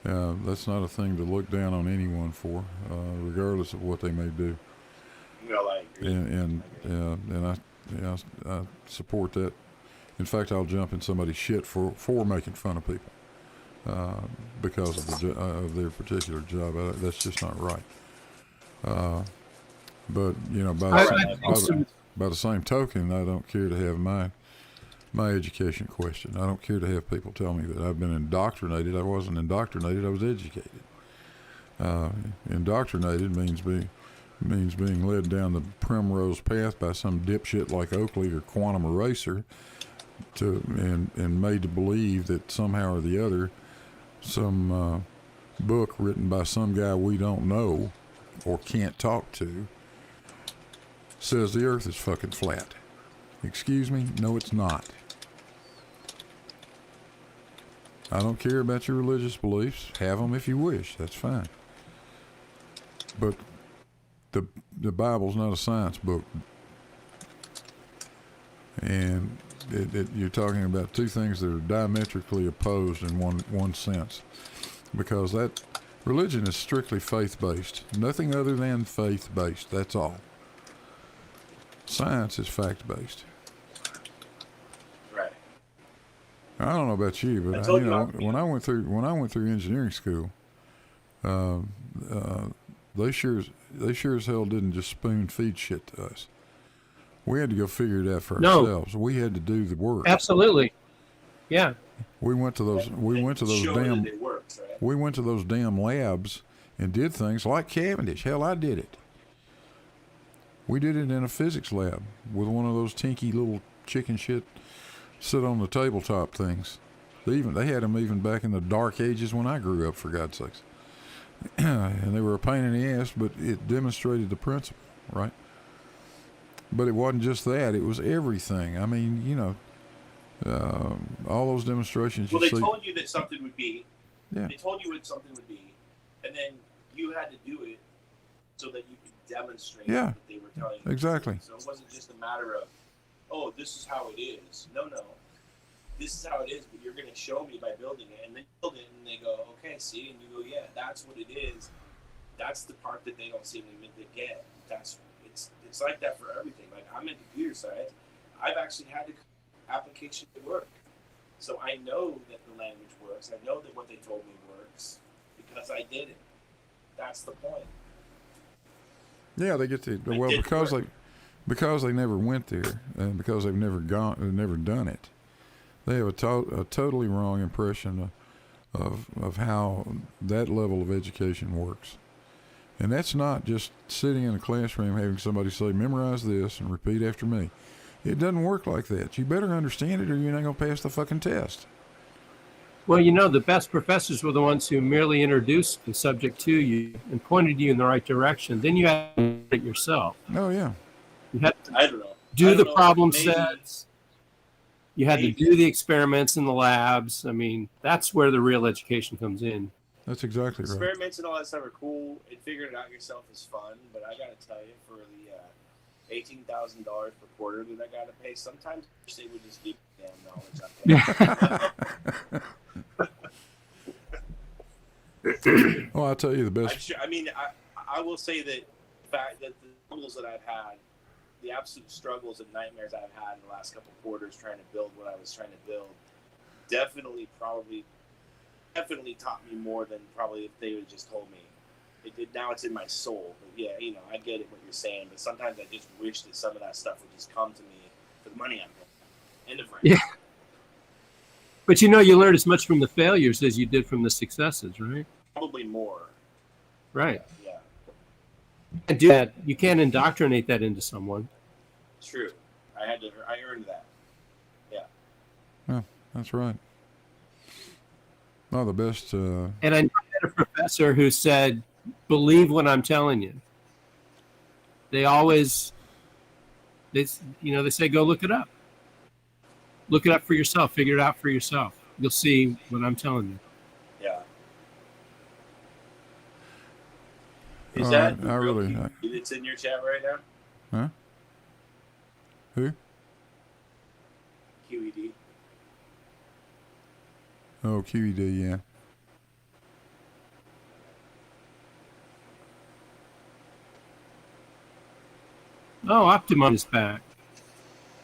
That's not a thing to look down on anyone for, regardless of what they may do.
No, I agree.
And yeah, I support that. In fact, I'll jump in somebody's shit for making fun of people because of their particular job. That's just not right. But you know, by the same token, I don't care to have my education questioned. I don't care to have people tell me that I've been indoctrinated. I wasn't indoctrinated. I was educated. Indoctrinated means being led down the primrose path by some dipshit like Oakley or Quantum Eraser, and made to believe that somehow or the other, some book written by some guy we don't know or can't talk to says the Earth is fucking flat. Excuse me? No, it's not. I don't care about your religious beliefs. Have them if you wish. That's fine. But the Bible's not a science book. And you're talking about two things that are diametrically opposed in one sense. Because that religion is strictly faith-based. Nothing other than faith-based. That's all. Science is fact-based.
Right.
I don't know about you, but when I went through engineering school, they sure as hell didn't just spoon feed shit to us. We had to go figure it out for ourselves. We had to do the work.
Absolutely. Yeah.
We went to those damn
it works, right?
we went to those damn labs and did things like Cavendish. Hell, I did it. We did it in a physics lab with one of those tinky little chicken shit sit on the tabletop things. They had them even back in the dark ages when I grew up, for God's sakes. And they were a pain in the ass, but it demonstrated the principle, right? But it wasn't just that; it was everything. I mean, you know, all those demonstrations.
Well, they told you that something would be.
Yeah.
They told you what something would be, and then you had to do it so that you could demonstrate what they were telling you.
Exactly.
So it wasn't just a matter of, oh, this is how it is. No. This is how it is, but you're going to show me by building it. And they build it, and they go, okay, see? And you go, yeah, that's what it is. That's the part that they don't seem to get. It's like that for everything. Like, I'm in computer science. I've actually had the application to work. So I know that the language works. I know that what they told me works because I did it. That's the point.
Yeah, they get to because they never went there, and because they've never done it. They have a totally wrong impression of how that level of education works. And that's not just sitting in a classroom having somebody say, memorize this and repeat after me. It doesn't work like that. You better understand it or you're not going to pass the fucking test.
Well, you know, the best professors were the ones who merely introduced the subject to you and pointed you in the right direction. Then you had to do it yourself.
Oh, yeah.
You had
I don't know.
do the problem sets. You had to do the experiments in the labs. I mean, that's where the real education comes in.
That's exactly right.
Experiments and all that stuff are cool, and figuring it out yourself is fun. But I got to tell you, for the $18,000 per quarter that I got to pay, sometimes they would just give me damn knowledge.
Well, I'll tell you the best.
I will say that the fact that the struggles that I've had, the absolute struggles and nightmares I've had in the last couple of quarters trying to build what I was trying to build, definitely taught me more than probably if they would just told me. It did. Now it's in my soul. But yeah, you know, I get it what you're saying, but sometimes I just wish that some of that stuff would just come to me for the money I'm paying. End of rant.
Yeah. But you know, you learn as much from the failures as you did from the successes, right?
Probably more.
Right.
Yeah.
And do that. You can't indoctrinate that into someone.
True. I earned that. Yeah.
Yeah, that's right. Oh, the best.
And I had a professor who said, "Believe what I'm telling you." They always, they say, "Go look it up. Look it up for yourself. Figure it out for yourself. You'll see what I'm telling you."
Yeah. Is that
I
it's in your chat right now?
Huh? Who?
QED.
Oh, QED, yeah.
Oh, Optimum is back.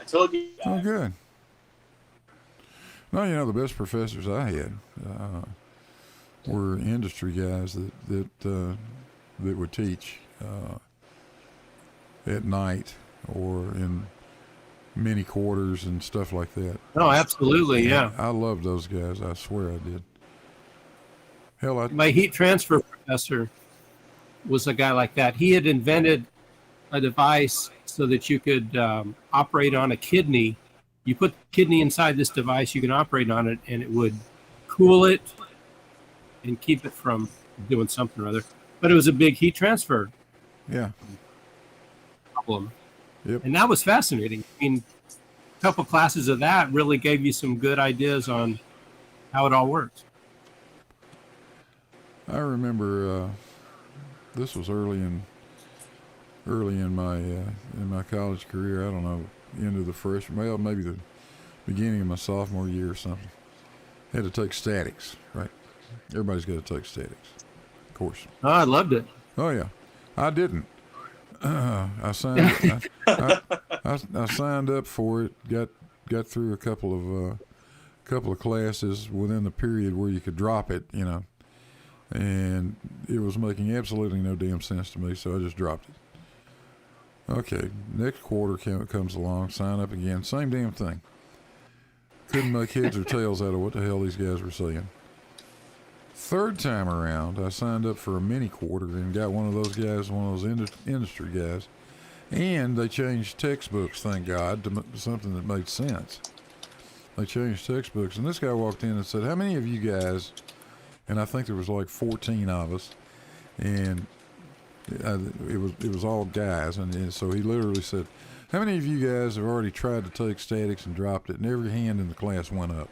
told you
Oh,
guys.
good. No, the best professors I had were industry guys that would teach at night or in mini quarters and stuff like that.
Oh, absolutely, yeah.
I loved those guys. I swear I did. Hell,
My heat transfer professor was a guy like that. He had invented a device so that you could operate on a kidney. You put the kidney inside this device, you can operate on it, and it would cool it and keep it from doing something or other. But it was a big heat transfer
yeah.
problem.
Yep.
And that was fascinating. I mean, a couple classes of that really gave you some good ideas on how it all works.
I remember this was early in my college career. I don't know, into the freshman, well, maybe the beginning of my sophomore year or something. Had to take statics, right? Everybody's got to take statics, of course.
Oh, I loved it.
Oh yeah, I didn't. I signed. I signed up for it. Got through a couple of classes within the period where you could drop it, and it was making absolutely no damn sense to me. So I just dropped it. Okay, next quarter comes along. Sign up again. Same damn thing. Couldn't make heads or tails out of what the hell these guys were saying. Third time around, I signed up for a mini quarter and got one of those guys, one of those industry guys. And they changed textbooks, thank God, to something that made sense. They changed textbooks. And this guy walked in and said, how many of you guys, and I think there was like 14 of us, and it was all guys. And so he literally said, how many of you guys have already tried to take statics and dropped it? And every hand in the class went up.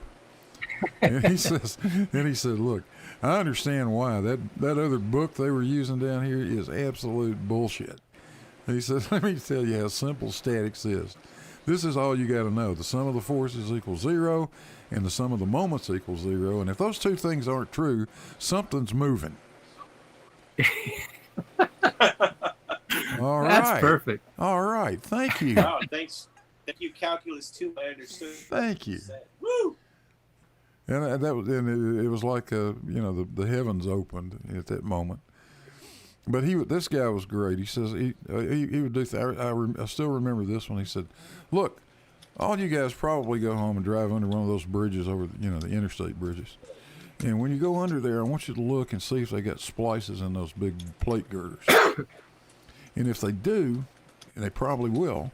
And he said, look, I understand why. That other book they were using down here is absolute bullshit. He said, let me tell you how simple statics is. This is all you got to know. The sum of the forces equals 0, and the sum of the moments equals 0. And if those two things aren't true, something's moving. All right.
That's perfect.
All right. Thank you.
Wow, thanks. Thank you, Calculus 2. I understood.
Thank you.
Woo!
And it was like the heavens opened at that moment. But this guy was great. He says he would do. I still remember this one. He said, "Look, all you guys probably go home and drive under one of those bridges over the interstate bridges. And when you go under there, I want you to look and see if they got splices in those big plate girders. And if they do, and they probably will,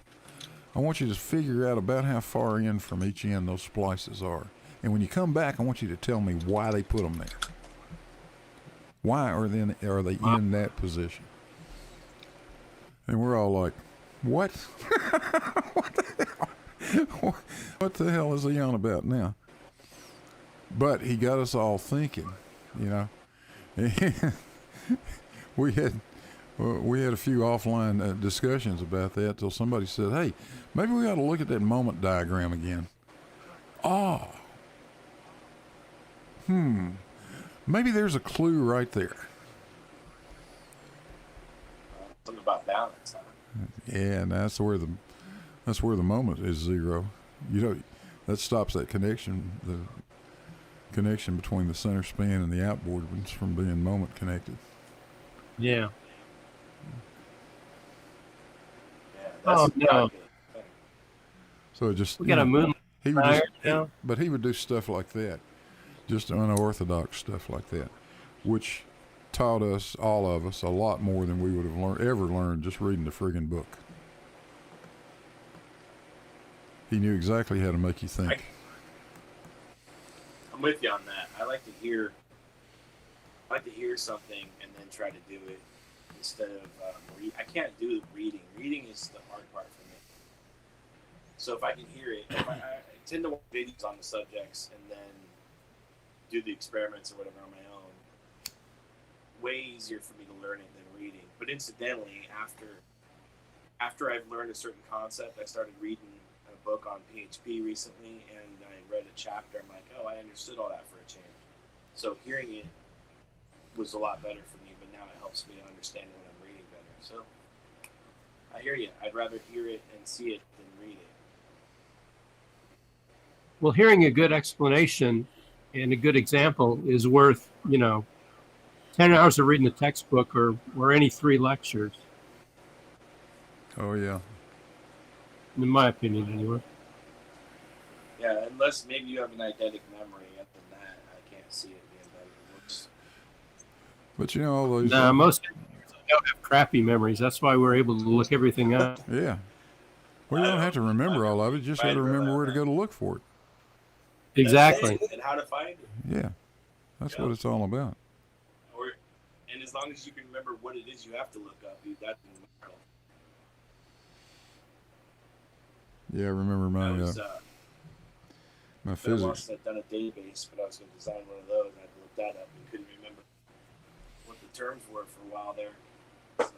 I want you to figure out about how far in from each end those splices are. And when you come back, I want you to tell me why they put them there. Why are they in that position?" And we're all like, "What? What the hell? What the hell is he on about now?" But he got us all thinking, we had a few offline discussions about that till somebody said, "Hey, maybe we ought to look at that moment diagram again." Oh. Maybe there's a clue right there.
Something about balance, huh?
Yeah, and that's where the moment is 0. That stops that connection, the connection between the center span and the outboard from being moment connected.
Yeah.
Yeah,
no.
So it just
We got a moon.
But he would do stuff like that, just unorthodox stuff like that, which taught us, all of us, a lot more than we would have ever learned just reading the friggin' book. He knew exactly how to make you think.
I'm with you on that. I like to hear something and then try to do it instead of I can't do reading. Reading is the hard part for me. So if I can hear it, I tend to watch videos on the subjects and then do the experiments or whatever on my own. Way easier for me to learn it than reading. But incidentally, after I've learned a certain concept, I started reading a book on PHP recently, and I read a chapter. I'm like, oh, I understood all that for a change. So hearing it was a lot better for me, but now it helps me to understand it when I'm reading better. So I hear you. I'd rather hear it and see it than read it.
Well, hearing a good explanation and a good example is worth, 10 hours of reading a textbook or any 3 lectures,
Oh yeah.
in my opinion, anyway.
Yeah, unless maybe you have an eidetic memory. Other than that, I can't see it being better or worse.
But all those.
Nah, most people don't have crappy memories. That's why we're able to look everything up.
Yeah. Well, you don't have to remember all of it. You just got to remember where to go to look for it.
Exactly.
That's it, and how to find it.
Yeah. That's what it's all about.
And as long as you can remember what it is you have to look up, that's
Yeah, I remember my my physics.
once I'd done a database, but I was going to design one of those. I had to look that up and couldn't remember what the terms were for a while there. So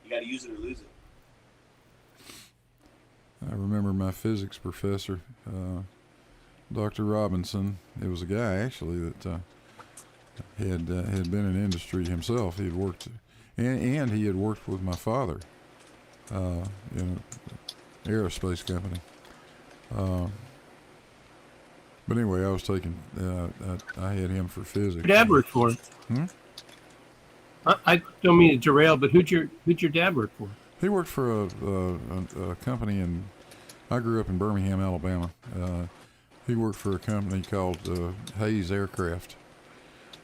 you got to use it or lose it.
I remember my physics professor, Dr. Robinson. It was a guy actually that had been in industry himself. He had worked, and he had worked with my father in an aerospace company. But anyway, I was taking. I had him for physics.
Your dad worked for? I don't mean to derail, but who'd your dad work for?
He worked for a company in. I grew up in Birmingham, Alabama. He worked for a company called Hayes Aircraft,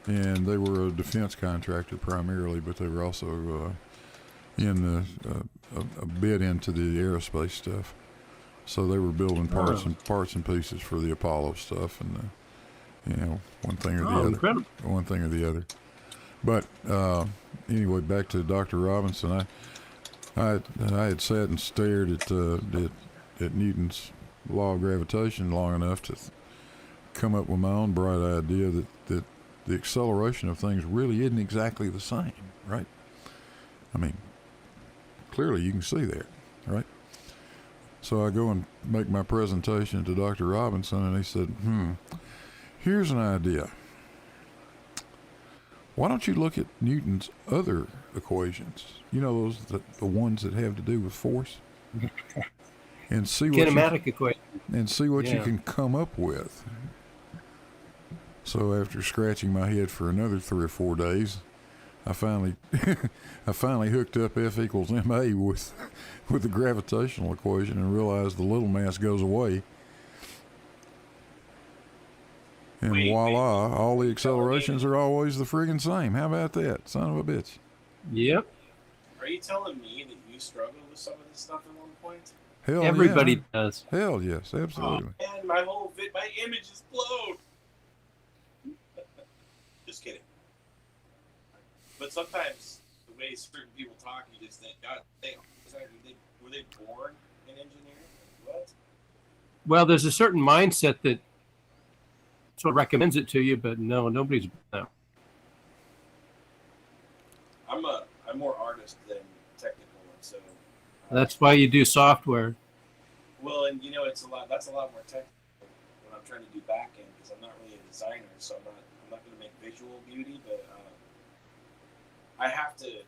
and they were a defense contractor primarily, but they were also in a bit into the aerospace stuff. So they were building parts and pieces for the Apollo stuff, and one thing or the other.
Incredible.
One thing or the other. But anyway, back to Dr. Robinson. I had sat and stared at Newton's law of gravitation long enough to come up with my own bright idea that the acceleration of things really isn't exactly the same, right? I mean, clearly you can see that, right? So I go and make my presentation to Dr. Robinson, and he said, here's an idea. Why don't you look at Newton's other equations? Those the ones that have to do with force, and see what
Kinematic equation.
And see what you can come up with. So after scratching my head for another 3 or 4 days, I finally hooked up F equals ma with the gravitational equation and realized the little mass goes away. And voila, all the accelerations are always the friggin' same. How about that, son of a bitch?
Yep.
Are you telling me that you struggled with some of this stuff at one point?
Hell
Everybody
yeah.
does.
Hell yes, absolutely.
Oh, man, my image explode. Just kidding. But sometimes the way certain people talk, you just think, God damn, were they born in engineering? What?
Well, there's a certain mindset that sort of recommends it to you, but no, nobody's. No.
I'm more artist than technical, and so
That's why you do software.
well, and that's a lot more technical when I'm trying to do back end because I'm not really a designer, so I'm not going to make visual beauty, but I have to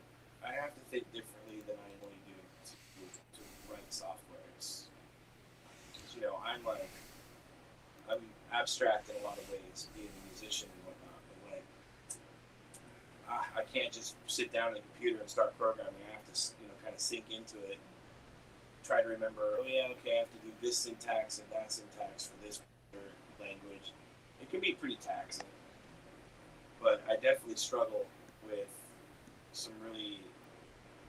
think differently than I normally do to write software. I'm abstract in a lot of ways, being a musician and whatnot. But I can't just sit down at a computer and start programming. I have to kind of sink into it and try to remember. Oh yeah, okay, I have to do this syntax and that syntax for this language. It can be pretty taxing, but I definitely struggle with some really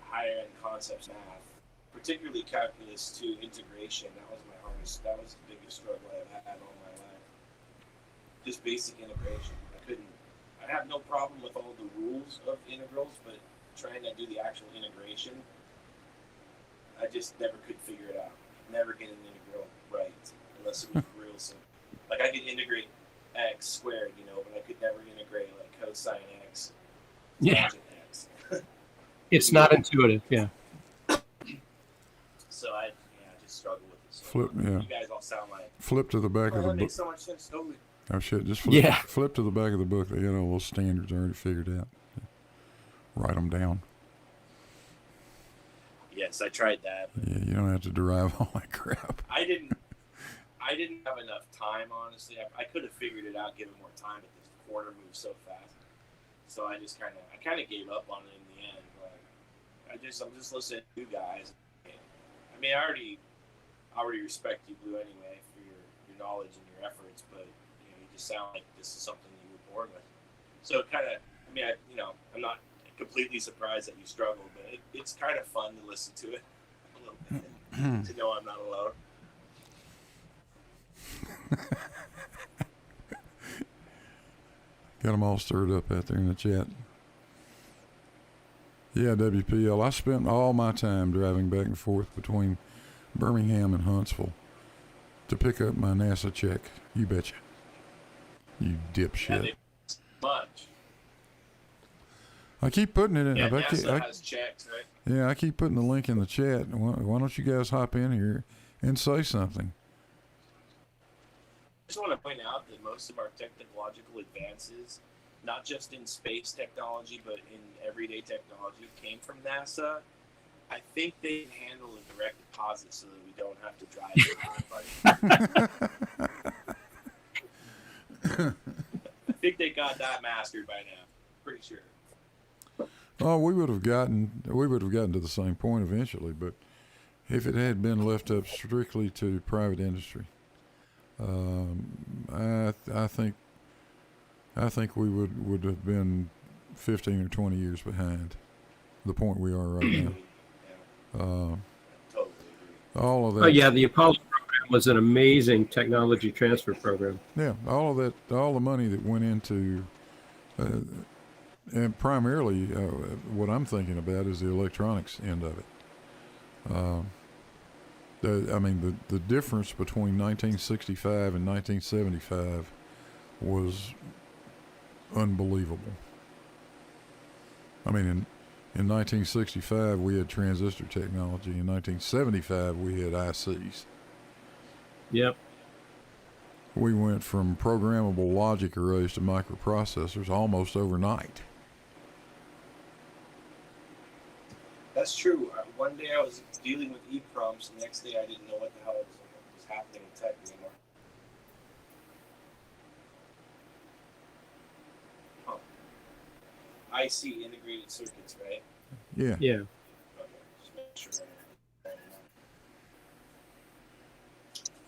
higher end concepts math, particularly calculus to integration. That was my hardest. That was the biggest struggle I've had all my life. Just basic integration. I have no problem with all the rules of integrals, but trying to do the actual integration, I just never could figure it out. Never get an integral right unless it was real simple. Like I could integrate x squared, but I could never integrate like cosine x.
Yeah.
X.
It's not intuitive. Yeah.
So I just struggle with it. So
Flip, yeah.
You guys all sound like.
Flip to the back of the
That
book.
makes so much sense. Totally.
Oh shit! Just
Yeah.
flip to the back of the book. They got all those standards already figured out. Write them down.
Yes, I tried that.
Yeah, you don't have to derive all that crap.
I I didn't have enough time, honestly. I could have figured it out given more time, but this corner moves so fast. So I kind of gave up on it in the end. But I'm just listening to you guys. I mean, I already respect you, Blue, anyway, for your knowledge and your efforts. But you just sound like this is something you were born with. So it kind of, I mean, I'm not completely surprised that you struggle, but it's kind of fun to listen to it a little bit to know I'm not alone.
Got them all stirred up out there in the chat. Yeah, WPL. I spent all my time driving back and forth between Birmingham and Huntsville to pick up my NASA check. You betcha. You dipshit.
Yeah, much.
I keep putting it in.
Yeah, NASA has checks, right?
Yeah, I keep putting the link in the chat. Why don't you guys hop in here and say something?
I just want to point out that most of our technological advances, not just in space technology, but in everyday technology, came from NASA. I think they can handle a direct deposit so that we don't have to drive it. I think they got that mastered by now. Pretty sure.
Oh, we would have gotten to the same point eventually, but if it had been left up strictly to private industry, I think we would have been 15 or 20 years behind the point we are right now.
Totally agree.
All of that.
Oh yeah, the Apollo program was an amazing technology transfer program.
Yeah, all of that, all the money that went into, and primarily what I'm thinking about is the electronics end of it. The difference between 1965 and 1975 was unbelievable. I mean, in 1965 we had transistor technology. In 1975 we had ICs.
Yep.
We went from programmable logic arrays to microprocessors almost overnight.
That's true. One day I was dealing with EEPROMs, the next day I didn't know what the hell was happening in tech anymore. IC, integrated circuits, right?
Yeah.
Yeah.
Okay, just make sure.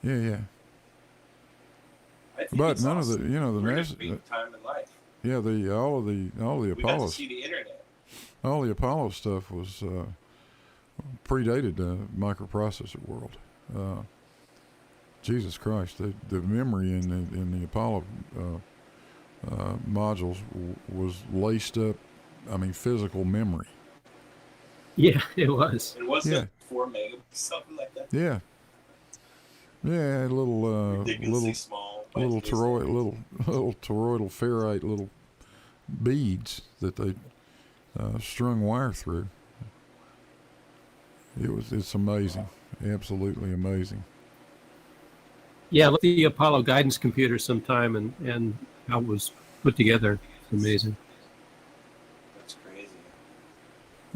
Yeah.
I think
But
it's
none
awesome.
of the, the
We're
NASA,
in a time in life.
yeah, all of the
We got to
Apollo,
see the internet.
all the Apollo stuff was predated the microprocessor world. Jesus Christ, the memory in the Apollo modules was laced up. I mean, physical memory.
Yeah, it was.
It was
Yeah.
4 megabytes, something like that.
Yeah. Yeah,
Ridiculously small.
little toroidal ferrite little beads that they strung wire through. It's amazing, absolutely amazing.
Yeah, look at the Apollo guidance computer sometime and how it was put together. It's amazing.
That's crazy.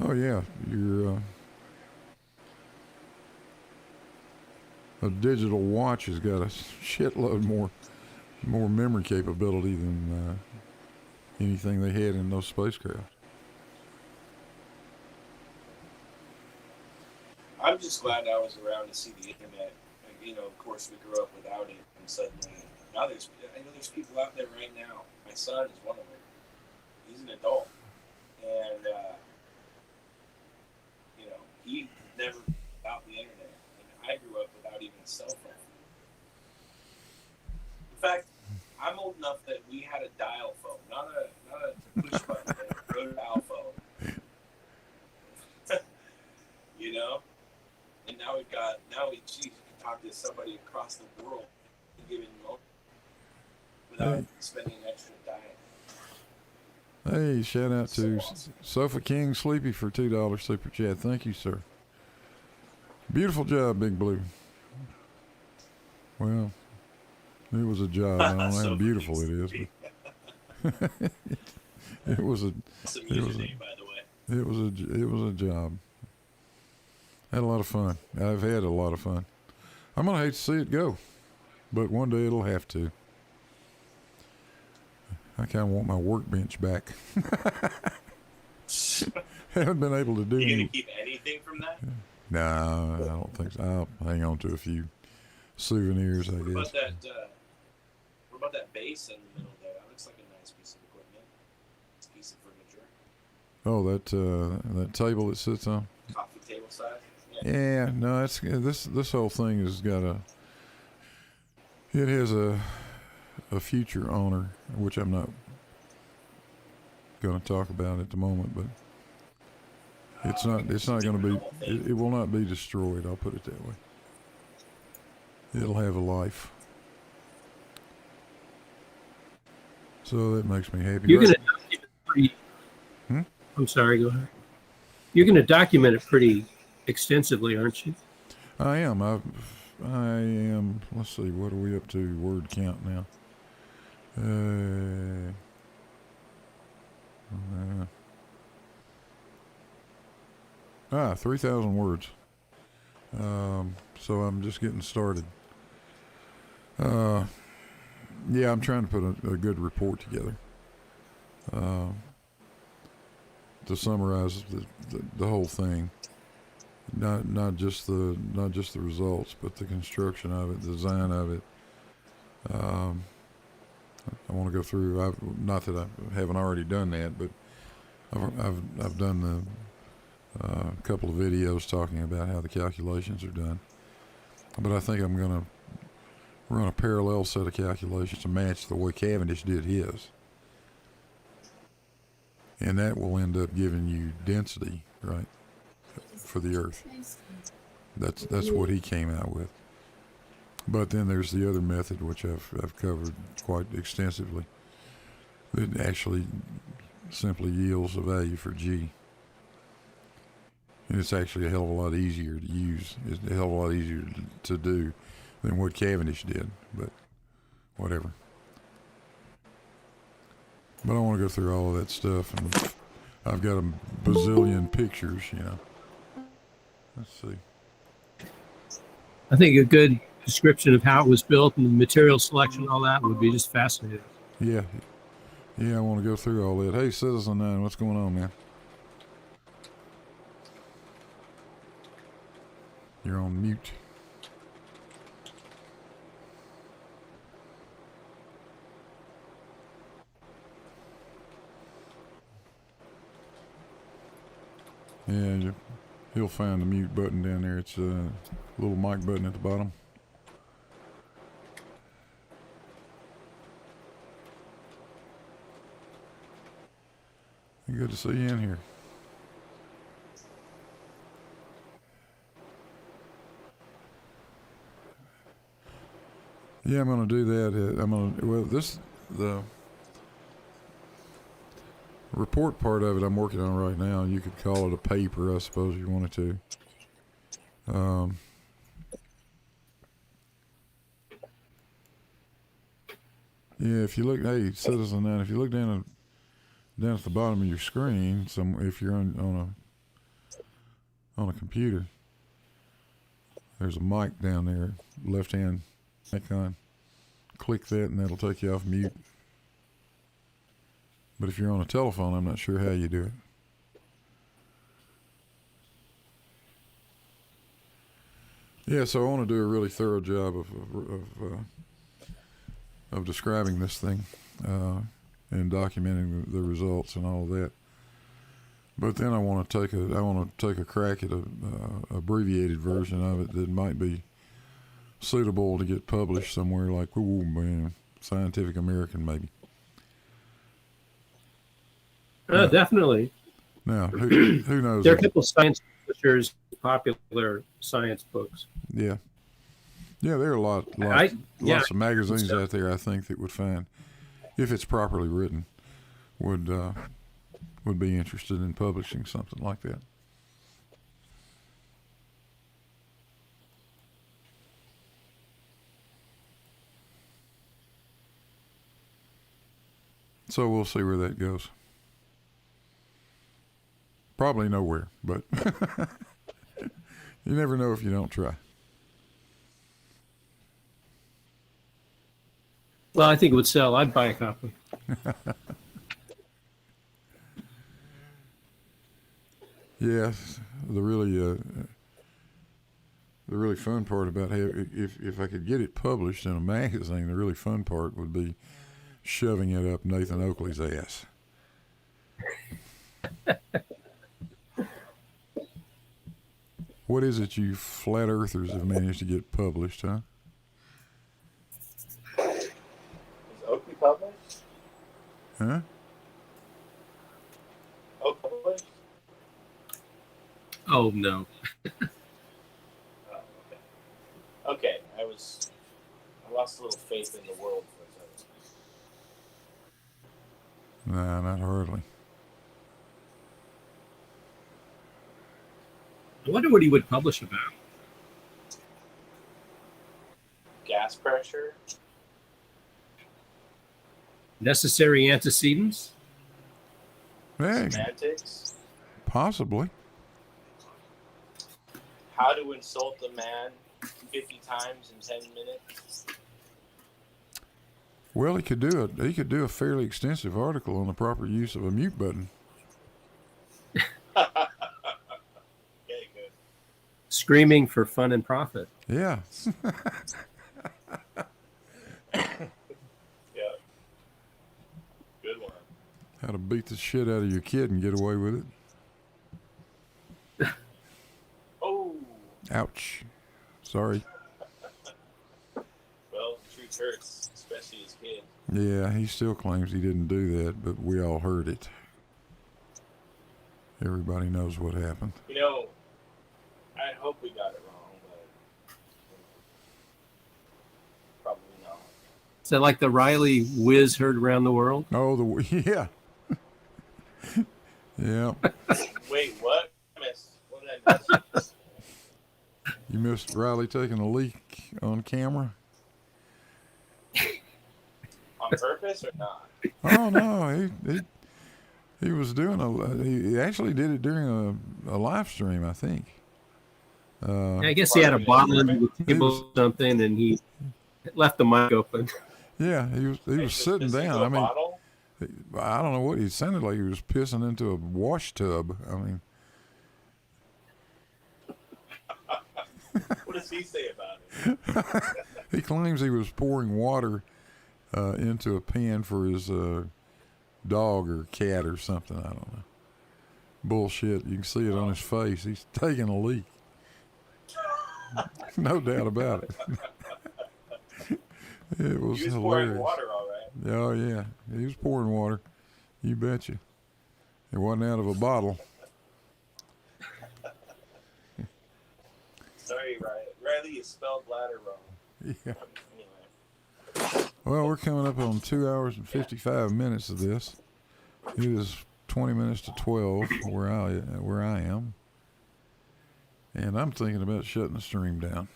Oh yeah, a digital watch has got a shitload more memory capability than anything they had in those spacecraft.
I'm just glad I was around to see the internet. And, of course, we grew up without it, and suddenly now I know there's people out there right now. My son is one of them. He's an adult, and he never without the internet. And I grew up without even a cell phone. In fact, I'm old enough that we had a dial phone, not a push button, but a dial phone. And now we can talk to somebody across the world and give it a moment without spending an extra dime.
Hey, shout out
So
to
awesome.
Sofa King Sleepy for $2 super chat. Thank you, sir. Beautiful job, Big Blue. Well, it was a job. I don't know how
Sofa
beautiful
King
it is,
Sleepy.
but it was a
Some
It was
username, by the way.
it was a job. Had a lot of fun. I've had a lot of fun. I'm gonna hate to see it go. but one day it'll have to. I kind of want my workbench back. Haven't been able to do.
You gonna keep anything from that?
No, I don't think so. I'll hang on to a few souvenirs, I guess.
What about that base in the middle there? That looks like a nice piece of equipment. It's a piece of furniture.
Oh, that table it sits on.
Coffee table size.
Yeah, no, it's this whole thing has got it has a future owner, which I'm not going to talk about at the moment, but it's not going to be, it will not be destroyed. I'll put it that way. It'll have a life. So that makes me happy.
You're going to document it pretty. I'm sorry. Go ahead. You're going to document it pretty extensively, aren't you?
I am. I am. Let's see. What are we up to? Word count now. 3,000 words. So I'm just getting started. Yeah, I'm trying to put a good report together. To summarize the whole thing. Not just the results, but the construction of it, the design of it. I want to go through. Not that I haven't already done that, but I've done a couple of videos talking about how the calculations are done. But I think I'm going to run a parallel set of calculations to match the way Cavendish did his, and that will end up giving you density, right, for the Earth. That's what he came out with. But then there's the other method, which I've covered quite extensively. It actually simply yields a value for G. And it's actually a hell of a lot easier to use. It's a hell of a lot easier to do than what Cavendish did, but whatever. But I want to go through all of that stuff, and I've got a bazillion pictures, you know. Let's see.
I think a good description of how it was built and the material selection, all that would be just fascinating.
Yeah, I want to go through all that. Hey, Citizen 9, what's going on, man? You're on mute. Yeah, he'll find the mute button down there. It's a little mic button at the bottom. Good to see you in here. Yeah, I'm going to do that. The report part of it I'm working on right now. You could call it a paper, I suppose, if you wanted to. Yeah, if you look, hey, Citizen 9, if you look down at the bottom of your screen, if you're on a computer, there's a mic down there, left-hand icon. Click that, and that'll take you off mute. But if you're on a telephone, I'm not sure how you do it. Yeah, so I want to do a really thorough job of describing this thing and documenting the results and all of that. But then I want to take a crack at a abbreviated version of it that might be suitable to get published somewhere, like Scientific American, maybe.
Definitely.
Now, who knows?
There are a couple of science publishers, popular science books.
Yeah, there are lots of magazines out there, I think, that would find, if it's properly written, would be interested in publishing something like that. So we'll see where that goes. Probably nowhere, but you never know if you don't try.
Well, I think it would sell. I'd buy a copy.
Yeah, the really fun part about if I could get it published in a magazine, the really fun part would be shoving it up Nathan Oakley's ass. What is it you flat earthers have managed to get published, huh?
Is Oakley published?
Huh?
Oakley published?
Oh no.
Oh, okay. Okay, I lost a little faith in the world for a second.
Nah, not hardly.
I wonder what he would publish about.
Gas pressure?
Necessary antecedents?
Hey,
Semantics?
possibly.
How to insult a man 50 times in 10 minutes?
Well, he could do a fairly extensive article on the proper use of a mute button.
Okay, good.
Screaming for fun and profit.
Yeah.
Yeah. Good one.
How to beat the shit out of your kid and get away with it.
Oh,
Ouch. Sorry.
well, truth hurts, especially his kid.
Yeah, he still claims he didn't do that, but we all heard it. Everybody knows what happened.
You know, I hope we got it wrong, but probably not.
Is that like the Riley whiz heard around the world?
Oh, yeah. Yeah.
Wait, what? What did I miss?
You missed Riley taking a leak on camera?
On purpose or not?
Oh, no. He was doing he actually did it during a live stream, I think.
I guess he had a bottle under the table or something, and he left the mic open.
Yeah, he was sitting down. I mean,
Bottle?
I don't know what he sounded like. He was pissing into a wash tub. I mean,
What does he say about it?
he claims he was pouring water into a pan for his dog or cat or something. I don't know. Bullshit. You can see it on his face. He's taking a leak. No doubt about it. It was
He was
hilarious.
pouring water, all right.
Oh, yeah. He was pouring water. You betcha. It wasn't out of a bottle.
Sorry, Riley, you spelled bladder wrong.
Yeah.
Anyway.
Well, we're coming up on 2 hours and 55 minutes of this. It is 20 minutes to 12 where I am. And I'm thinking about shutting the stream down.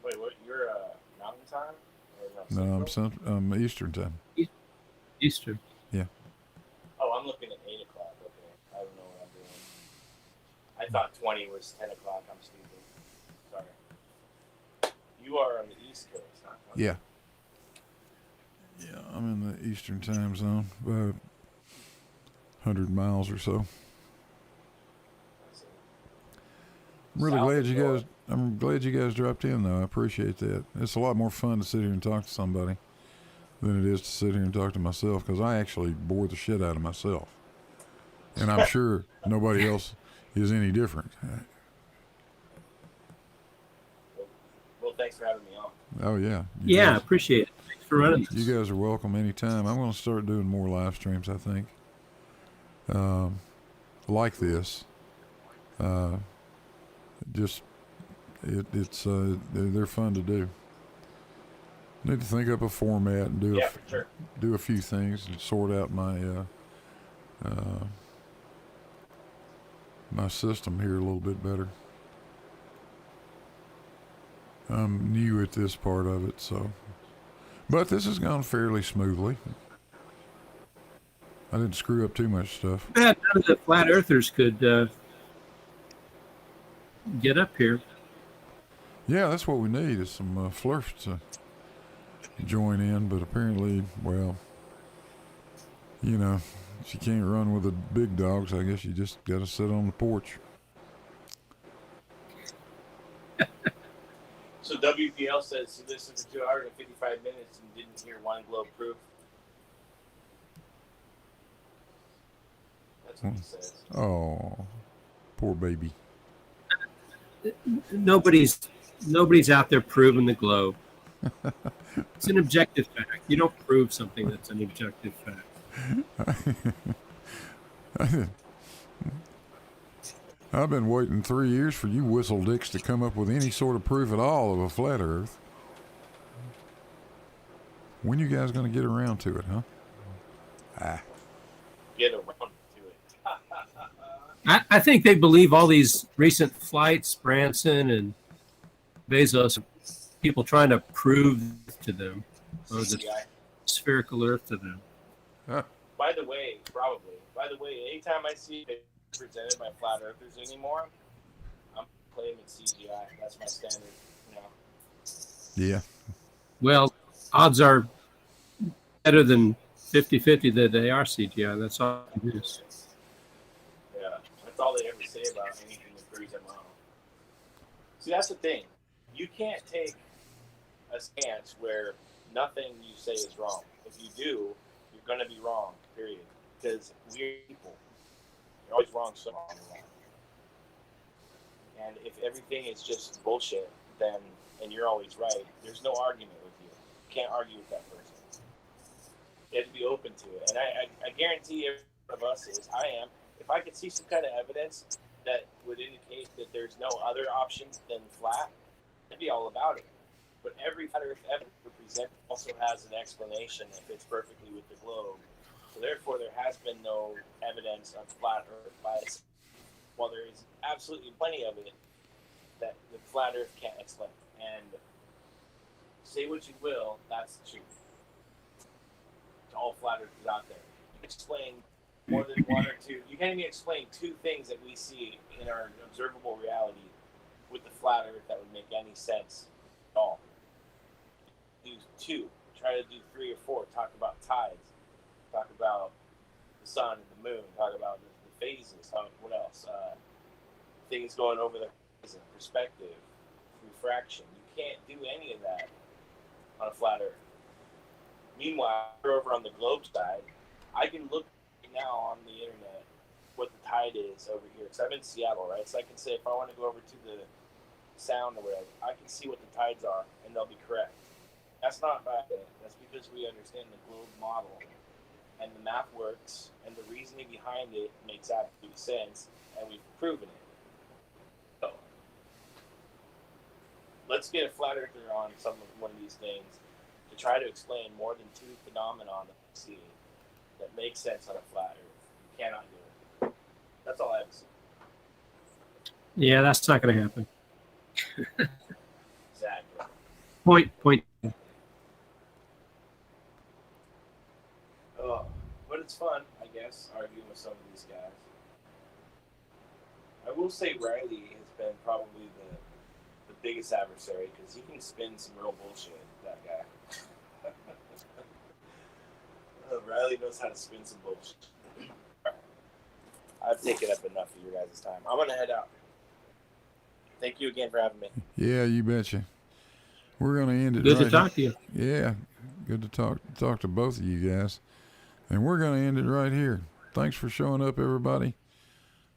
Wait, what? You're Mountain Time? Or
No,
Central?
I'm Eastern time.
Easter.
Oh, I'm looking at 8 o'clock. Okay. I don't know what I'm doing. I thought 20 was 10 o'clock. I'm stupid. Sorry. You are on the East Coast, huh?
Yeah. Yeah, I'm in the Eastern time zone, about 100 miles or so. I'm glad you guys dropped in, though. I appreciate that. It's a lot more fun to sit here and talk to somebody than it is to sit here and talk to myself, because I actually bore the shit out of myself. And I'm sure nobody else is any different.
Well, thanks for having me on.
Oh, yeah.
Yeah,
guys,
appreciate it. Thanks for running.
you guys are welcome anytime. I'm going to start doing more live streams, I think. Like this. They're fun to do. Need to think up a format and
Yeah, for sure.
do a few things and sort out my my system here a little bit better. I'm new at this part of it, but this has gone fairly smoothly. I didn't screw up too much stuff.
None of the flat earthers could get up here.
Yeah, that's what we need is some flirts. join in, but apparently, well, you know, if you can't run with the big dogs, I guess you just got to sit on the porch.
So WPL says he listened for 2 hours and 55 minutes and didn't hear one globe proof. That's what he says.
Oh, poor baby.
Nobody's out there proving the globe. It's an objective fact. You don't prove something that's an objective fact.
I've been waiting 3 years for you whistle dicks to come up with any sort of proof at all of a flat Earth. When you guys going to get around to it, huh?
Get around to it.
I think they believe all these recent flights, Branson and Bezos, people trying to prove to them, or the
CGI.
spherical Earth to them.
By the way, anytime I see it presented by flat earthers anymore, I'm playing with CGI. That's my standard.
Yeah.
Well, odds are better than 50-50 that they are CGI. That's all it is.
Yeah, that's all they ever say about anything that proves them wrong. See, that's the thing. You can't take a stance where nothing you say is wrong. If you do, you're going to be wrong, period. Because we're people. You're always wrong somehow. And if everything is just bullshit, then, and you're always right, there's no argument with you. You can't argue with that person. You have to be open to it. And I guarantee every one of us is, I am, if I could see some kind of evidence that would indicate that there's no other option than flat, I'd be all about it. But every flat Earth evidence presented also has an explanation that fits perfectly with the globe. So therefore, there has been no evidence of flat Earth by itself. While there is absolutely plenty of it that the flat Earth can't explain. And say what you will, that's the truth. All flat Earthers out there. You can explain more than one or two. You can't even explain two things that we see in our observable reality with the flat Earth that would make any sense at all. Do two. Try to do three or four. Talk about tides. Talk about the sun and the moon. Talk about the phases. What else? Things going over the horizon, perspective, refraction. You can't do any of that on a flat Earth. Meanwhile, over on the globe side, I can look now on the internet what the tide is over here. Because I'm in Seattle, right? So I can say if I want to go over to the sound or whatever, I can see what the tides are, and they'll be correct. That's not bad. That's because we understand the globe model, and the math works, and the reasoning behind it makes absolute sense, and we've proven it. So, let's get a flat earther on one of these things to try to explain more than two phenomena that we see that make sense on a flat Earth. You cannot do it. That's all I have to say.
Yeah, that's not going to happen.
Exactly.
Point.
Oh, but it's fun, I guess, arguing with some of these guys. I will say Riley has been probably the biggest adversary because he can spin some real bullshit, that guy. Riley knows how to spin some bullshit. I've taken up enough of your guys' time. I'm going to head out. Thank you again for having me.
Yeah, you betcha. We're going to end it
Good
right
to talk to you.
Yeah, good to talk to both of you guys. And we're going to end it right here. Thanks for showing up, everybody.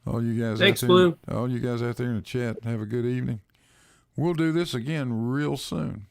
All you guys
Thanks,
out there,
Blue.
all you guys out there in the chat, have a good evening. We'll do this again real soon.